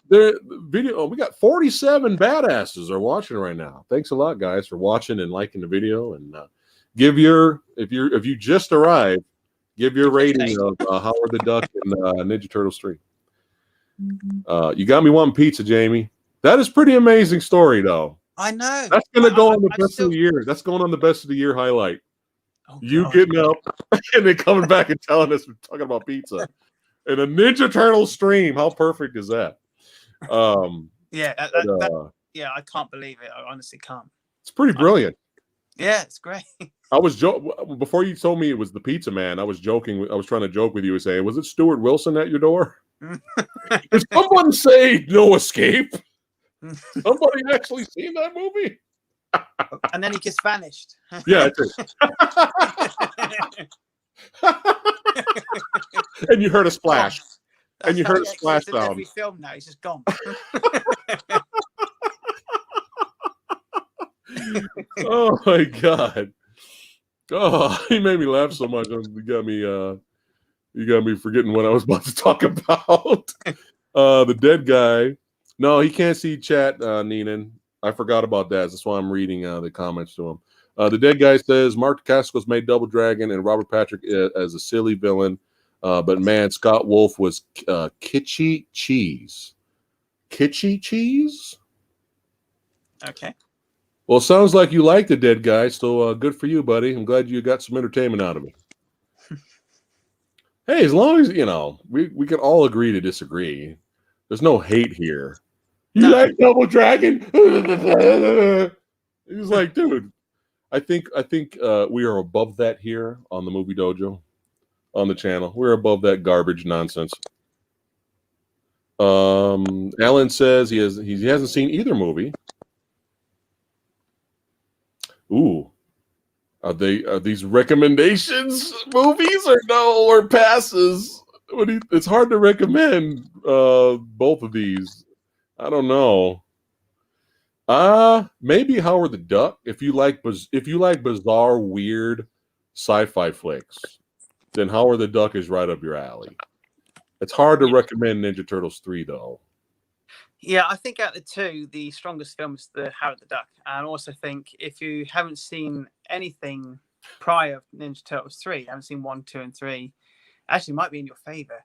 We got 47 badasses are watching right now. Thanks a lot, guys, for watching and liking the video. And if you just arrived, give your rating of Howard the Duck and Ninja Turtles 3. You got me wanting pizza, Jamie. That is pretty amazing story, though. I know. That's going to go on the best of the year. That's going on the best of the year highlight. Oh, You God. getting up and then coming back and telling us we're talking about pizza in a Ninja Turtle stream. How perfect is that? Yeah, But, yeah, I can't believe it. I honestly can't. it's pretty brilliant. Yeah, it's great. I was before you told me it was the pizza man. I was joking. I was trying to joke with you and say, "Was it Stuart Wilson at your door?" Did someone say "No Escape"? Somebody actually seen that movie? And then he gets vanished. Yeah, and you heard a splash. And you heard a splash in every sound. film now. He's just gone. Oh my god! Oh, he made me laugh so much. You got me forgetting what I was about to talk about. The dead guy. No, he can't see chat, Neenan. I forgot about that. That's why I'm reading the comments to him. The dead guy says Mark Dacascos made Double Dragon and Robert Patrick as a silly villain. But man, Scott Wolf was kitschy cheese. Kitschy cheese? Okay. Well, sounds like you like the dead guy, so good for you, buddy. I'm glad you got some entertainment out of it. Hey, as long as, we can all agree to disagree. There's no hate here. You like Double Dragon? He's like, dude, I think we are above that here on the Movie Dojo, on the channel. We're above that garbage nonsense. Alan says he hasn't seen either movie. Ooh. Are these recommendations movies or passes? It's hard to recommend both of these. I don't know. Maybe Howard the Duck. If you like bizarre, weird sci-fi flicks, then Howard the Duck is right up your alley. It's hard to recommend Ninja Turtles 3 though. Yeah, I think out of the two, the strongest film is the Howard the Duck. And I also think if you haven't seen anything prior to Ninja Turtles 3, haven't seen 1, 2, and 3, actually might be in your favor.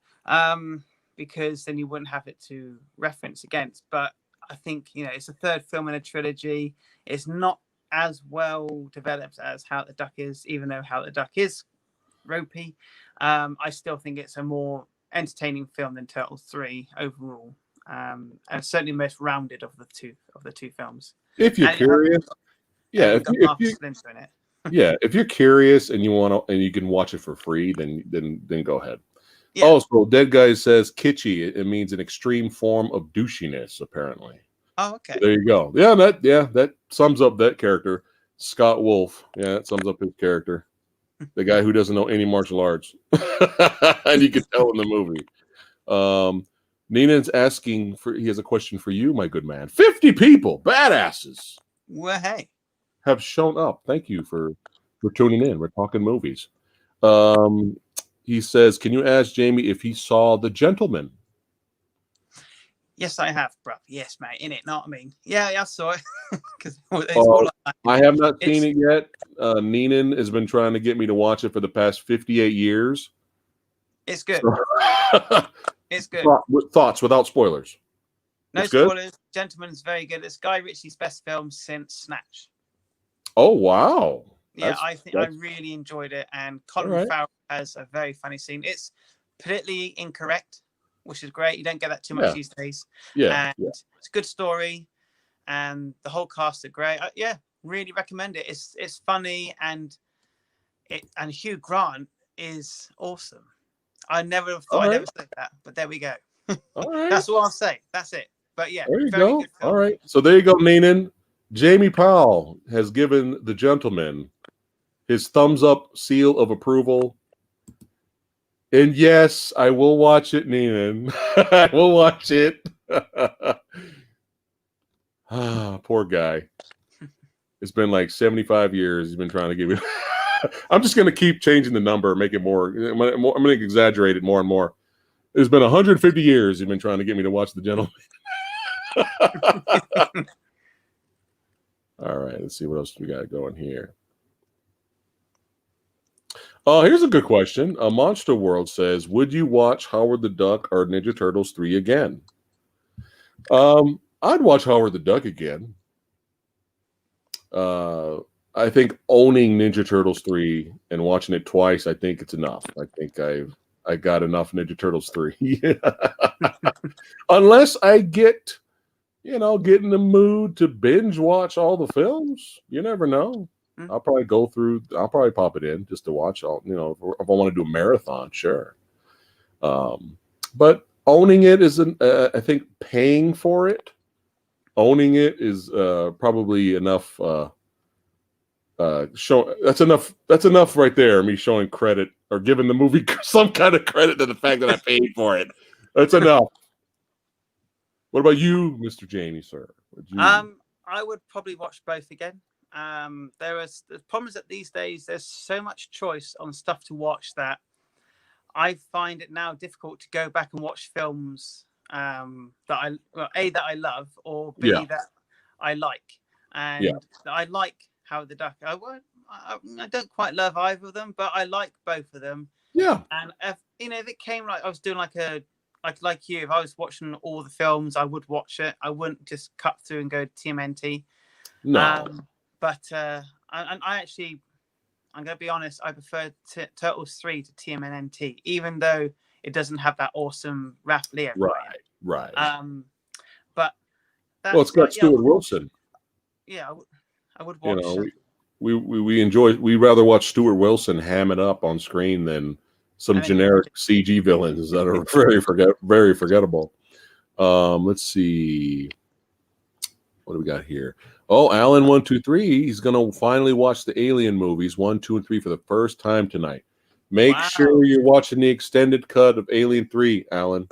Because then you wouldn't have it to reference against. But I think, it's the third film in a trilogy. It's not as well developed as How the Duck is, even though How the Duck is ropey. I still think it's a more entertaining film than Turtles 3 overall. And certainly most rounded of the two films. If you're curious, if you're curious and you want to and you can watch it for free, then go ahead. Yeah. Also, Dead Guy says kitschy. It means an extreme form of douchiness, apparently. Oh, okay. So there you go. That sums up that character, Scott Wolf. Yeah, that sums up his character, the guy who doesn't know any martial arts, and you can tell in the movie. Nina's asking he has a question for you, my good man. 50 people, badasses. Well, hey, have shown up. Thank you for tuning in. We're talking movies. He says, can you ask Jamie if he saw The Gentleman? Yes, I have, bro. Yes, mate. In it, not I mean. Yeah, I saw it. I have not seen it yet. Neenan has been trying to get me to watch it for the past 58 years. It's good. It's good. Thoughts without spoilers. No spoilers. Gentleman's very good. It's Guy Ritchie's best film since Snatch. Oh, wow. Yeah, I really enjoyed it. And Colin Farrell has a very funny scene. It's politically incorrect, which is great. You don't get that too much these days. Yeah. And it's a good story. And the whole cast are great. Really recommend it. It's funny and Hugh Grant is awesome. I never thought I'd ever say that, but there we go. All right. That's all I'll say. That's it. But yeah, there you go. Good film. All right. So there you go, Neenan. Jamie Powell has given The Gentleman his thumbs up seal of approval. And yes, I will watch it, Neenan. I will watch it. Poor guy. It's been like 75 years. He's been trying to give me. I'm just going to keep changing the number, make it more. I'm going to exaggerate it more and more. It's been 150 years he's been trying to get me to watch The Gentleman. All right, let's see what else we got going here. Here's a good question. Monster World says, would you watch Howard the Duck or Ninja Turtles 3 again? I'd watch Howard the Duck again. I think owning Ninja Turtles 3 and watching it twice, I think it's enough. I think I got enough Ninja Turtles 3. Unless I get in the mood to binge watch all the films. You never know. Mm. I'll probably pop it in just to watch all, if I want to do a marathon, sure. But owning it isn't, I think paying for it, owning it is probably enough. That's enough right there. Me showing credit or giving the movie some kind of credit to the fact that I paid for it. That's enough. What about you, Mr. Jamie, sir? I would probably watch both again. The problem is that these days there's so much choice on stuff to watch that I find it now difficult to go back and watch films that I love, or B, Yeah. that I like. And I like Howard the Duck. I don't quite love either of them, but I like both of them. Yeah. And if it came like I was doing like you, if I was watching all the films, I would watch it. I wouldn't just cut through and go to TMNT. No. But I'm going to be honest, I prefer Turtles 3 to TMNT, even though it doesn't have that awesome Raph Leo. Right. But it's got Stuart Wilson. Yeah, I would watch it. We rather watch Stuart Wilson ham it up on screen than some generic CG villains that are very forgettable. Let's see. What do we got here? Oh, Alan 123. He's gonna finally watch the Alien movies 1, 2, and 3 for the first time tonight. Make sure you're watching the extended cut of Alien 3, Alan.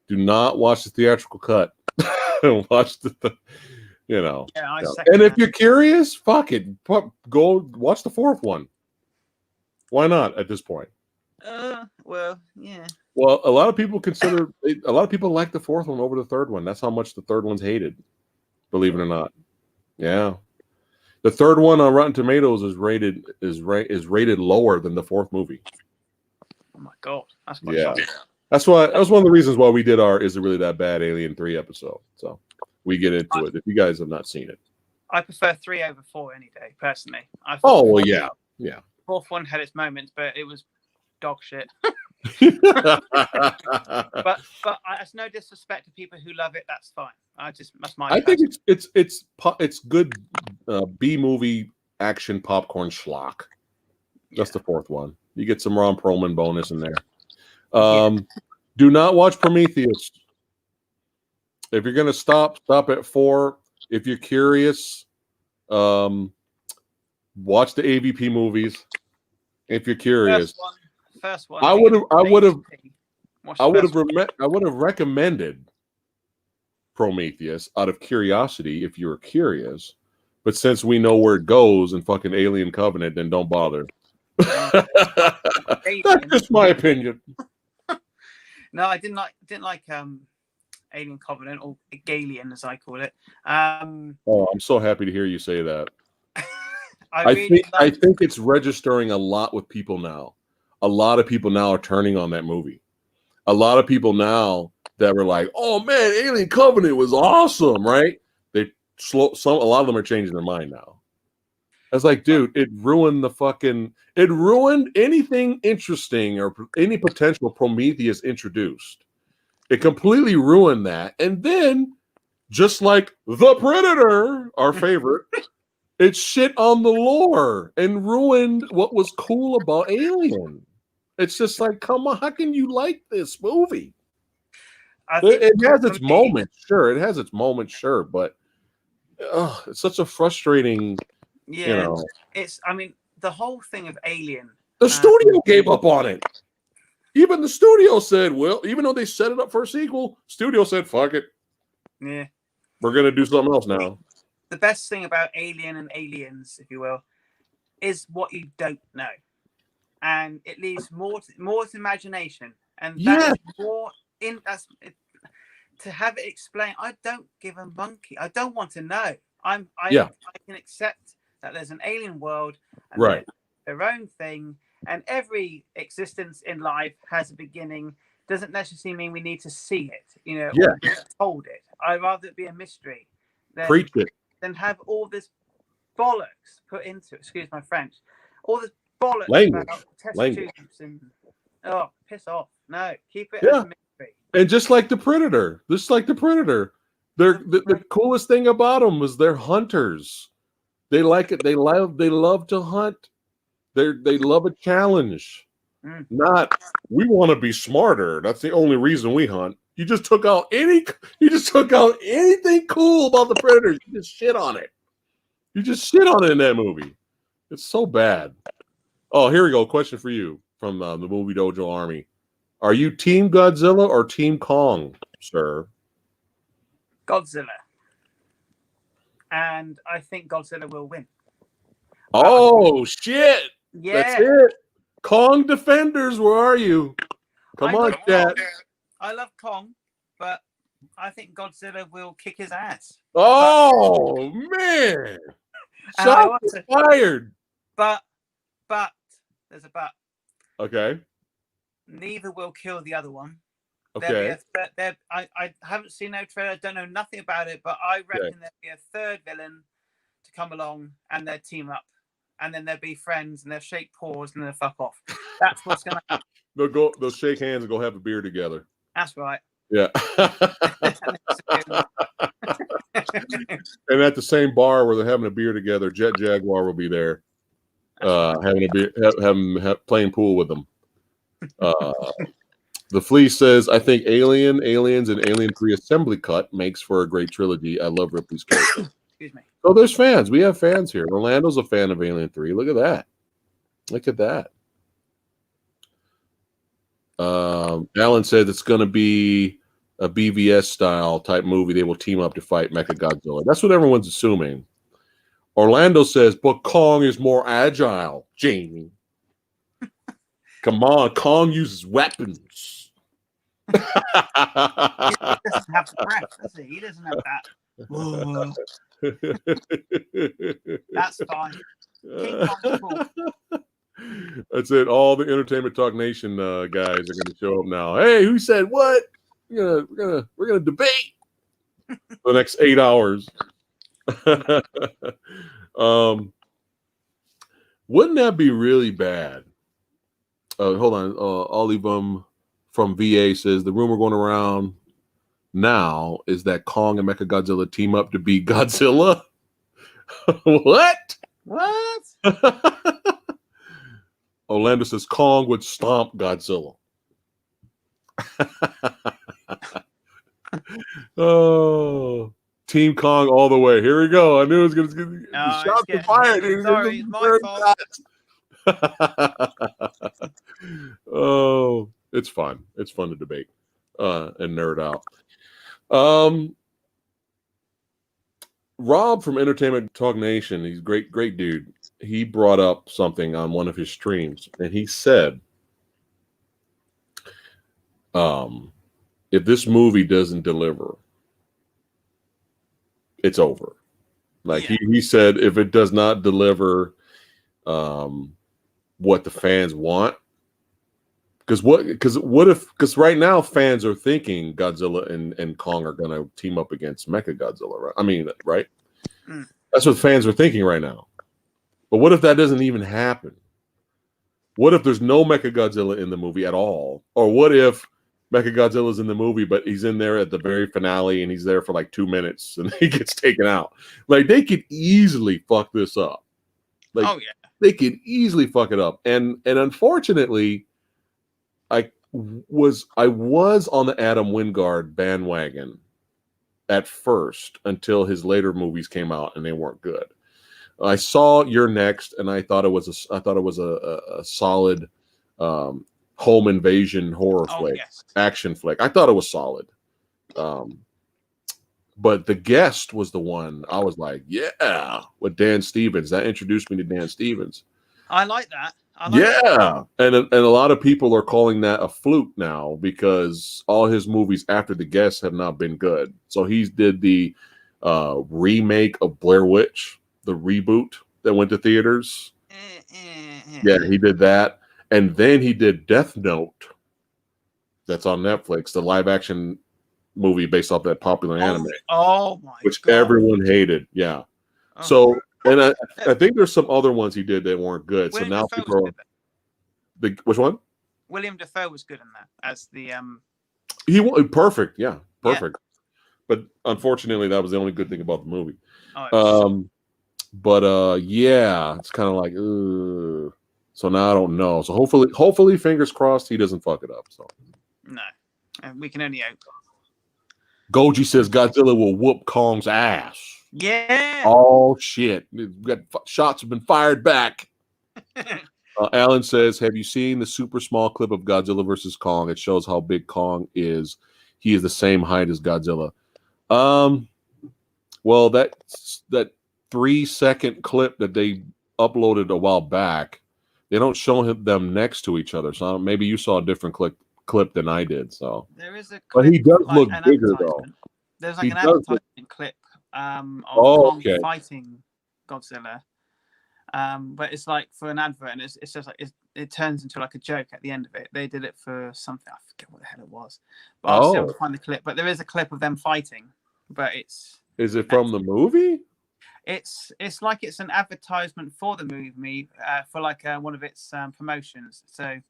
Do not watch the theatrical cut. Watch Yeah, and if you're curious, fuck it. Go watch the fourth one. Why not at this point? Well, yeah. Well, a lot of people like the fourth one over the third one. That's how much the third one's hated. Believe it or not. Yeah. The third one on Rotten Tomatoes is rated lower than the fourth movie. Oh my god. That's quite shocking. That was one of the reasons why we did our Is It Really That Bad Alien 3 episode. So we get into it if you guys have not seen it. I prefer 3 over 4 any day, personally. Yeah. Fourth one had its moments, but it was dog shit. but it's no disrespect to people who love it. That's fine. That's my. I think it's good B movie action popcorn schlock. That's the fourth one. You get some Ron Perlman bonus in there. Do not watch Prometheus. If you're gonna stop at 4. If you're curious, watch the AVP movies. If you're curious, first one. I would have recommended Prometheus out of curiosity if you were curious, but since we know where it goes in fucking Alien Covenant, then don't bother. That's just my opinion. No, I didn't like Alien Covenant, or Galian as I call it. I'm so happy to hear you say that. I think it's registering a lot with people now. A lot of people now are turning on that movie. A lot of people now that were like, "Oh man, Alien Covenant was awesome," right? A lot of them are changing their mind now. I was like, dude, it ruined anything interesting or any potential Prometheus introduced. It completely ruined that. And then, just like The Predator, our favorite, it shit on the lore and ruined what was cool about Alien. It's just like, come on, how can you like this movie? It has its moments, sure. It has its moments, sure, but it's such a frustrating. Yeah, the whole thing of Alien. The studio gave up on it. Even the studio said, well, even though they set it up for a sequel, studio said, fuck it. Yeah. We're going to do something else now. The best thing about Alien and Aliens, if you will, is what you don't know. And it leaves more to imagination. And that's to have it explained. I don't give a monkey. I don't want to know. I can accept that there's an alien world and their own thing, and every existence in life has a beginning. Doesn't necessarily mean we need to see it, or be told it. I'd rather it be a mystery than have all this bollocks put into it, excuse my French, all this bollocks Language. about test Language. tubes and piss off. No, keep it Yeah. as a mystery. And just like the Predator, the coolest thing about them was they're hunters. They like it. They love to hunt. They love a challenge. Not we want to be smarter. That's the only reason we hunt. You just took out anything cool about the Predator. You just shit on it. You just shit on it in that movie. It's so bad. Oh, here we go. Question for you from the Movie Dojo Army. Are you Team Godzilla or Team Kong, sir? Godzilla. And I think Godzilla will win. Oh, shit. Yeah. That's it. Kong defenders, where are you? Come on, chat. I love Kong, but I think Godzilla will kick his ass. Oh, man. Shots fired. But, there's a but. Okay. Neither will kill the other one. Okay. I haven't seen no trailer, don't know nothing about it, but I reckon there'll be a third villain to come along and they'll team up. And then they'll be friends and they'll shake paws and they'll fuck off. That's what's going to happen. They'll shake hands and go have a beer together. That's right. Yeah. And at the same bar where they're having a beer together, Jet Jaguar will be there, having a beer, playing pool with them. The Flea says, "I think Aliens, and Alien 3 Assembly Cut makes for a great trilogy. I love Ripley's character." Excuse me. So there's fans. We have fans here. Orlando's a fan of Alien 3. Look at that. Look at that. Alan said it's going to be a BVS style type movie. They will team up to fight Mechagodzilla. That's what everyone's assuming. Orlando says, but Kong is more agile, Jamie. Come on, Kong uses weapons. He doesn't have the breath, does he? He doesn't have that. That's fine. King Kong's cool. That's it. All the Entertainment Talk Nation guys are going to show up now. Hey, who said what? We're gonna debate for the next 8 hours. Wouldn't that be really bad? Hold on. Olivum from VA says the rumor going around now is that Kong and Mechagodzilla team up to beat Godzilla. What? Orlando says Kong would stomp Godzilla. Oh, Team Kong all the way. Here we go. I knew it was going to get shots were fired. Sorry, it's my fault. Oh, it's fun. It's fun to debate and nerd out. Rob from Entertainment Talk Nation, he's a great dude. He brought up something on one of his streams, and he said, if this movie doesn't deliver, it's over. Like he said, if it does not deliver what the fans want, because right now fans are thinking Godzilla and Kong are going to team up against Mechagodzilla, right? I mean, right? That's what fans are thinking right now. But what if that doesn't even happen? What if there's no Mechagodzilla in the movie at all? Or what if Mechagodzilla's in the movie, but he's in there at the very finale and he's there for like 2 minutes and he gets taken out? Like, they could easily fuck this up. Like, they could easily fuck it up. And unfortunately, I was on the Adam Wingard bandwagon at first until his later movies came out and they weren't good. I saw You're Next, and I thought it was a solid home invasion horror flick, action flick. I thought it was solid. But The Guest was the one I was like, yeah, with Dan Stevens. That introduced me to Dan Stevens. I like that. That. And a lot of people are calling that a fluke now because all his movies after The Guest have not been good. So he did the remake of Blair Witch, the reboot that went to theaters. Yeah, he did that. And then he did Death Note. That's on Netflix, the live action movie based off that popular anime. Oh my which God. Everyone hated. Yeah. Oh. So And I think there's some other ones he did that weren't good. So William now Dafoe was people good. the which one? William Dafoe was good in that as the He perfect, yeah, Yeah. perfect. But unfortunately, that was the only good thing about the movie. Oh, But yeah, it's kind of like, so now I don't know. So hopefully, fingers crossed, he doesn't fuck it up. So no, we can only hope. Goji says Godzilla will whoop Kong's ass. Yeah. Oh shit! Shots have been fired back. Alan says, "Have you seen the super small clip of Godzilla versus Kong? It shows how big Kong is. He is the same height as Godzilla." Well, that 3-second clip that they uploaded a while back, they don't show them next to each other. So maybe you saw a different clip than I did. So there is a but clip, he does like look an bigger though. There's like He an does advertisement clip of Oh, Kong okay. fighting Godzilla. But it's like for an advert, and it's just like it turns into like a joke at the end of it. They did it for something, I forget what the hell it was, but I'll see if I can find the clip. But there is a clip of them fighting, but Is it from the movie? it's like it's an advertisement for the movie, for like one of its promotions. So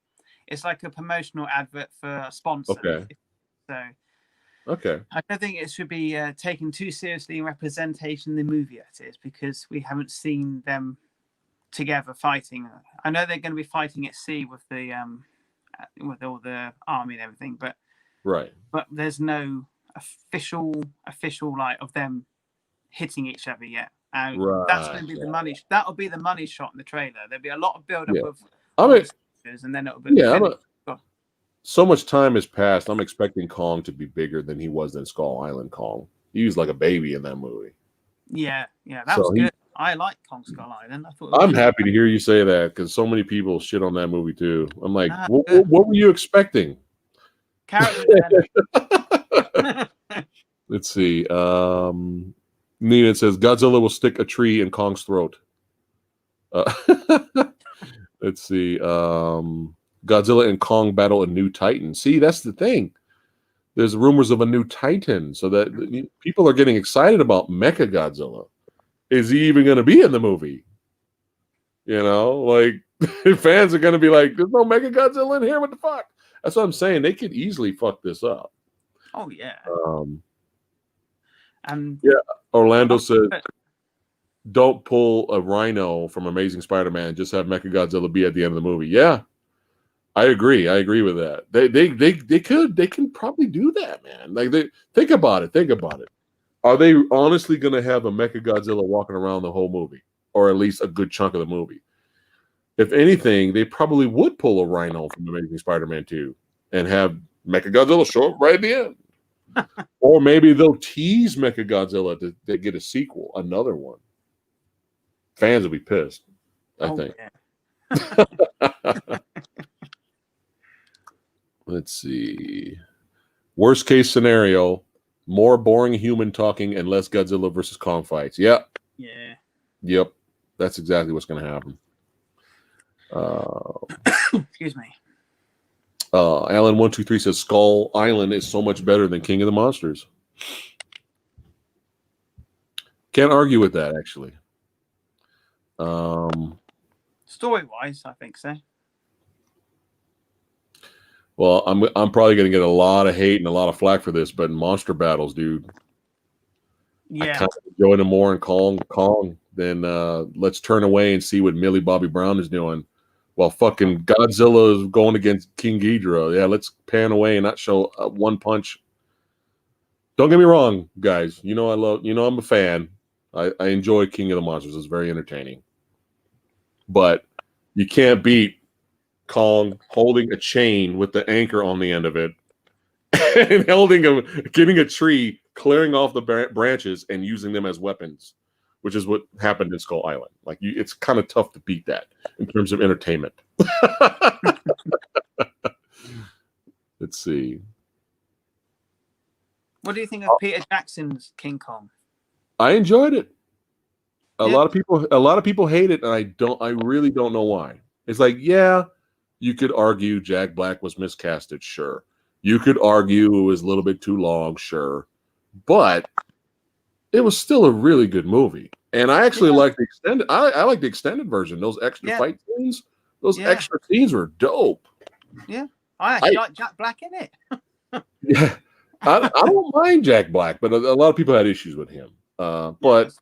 it's like a promotional advert for a sponsor. Okay. So Okay. I don't think it should be taken too seriously in representation in the movie as it is, because we haven't seen them together fighting. I know they're going to be fighting at sea with the with all the army and everything, but Right. But there's no official like of them hitting each other yet. Right. That's going to be the money. That'll be the money shot in the trailer. There'll be a lot of build up Yeah. of and then it'll be so much time has passed. I'm expecting Kong to be bigger than he was in Skull Island Kong. He was like a baby in that movie. Yeah, that was good. I like Kong Skull Island. I thought I'm happy to hear you say that because so many people shit on that movie too. I'm like, what were you expecting? Let's see. Nina says Godzilla will stick a tree in Kong's throat. Let's see. Godzilla and Kong battle a new Titan. See, that's the thing. There's rumors of a new Titan, so that people are getting excited about Mecha Godzilla. Is he even going to be in the movie? You know, like fans are going to be like, "There's no Mecha Godzilla in here. What the fuck?" That's what I'm saying. They could easily fuck this up. Oh yeah. Orlando says, "Don't pull a Rhino from Amazing Spider-Man. Just have Mechagodzilla be at the end of the movie." Yeah, I agree. I agree with that. They can probably do that, man. Like think about it. Are they honestly going to have a Mechagodzilla walking around the whole movie, or at least a good chunk of the movie? If anything, they probably would pull a Rhino from Amazing Spider-Man 2 and have Mechagodzilla show up right at the end. Or maybe they'll tease Mechagodzilla to get a sequel, another one. Fans will be pissed, I think. Yeah. Let's see. Worst case scenario, more boring human talking and less Godzilla versus Kong fights. Yep. Yeah. Yep. That's exactly what's going to happen. Excuse me. Alan123 says Skull Island is so much better than King of the Monsters. Can't argue with that, actually. Story-wise, I think so. Well, I'm probably going to get a lot of hate and a lot of flack for this, but in monster battles, dude, I kind of enjoy them more in Kong than let's turn away and see what Millie Bobby Brown is doing. While fucking Godzilla is going against King Ghidorah. Yeah, let's pan away and not show one punch. Don't get me wrong, guys. I'm a fan. I enjoy King of the Monsters. It's very entertaining. But you can't beat Kong holding a chain with the anchor on the end of it and getting a tree, clearing off the branches and using them as weapons, which is what happened in Skull Island. Like, it's kind of tough to beat that in terms of entertainment. Let's see. What do you think of Peter Jackson's King Kong? I enjoyed it. A lot of people hate it, and I really don't know why. It's like, yeah, you could argue Jack Black was miscasted, sure. You could argue it was a little bit too long, sure. But it was still a really good movie. And I actually Yeah. like the extended. I like the extended version. Those extra Yeah. fight scenes. Those Yeah. extra scenes were dope. Yeah. I actually like Jack Black in it. Yeah, I don't mind Jack Black, but a lot of people had issues with him. But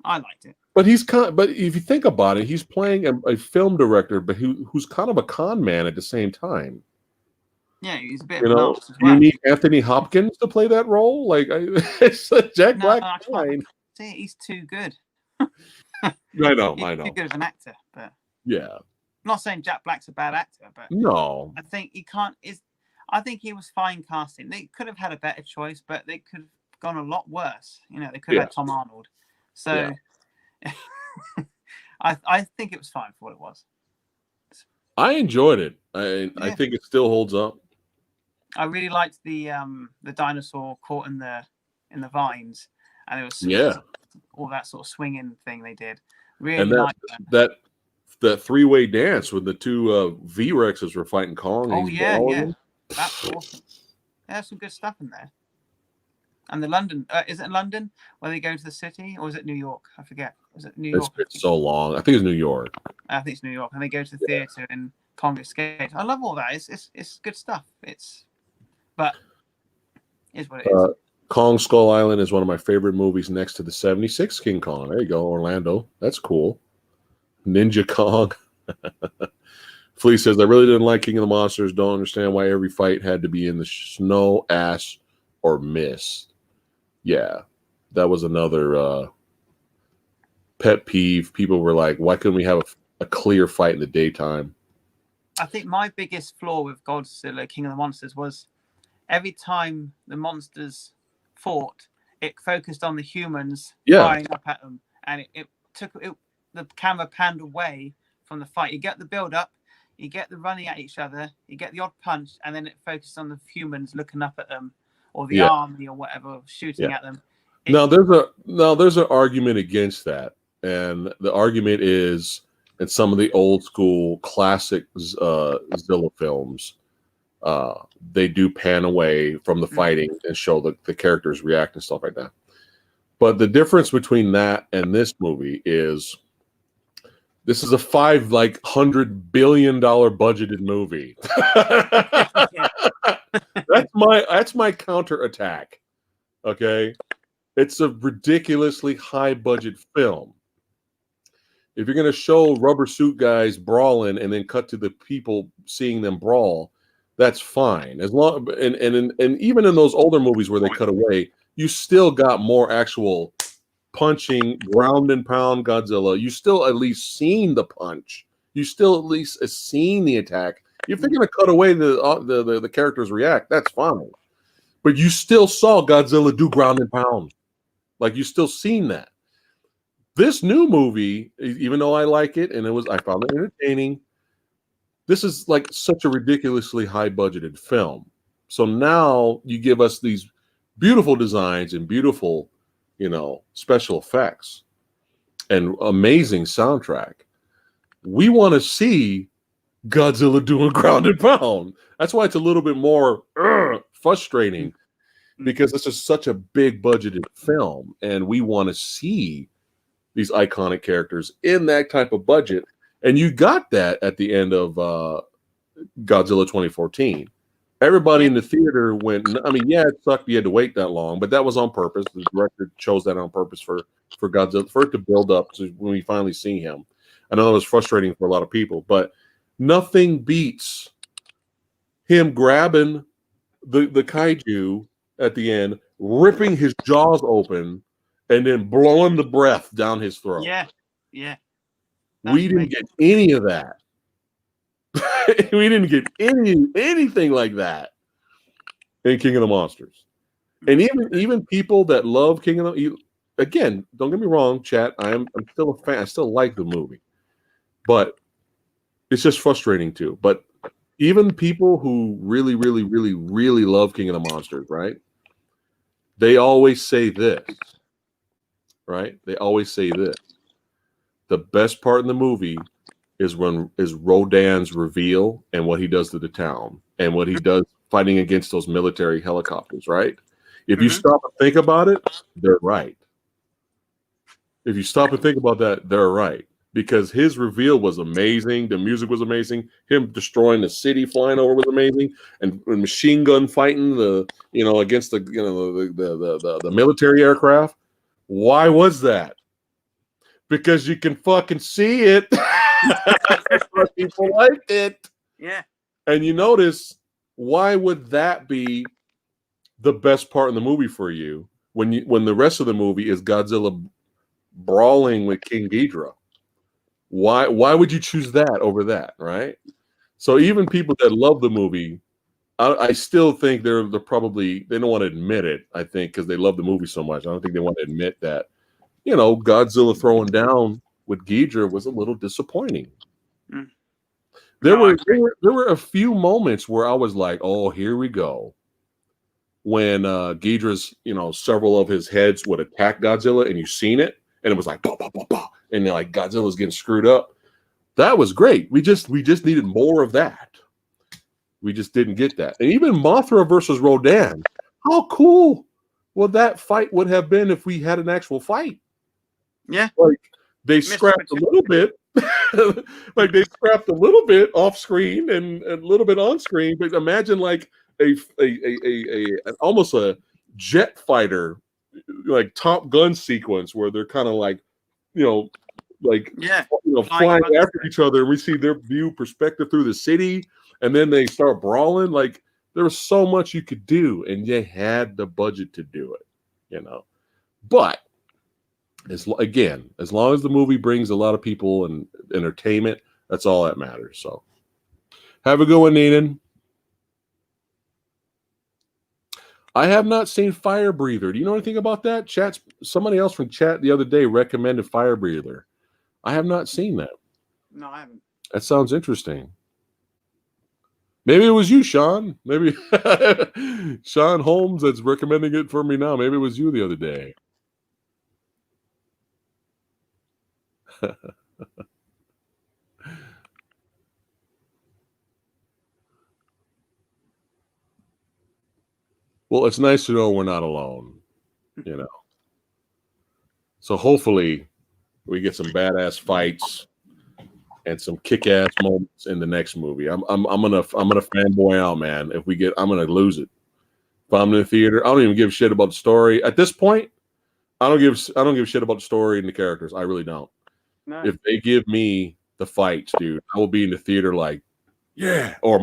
I liked it. But he's but if you think about it, he's playing a film director, but who's kind of a con man at the same time. Yeah, he's a bit You of an know, arse as you well. need Anthony Hopkins to play that role. Like it's Jack Black. I Fine. can't see it. He's too good. I know. He's too good as an actor. But yeah, I'm not saying Jack Black's a bad actor, but no, I think he can't. I think he was fine casting. They could have had a better choice, but they could have gone a lot worse. You know, they could have had Tom Arnold. So I think it was fine for what it was. I enjoyed it. I think it still holds up. I really liked the dinosaur caught in the vines, and it was all that sort of swinging thing they did. Really liked that three-way dance with the two V-Rexes were fighting Kong. Oh yeah, that's awesome. There's some good stuff in there. And the London, is it in London where they go to the city, or is it New York? I forget. Was it New York? It's been so long. I think it's New York. I think it's New York, and they go to the theater in Kong Escape. I love all that. It's good stuff. But it's what it is. Kong Skull Island is one of my favorite movies next to the 76 King Kong. There you go, Orlando. That's cool. Ninja Kong. Flea says, I really didn't like King of the Monsters. Don't understand why every fight had to be in the snow, ash, or mist. Yeah, that was another pet peeve. People were like, why couldn't we have a clear fight in the daytime? I think my biggest flaw with Godzilla, King of the Monsters, was every time the monsters fought, it focused on the humans firing up at them, and it took the camera panned away from the fight. You get the build up, you get the running at each other, you get the odd punch, and then it focused on the humans looking up at them, or the army or whatever shooting at them. Now there's an argument against that, and the argument is in some of the old school classic Zilla films, they do pan away from the fighting and show the characters react and stuff like that. But the difference between that and this movie is this is a $500 billion budgeted movie. That's my counterattack. Okay. It's a ridiculously high budget film. If you're going to show rubber suit guys brawling and then cut to the people seeing them brawl, that's fine. As long and even in those older movies where they cut away, you still got more actual punching, ground and pound Godzilla. You still at least seen the punch. You still at least seen the attack. If they're going to cut away the characters react, that's fine. But you still saw Godzilla do ground and pound. Like you still seen that. This new movie, even though I like it and I found it entertaining, this is like such a ridiculously high budgeted film. So now you give us these beautiful designs and beautiful, special effects and amazing soundtrack. We want to see Godzilla doing ground and pound. That's why it's a little bit more frustrating, because this is such a big budgeted film and we want to see these iconic characters in that type of budget. And you got that at the end of Godzilla 2014. Everybody in the theater went, it sucked you had to wait that long, but that was on purpose. The director chose that on purpose for Godzilla, for it to build up to when we finally see him. I know it was frustrating for a lot of people, but nothing beats him grabbing the kaiju at the end, ripping his jaws open, and then blowing the breath down his throat. Yeah. We didn't get any of that. We didn't get anything like that in King of the Monsters. And even people that love King of the, again, don't get me wrong, chat. I'm still a fan. I still like the movie, but it's just frustrating too. But even people who really, really, really, really love King of the Monsters, right? They always say this, right? They always say this. The best part in the movie is Rodan's reveal and what he does to the town and what he does fighting against those military helicopters, right? If you stop and think about it, they're right. If you stop and think about that, they're right. Because his reveal was amazing. The music was amazing. Him destroying the city, flying over was amazing. And machine gun fighting against the military aircraft. Why was that? Because you can fucking see it. That's why people liked it. Yeah. And you notice, why would that be the best part in the movie for you when the rest of the movie is Godzilla brawling with King Ghidorah? Why would you choose that over that, right? So even people that love the movie, I still think they're probably, they don't want to admit it, I think, because they love the movie so much. I don't think they want to admit that, Godzilla throwing down with Ghidorah was a little disappointing. Mm. There were a few moments where I was like, oh, here we go. When Ghidorah's, several of his heads would attack Godzilla, and you've seen it, and it was like, bah, bah, bah, bah, and then like Godzilla's getting screwed up. That was great. We just needed more of that. We just didn't get that. And even Mothra versus Rodan, how cool would that fight would have been if we had an actual fight? Yeah. Like they scrapped a little bit. Like they scrapped a little bit off screen and a little bit on screen. But imagine like a almost a jet fighter, like Top Gun sequence where they're kind of like, flying after each other, and we see their view perspective through the city, and then they start brawling. Like there was so much you could do, and you had the budget to do it, But as long as the movie brings a lot of people and entertainment, that's all that matters. So have a good one, Neenan. I have not seen Fire Breather. Do you know anything about that? Somebody else from chat the other day recommended Fire Breather. I have not seen that. No, I haven't. That sounds interesting. Maybe it was you, Sean. Maybe Sean Holmes that's recommending it for me now. Maybe it was you the other day. Well, it's nice to know we're not alone, So hopefully we get some badass fights and some kick-ass moments in the next movie. I'm gonna fanboy out, man. I'm gonna lose it. If I'm in the theater, I don't even give a shit about the story. At this point, I don't give a shit about the story and the characters. I really don't. No. If they give me the fights, dude, I will be in the theater like, yeah. Or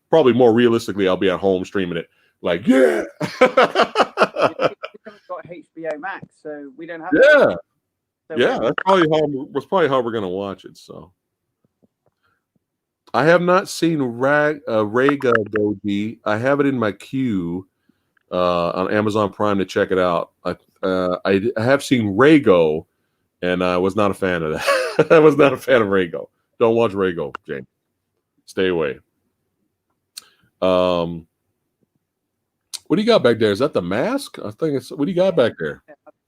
probably more realistically, I'll be at home streaming it like, yeah. We haven't got HBO Max, so we don't have. Yeah. So yeah, that's probably how we're gonna watch it. So I have not seen Rega Doji. I have it in my queue on Amazon Prime to check it out. I have seen Rago, and I was not a fan of that. I was not a fan of Rago. Don't watch Rago, James. Stay away. What do you got back there? Is that the mask? I think it's. What do you got back there?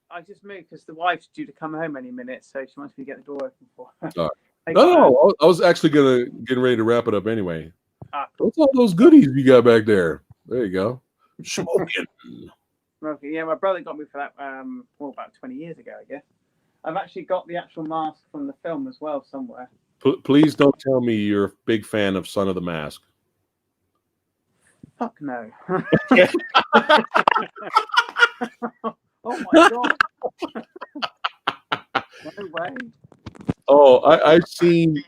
I just moved because the wife's due to come home any minute, so she wants me to get the door open for her. All right. No, I was actually getting ready to wrap it up anyway. What's all those goodies you got back there? There you go. Smoking. Smoking. Yeah, my brother got me for that. About 20 years ago, I guess. I've actually got the actual mask from the film as well somewhere. Please don't tell me you're a big fan of Son of the Mask. Fuck no. Oh my god. No way. Oh, I've seen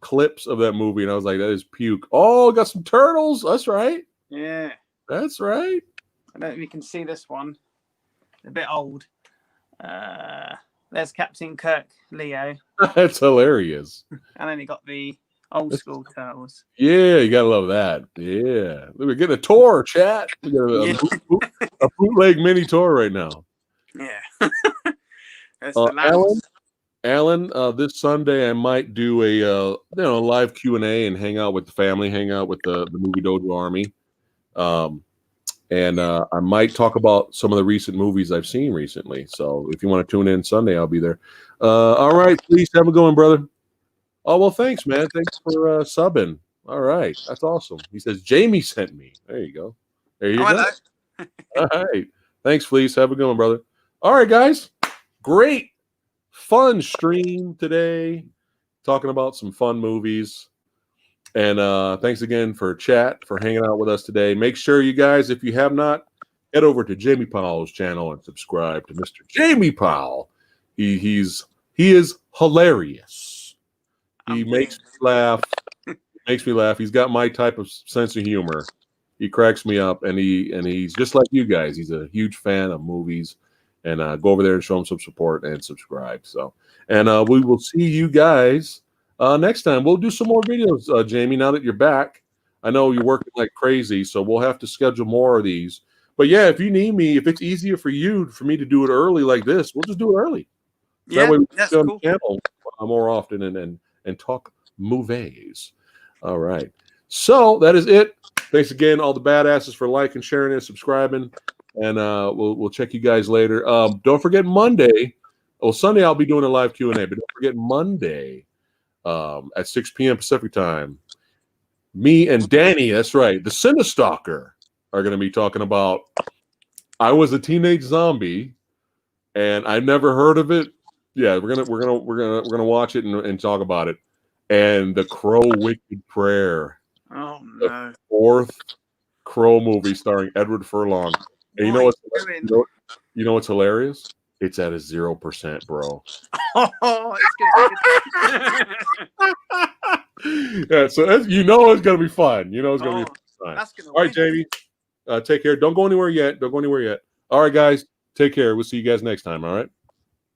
clips of that movie and I was like, that is puke. Oh, got some turtles. That's right. Yeah. That's right. I don't know if you can see this one. A bit old. There's Captain Kirk, Leo. That's hilarious. And then you got the old school turtles. Yeah, you gotta love that. Yeah. We're getting a tour, chat. We got a bootleg mini tour right now. Yeah. That's the last. Alan, this Sunday I might do a live Q&A and hang out with the family, hang out with the Movie Dojo Army. And I might talk about some of the recent movies I've seen recently. So if you want to tune in Sunday, I'll be there. All right, please have a good one, brother. Oh, well, thanks, man. Thanks for subbing. All right. That's awesome. He says, Jamie sent me. There you go. There you go. All right. Thanks, Fleece. Have a good one, brother. All right, guys. Great fun stream today, talking about some fun movies. And thanks again for chat, for hanging out with us today. Make sure you guys, if you have not, head over to Jamie Powell's channel and subscribe to Mr. Jamie Powell. He is hilarious. He makes me laugh. Makes me laugh. He's got my type of sense of humor. He cracks me up, and he's just like you guys. He's a huge fan of movies, and go over there and show him some support and subscribe. So, and we will see you guys next time. We'll do some more videos, Jamie. Now that you're back, I know you're working like crazy, so we'll have to schedule more of these. But yeah, if you need me, if it's easier for me to do it early like this, we'll just do it early. So Yeah, that way we can that's get on cool. the channel more often and talk movies. All right. So that is it. Thanks again, all the badasses, for liking, sharing, and subscribing. And we'll check you guys later. Don't forget Monday. Well, Sunday I'll be doing a live Q&A, but don't forget Monday at 6 p.m. Pacific time. Me and Danny, that's right, the Cinestalker, are going to be talking about I Was a Teenage Zombie, and I've never heard of it. Yeah, we're gonna watch it and talk about it. And the Crow Wicked Prayer. Oh The no! fourth Crow movie starring Edward Furlong. And you know what's hilarious? It's at a 0%, bro. Oh, it's good. Yeah, so it's gonna be fun. It's gonna be fun. That's gonna All right, win. Jamie. Take care. Don't go anywhere yet. All right, guys. Take care. We'll see you guys next time. All right.